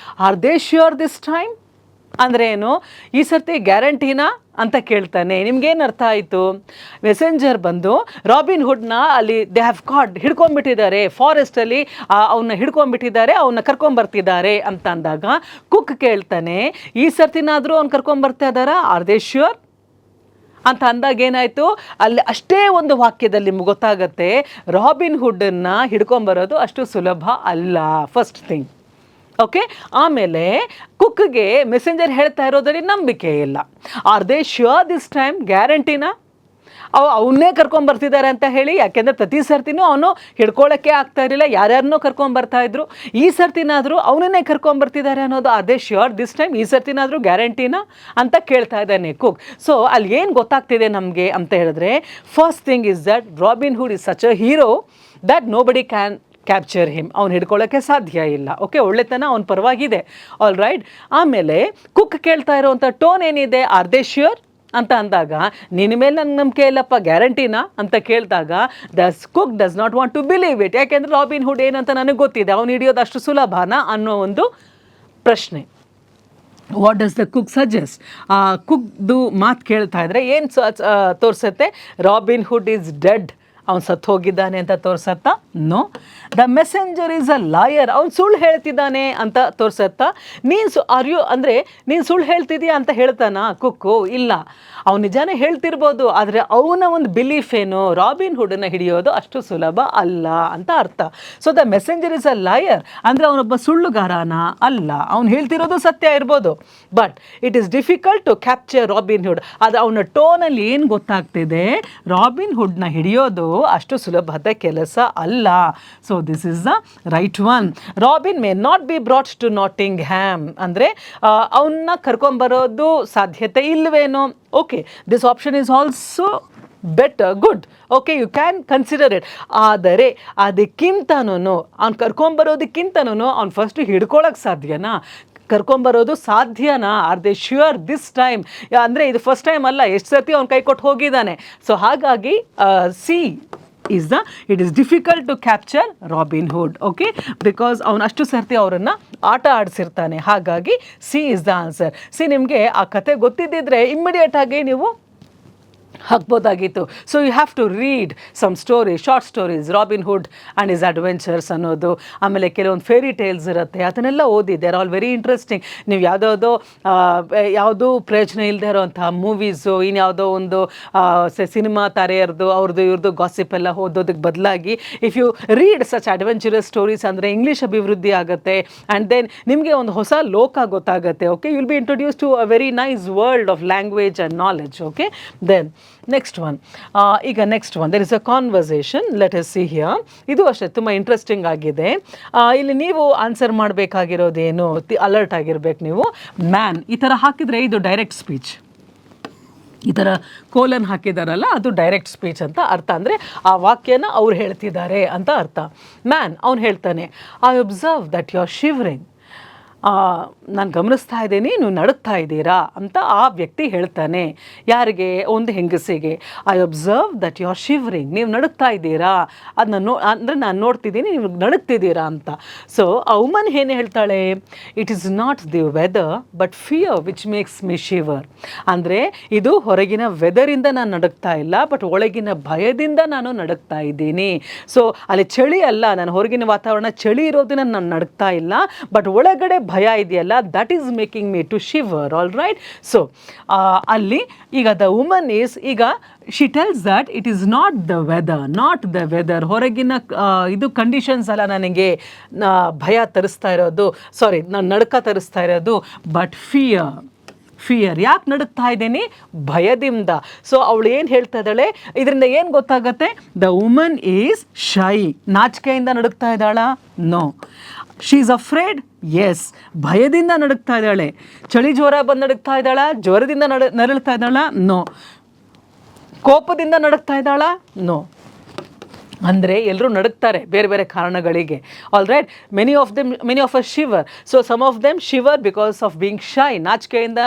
are they sure this time, ಅಂದರೆ ಏನು, ಈ ಸರ್ತಿ ಗ್ಯಾರಂಟಿನಾ ಅಂತ ಕೇಳ್ತಾನೆ. ನಿಮ್ಗೇನು ಅರ್ಥ ಆಯಿತು? ಮೆಸೆಂಜರ್ ಬಂದು ರಾಬಿನ್ ಹುಡ್ನ ಅಲ್ಲಿ ದೇ ಹ್ಯಾವ್ ಕಾಟ್, ಹಿಡ್ಕೊಂಡ್ಬಿಟ್ಟಿದ್ದಾರೆ, ಫಾರೆಸ್ಟಲ್ಲಿ ಅವನ್ನ ಹಿಡ್ಕೊಂಡ್ಬಿಟ್ಟಿದ್ದಾರೆ, ಅವನ್ನ ಕರ್ಕೊಂಬರ್ತಿದ್ದಾರೆ ಅಂತ ಅಂದಾಗ ಕುಕ್ ಕೇಳ್ತಾನೆ, ಈ ಸರ್ತಿನಾದರೂ ಅವ್ನು ಕರ್ಕೊಂಬರ್ತಾ ಇದ್ದಾರಾ, ಆರ್ ದೇ ಶ್ಯೂರ್ ಅಂತ ಅಂದಾಗ ಏನಾಯಿತು, ಅಲ್ಲಿ ಅಷ್ಟೇ ಒಂದು ವಾಕ್ಯದಲ್ಲಿ ನಿಮ್ಗೆ ಗೊತ್ತಾಗತ್ತೆ ರಾಬಿನ್ ಹುಡ್ಡನ್ನು ಹಿಡ್ಕೊಂಬರೋದು ಅಷ್ಟು ಸುಲಭ ಅಲ್ಲ, ಫಸ್ಟ್ ಥಿಂಗ್. ಓಕೆ, ಆಮೇಲೆ ಕುಕ್ಗೆ ಮೆಸೆಂಜರ್ ಹೇಳ್ತಾ ಇರೋದ್ರಲ್ಲಿ ನಂಬಿಕೆ ಇಲ್ಲ. Are they sure this time, ಗ್ಯಾರಂಟಿನಾ ಅವನ್ನೇ ಕರ್ಕೊಂಬರ್ತಿದ್ದಾರೆ ಅಂತ ಹೇಳಿ? ಯಾಕೆಂದರೆ ಪ್ರತಿ ಸರ್ತಿನೂ ಅವನು ಹಿಡ್ಕೊಳ್ಳೋಕ್ಕೆ ಆಗ್ತಾ ಇರಲಿಲ್ಲ, ಯಾರ್ಯಾರನ್ನೋ ಕರ್ಕೊಂಬರ್ತಾಯಿದ್ರು. ಈ ಸರ್ತಿನಾದರೂ ಅವನನ್ನೇ ಕರ್ಕೊಂಬರ್ತಿದ್ದಾರೆ ಅನ್ನೋದು, are they sure this time, ಈ ಸರ್ತಿನಾದರೂ ಗ್ಯಾರಂಟಿನಾ ಅಂತ ಕೇಳ್ತಾ ಇದ್ದಾನೆ ಕುಕ್. ಸೊ ಅಲ್ಲಿ ಏನು ಗೊತ್ತಾಗ್ತಿದೆ ನಮಗೆ ಅಂತ ಹೇಳಿದ್ರೆ, first thing is that robin hood is such a hero that nobody can capture him, ಅವ್ನು ಹಿಡ್ಕೊಳ್ಳೋಕ್ಕೆ ಸಾಧ್ಯ ಇಲ್ಲ. ಓಕೆ, ಒಳ್ಳೆತನ ಅವ್ನ ಪರವಾಗಿದೆ, ಆಲ್ ರೈಟ್. ಆಮೇಲೆ ಕುಕ್ ಕೇಳ್ತಾ ಇರೋವಂಥ ಟೋನ್ ಏನಿದೆ, ಆರ್ ದೇ ಶ್ಯೂರ್ ಅಂತ ಅಂದಾಗ, ನಿನ್ನ ಮೇಲೆ ನಂಗೆ ನಂಬಿಕೆ ಇಲ್ಲಪ್ಪ, ಗ್ಯಾರಂಟಿನಾ ಅಂತ ಕೇಳಿದಾಗ cook does not want to believe it. ಯಾಕೆಂದರೆ ರಾಬಿನ್ ಹುಡ್ ಏನಂತ ನನಗೆ ಗೊತ್ತಿದೆ, ಅವ್ನು ಹಿಡಿಯೋದು ಅಷ್ಟು ಸುಲಭನಾ ಅನ್ನೋ ಒಂದು ಪ್ರಶ್ನೆ. What does the cook suggest? ಕುಕ್ದು ಮಾತು ಕೇಳ್ತಾ ಇದ್ರೆ ಏನು ತೋರಿಸುತ್ತೆ? ರಾಬಿನ್ ಹುಡ್ ಈಸ್ ಡೆಡ್, ಅವ್ನು ಸತ್ತು ಹೋಗಿದ್ದಾನೆ ಅಂತ ತೋರ್ಸತ್ತಾ? No. The messenger is a lawyer, ಅವ್ನು ಸುಳ್ಳು ಹೇಳ್ತಿದ್ದಾನೆ ಅಂತ ತೋರ್ಸತ್ತಾ? ಅಂದರೆ ನೀನು ಸುಳ್ಳು ಹೇಳ್ತಿದ್ದೀಯಾ ಅಂತ ಹೇಳ್ತಾನಾ ಕುಕ್ಕು? ಇಲ್ಲ, ಅವ್ನು ನಿಜಾನೇ ಹೇಳ್ತಿರ್ಬೋದು, ಆದರೆ ಅವನ ಒಂದು ಬಿಲೀಫ್ ಏನು, ರಾಬಿನ್ ಹುಡನ್ನು ಹಿಡಿಯೋದು ಅಷ್ಟು ಸುಲಭ ಅಲ್ಲ ಅಂತ ಅರ್ಥ. So the messenger is a liar ಅಂದರೆ ಅವನೊಬ್ಬ ಸುಳ್ಳುಗಾರನ ಅಲ್ಲ, ಅವ್ನು ಹೇಳ್ತಿರೋದು ಸತ್ಯ ಇರ್ಬೋದು, but it is difficult to capture Robin Hood. ಅದು ಅವನ ಟೋನಲ್ಲಿ ಏನು ಗೊತ್ತಾಗ್ತಿದೆ, ರಾಬಿನ್ ಹುಡ್ನ ಹಿಡಿಯೋದು ಅಷ್ಟು ಸುಲಭದ ಕೆಲಸ ಅಲ್ಲ. So this is the right one. Robin may not be brought to Nottingham ಅಂದರೆ ಅವನ್ನ ಕರ್ಕೊಂಬರೋದು ಸಾಧ್ಯತೆ ಇಲ್ವೇನೋ. Okay, this option is also better, good. Okay, you can consider it. ಆದರೆ ಅದಕ್ಕಿಂತನೂ ಅವ್ನು ಕರ್ಕೊಂಬರೋದಕ್ಕಿಂತನೂ ಅವ್ನು ಫಸ್ಟು ಹಿಡ್ಕೊಳಕ್ಕೆ ಸಾಧ್ಯನಾ, ಕರ್ಕೊಂಬರೋದು ಸಾಧ್ಯನಾ? Are they sure this time? ಅಂದರೆ ಇದು ಫಸ್ಟ್ ಟೈಮ್ ಅಲ್ಲ, ಎಷ್ಟು ಸರ್ತಿ ಅವ್ನು ಕೈ ಕೊಟ್ಟು ಹೋಗಿದ್ದಾನೆ. ಸೊ ಹಾಗಾಗಿ it is difficult to capture Robin Hood. Okay, because ಅವನು ಅಷ್ಟು ಸರ್ತಿ ಅವರನ್ನು ಆಟ ಆಡಿಸಿರ್ತಾನೆ. ಹಾಗಾಗಿ ಸಿ ಇಸ್ ದ ಆನ್ಸರ್. ನಿಮಗೆ ಆ ಕತೆ ಗೊತ್ತಿದ್ದಿದ್ರೆ ಇಮ್ಮಿಡಿಯೇಟಾಗಿ ನೀವು ಹಾಕ್ಬೋದಾಗಿತ್ತು. So you have to read some short stories, Robin Hood and his adventures ಅನ್ನೋದು. ಆಮೇಲೆ ಕೆಲವೊಂದು ಫೇರಿ ಟೇಲ್ಸ್ ಇರುತ್ತೆ, ಅದನ್ನೆಲ್ಲ ಓದಿ, they are all very interesting. ನೀವು ಯಾವುದೂ ಪ್ರಯೋಜನ ಇಲ್ಲದೆ ಇರೋವಂತಹ ಮೂವೀಸು, ಇನ್ಯಾವುದೋ ಒಂದು ಸಿನಿಮಾ ತಾರೆಯರ್ದು ಅವ್ರದ್ದು ಇವ್ರದ್ದು ಗಾಸಿಪ್ ಎಲ್ಲ ಓದೋದಕ್ಕೆ ಬದಲಾಗಿ if you read such adventurous stories ಅಂದರೆ ಇಂಗ್ಲೀಷ್ ಅಭಿವೃದ್ಧಿ ಆಗುತ್ತೆ. ಆ್ಯಂಡ್ ದೆನ್ ನಿಮಗೆ ಒಂದು ಹೊಸ ಲೋಕ ಗೊತ್ತಾಗುತ್ತೆ. Okay, you will be introduce to a very nice world of language and knowledge. Okay, then next one. ಈಗ next one, there is a conversation, let us see here. ಇದು ಅಷ್ಟೇ ತುಂಬ ಇಂಟ್ರೆಸ್ಟಿಂಗ್ ಆಗಿದೆ. ಇಲ್ಲಿ ನೀವು ಆನ್ಸರ್ ಮಾಡಬೇಕಾಗಿರೋದೇನು, ಅಲರ್ಟ್ ಆಗಿರ್ಬೇಕು ನೀವು. Man ಈ ಥರ ಹಾಕಿದರೆ ಇದು ಡೈರೆಕ್ಟ್ ಸ್ಪೀಚ್, ಈ ಥರ ಕೋಲನ್ ಹಾಕಿದಾರಲ್ಲ ಅದು ಡೈರೆಕ್ಟ್ ಸ್ಪೀಚ್ ಅಂತ ಅರ್ಥ. ಅಂದರೆ ಆ ವಾಕ್ಯನ ಅವ್ರು ಹೇಳ್ತಿದ್ದಾರೆ ಅಂತ ಅರ್ಥ. ಮ್ಯಾನ್ ಅವ್ನು ಹೇಳ್ತಾನೆ, I observe that you are shivering. ನಾನು ಗಮನಿಸ್ತಾ ಇದ್ದೀನಿ, ನೀವು ನಡುಗ್ತಾ ಇದ್ದೀರಾ ಅಂತ ಆ ವ್ಯಕ್ತಿ ಹೇಳ್ತಾನೆ. ಯಾರಿಗೆ? ಒಂದು ಹೆಂಗಸಿಗೆ. I observe that you are shivering, ನೀವು ನಡುಗ್ತಾ ಇದ್ದೀರಾ, ಅದನ್ನ ಅಂದರೆ ನಾನು ನೋಡ್ತಿದ್ದೀನಿ ನೀವು ನಡುಗ್ತಿದ್ದೀರಾ ಅಂತ. ಸೊ ಆ ವುಮನ್ ಏನು ಹೇಳ್ತಾಳೆ? It is not the weather but fear which makes me shiver. ಅಂದರೆ ಇದು ಹೊರಗಿನ ವೆದರಿಂದ ನಾನು ನಡುಗ್ತಾ ಇಲ್ಲ, ಬಟ್ ಒಳಗಿನ ಭಯದಿಂದ ನಾನು ನಡುಗ್ತಾ ಇದ್ದೀನಿ. ಸೊ ಅಲ್ಲಿ ಚಳಿ ಅಲ್ಲ, ನಾನು ಹೊರಗಿನ ವಾತಾವರಣ ಚಳಿ ಇರೋದನ್ನ ನಾನು ನಡುಗ್ತಾ ಇಲ್ಲ, ಬಟ್ ಒಳಗಡೆ ಭಯ ಇದೆಯಲ್ಲ, that is making me to shiver. All right. So ಅಲ್ಲಿ ಈಗ ದ ವುಮನ್ ಈಸ್, ಈಗ she tells that it is not the weather, ಹೊರಗಿನ ಇದು ಕಂಡೀಷನ್ಸ್ ಅಲ್ಲ ನನಗೆ ಭಯ ತರಿಸ್ತಾ ಇರೋದು, ಸಾರಿ ನಾನು ನಡುಕ ತರಿಸ್ತಾ ಇರೋದು, ಬಟ್ ಫಿಯರ್. ಯಾಕೆ ನಡುಕ್ತಾ ಇದ್ದೀನಿ? ಭಯದಿಂದ. ಸೊ ಅವಳು ಏನು ಹೇಳ್ತಾ ಇದ್ದಾಳೆ, ಇದರಿಂದ ಏನು ಗೊತ್ತಾಗತ್ತೆ? The woman is shy. ನಾಚಿಕೆಯಿಂದ ನಡುಕ್ತಾ ಇದ್ದಾಳ? No. She is afraid? Yes. ಭಯದಿಂದ ನಡುಕ್ತಾ ಇದ್ದಾಳೆ. ಚಳಿ ಜ್ವರ ಬಂದು ನಡುಕ್ತಾ ಇದ್ದಾಳ? ಜ್ವರದಿಂದ ನರಳ್ತಾ ಇದ್ದಾಳ? ನೋ. ಕೋಪದಿಂದ ನಡುಕ್ತಾ ಇದ್ದಾಳ? ನೋ. ಅಂದರೆ ಎಲ್ಲರೂ ನಡುಕ್ತಾರೆ ಬೇರೆ ಬೇರೆ ಕಾರಣಗಳಿಗೆ. All right. Many of us shiver. So some of them shiver because of being shy. ನಾಚಿಕೆಯಿಂದ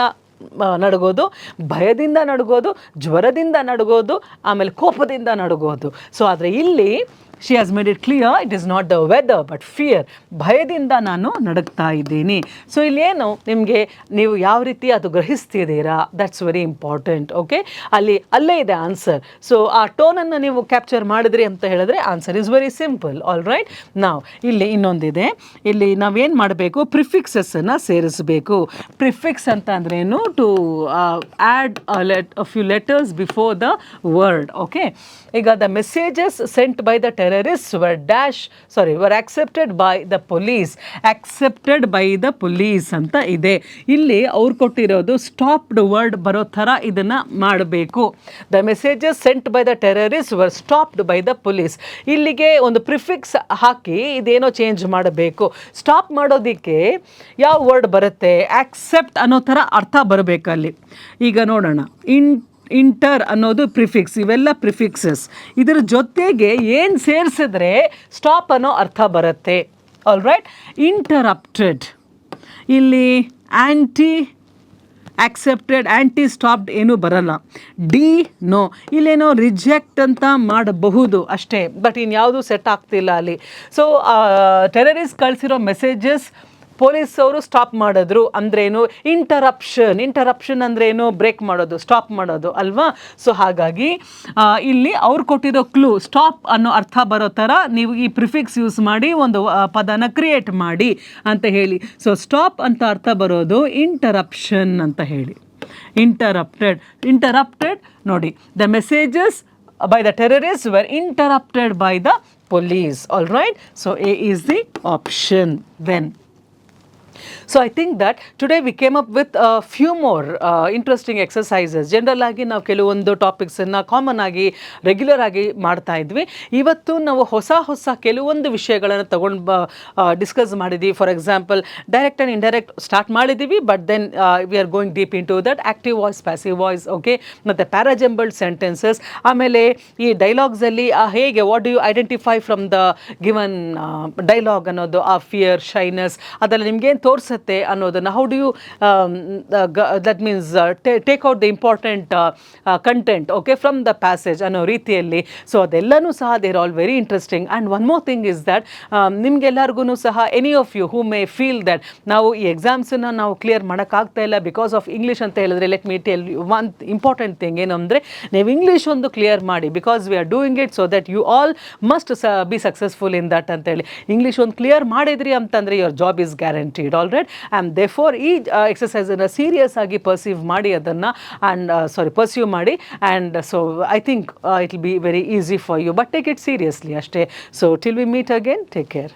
ನಡುಗೋದು, ಭಯದಿಂದ ನಡುಗೋದು, ಜ್ವರದಿಂದ ನಡುಗೋದು, ಆಮೇಲೆ ಕೋಪದಿಂದ ನಡುಗೋದು. ಸೊ ಆದರೆ ಇಲ್ಲಿ she has made it clear, it is not the weather but fear. ಭಯದಿಂದ ನಾನು ನಡುಗ್ತಾ ಇದ್ದೀನಿ. ಸೊ ಇಲ್ಲೇನು ನಿಮಗೆ ನೀವು ಯಾವ ರೀತಿ ಅದು ಗ್ರಹಿಸ್ತಿದ್ದೀರಾ, ದಟ್ಸ್ ವೆರಿ ಇಂಪಾರ್ಟೆಂಟ್. ಓಕೆ, ಅಲ್ಲೇ ಇದೆ ಆನ್ಸರ್. ಸೊ ಆ ಟೋನನ್ನು ನೀವು ಕ್ಯಾಪ್ಚರ್ ಮಾಡಿದ್ರಿ ಅಂತ ಹೇಳಿದ್ರೆ answer is very simple. All right. ನಾವು ಇಲ್ಲಿ ಇನ್ನೊಂದಿದೆ, ಇಲ್ಲಿ ನಾವೇನು ಮಾಡಬೇಕು? ಪ್ರಿಫಿಕ್ಸಸ್ಸನ್ನು ಸೇರಿಸಬೇಕು. ಪ್ರಿಫಿಕ್ಸ್ ಅಂತ ಅಂದ್ರೇನು? To add a few letters before the word. Okay, ಈಗ the messages sent by the terrorists were accepted by the police ಅಂತ ಇದೆ. ಇಲ್ಲಿ ಅವ್ರು ಕೊಟ್ಟಿರೋದು ಸ್ಟಾಪ್ಡ್ ವರ್ಡ್ ಬರೋ ಥರ ಇದನ್ನು ಮಾಡಬೇಕು. The messages sent by the terrorist var stopped by the police. ಇಲ್ಲಿಗೆ ಒಂದು ಪ್ರಿಫಿಕ್ಸ್ ಹಾಕಿ ಇದೇನೋ ಚೇಂಜ್ ಮಾಡಬೇಕು. ಸ್ಟಾಪ್ ಮಾಡೋದಕ್ಕೆ ಯಾವ ವರ್ಡ್ ಬರುತ್ತೆ? ಆಕ್ಸೆಪ್ಟ್ ಅನ್ನೋ ಥರ ಅರ್ಥ ಬರಬೇಕಲ್ಲಿ. ಈಗ ನೋಡೋಣ. ಇಂಟರ್ ಅನ್ನೋದು ಪ್ರಿಫಿಕ್ಸ್, ಇವೆಲ್ಲ ಪ್ರಿಫಿಕ್ಸಸ್. ಇದರ ಜೊತೆಗೆ ಏನು ಸೇರಿಸಿದ್ರೆ ಸ್ಟಾಪ್ ಅನ್ನೋ ಅರ್ಥ ಬರುತ್ತೆ. All right. ಇಂಟರಪ್ಟೆಡ್, ಇಲ್ಲಿ ಆ್ಯಂಟಿ ಆಕ್ಸೆಪ್ಟೆಡ್, ಆ್ಯಂಟಿ ಸ್ಟಾಪ್ಡ್ ಏನೂ ಬರಲ್ಲ. ನೋ, ಇಲ್ಲೇನೋ ರಿಜೆಕ್ಟ್ ಅಂತ ಮಾಡಬಹುದು ಅಷ್ಟೇ, ಬಟ್ ಇನ್ಯಾವುದೂ ಸೆಟ್ ಆಗ್ತಿಲ್ಲ ಅಲ್ಲಿ. ಸೊ ಟೆರರಿಸ್ಟ್ ಕಳಿಸಿರೋ ಮೆಸೇಜಸ್ ಪೊಲೀಸವರು ಸ್ಟಾಪ್ ಮಾಡಿದ್ರು ಅಂದ್ರೇನು? ಇಂಟರಪ್ಷನ್ ಅಂದ್ರೇನು? ಬ್ರೇಕ್ ಮಾಡೋದು, ಸ್ಟಾಪ್ ಮಾಡೋದು ಅಲ್ವಾ? ಸೊ ಹಾಗಾಗಿ ಇಲ್ಲಿ ಅವ್ರು ಕೊಟ್ಟಿರೋ ಕ್ಲೂ ಸ್ಟಾಪ್ ಅನ್ನೋ ಅರ್ಥ ಬರೋ ಥರ ನೀವು ಈ ಪ್ರಿಫಿಕ್ಸ್ ಯೂಸ್ ಮಾಡಿ ಒಂದು ಪದನ ಕ್ರಿಯೇಟ್ ಮಾಡಿ ಅಂತ ಹೇಳಿ. ಸೊ ಸ್ಟಾಪ್ ಅಂತ ಅರ್ಥ ಬರೋದು ಇಂಟರಪ್ಷನ್ ಅಂತ ಹೇಳಿ. ಇಂಟರಪ್ಟೆಡ್ ನೋಡಿ, the messages by the terrorists were interrupted by the police. All right. So A is the option then. So I think that today we came up with a few more interesting exercises. General ಆಗಿ ನಾವು ಕೆಲವೊಂದು ಟಾಪಿಕ್ಸನ್ನು common ಆಗಿ regular ಆಗಿ ಮಾಡ್ತಾ ಇದ್ವಿ. ಇವತ್ತು ನಾವು ಹೊಸ ಕೆಲವೊಂದು ವಿಷಯಗಳನ್ನು ತಗೊಂಡು ಡಿಸ್ಕಸ್ ಮಾಡಿದ್ವಿ. For example direct and indirect start ಮಾಡಿದ್ದೀವಿ, but then we are going deep into that. Active voice, passive voice, okay, ಮತ್ತು ಪ್ಯಾರಾಜಂಬಲ್ಡ್ ಸೆಂಟೆನ್ಸಸ್. ಆಮೇಲೆ ಈ ಡೈಲಾಗ್ಸಲ್ಲಿ ಹೇಗೆ what do you identify from the given dialogue ಅನ್ನೋದು, ಆ fear, shyness ಅದೆಲ್ಲ ನಿಮ್ಗೇನು ತೋರಿಸುತ್ತೆ ಅನ್ನೋದನ್ನು, how do you that means take out the important content okay from the passage ಅನ್ನೋ ರೀತಿಯಲ್ಲಿ. ಸೊ ಅದೆಲ್ಲನೂ ಸಹ they're all very interesting. And one more thing is that ನಿಮಗೆಲ್ಲರಿಗೂ ಸಹ any of you who may feel that ನಾವು ಈ ಎಕ್ಸಾಮ್ಸನ್ನು ನಾವು clear ಮಾಡೋಕ್ಕಾಗ್ತಾ ಇಲ್ಲ ಬಿಕಾಸ್ ಆಫ್ ಇಂಗ್ಲೀಷ್ ಅಂತ ಹೇಳಿದ್ರೆ, let me tell you one important thing ಏನು ಅಂದರೆ, ನೀವು ಇಂಗ್ಲೀಷ್ ಒಂದು ಕ್ಲಿಯರ್ ಮಾಡಿ because we are doing it so that you all must be successful in that ಅಂತೇಳಿ. ಇಂಗ್ಲೀಷ್ ಒಂದು ಕ್ಲಿಯರ್ ಮಾಡಿದ್ರಿ ಅಂತಂದರೆ your job is guaranteed. All right. And therefore ಈ ಎಕ್ಸಸೈಸನ್ನು ಸೀರಿಯಸ್ ಆಗಿ ಪರ್ಸೀವ್ ಮಾಡಿ ಅದನ್ನು ಪರ್ಸ್ಯೂ ಮಾಡಿ. And so I think it will be very easy for you, but take it seriously ಅಷ್ಟೇ. So till we meet again, take care.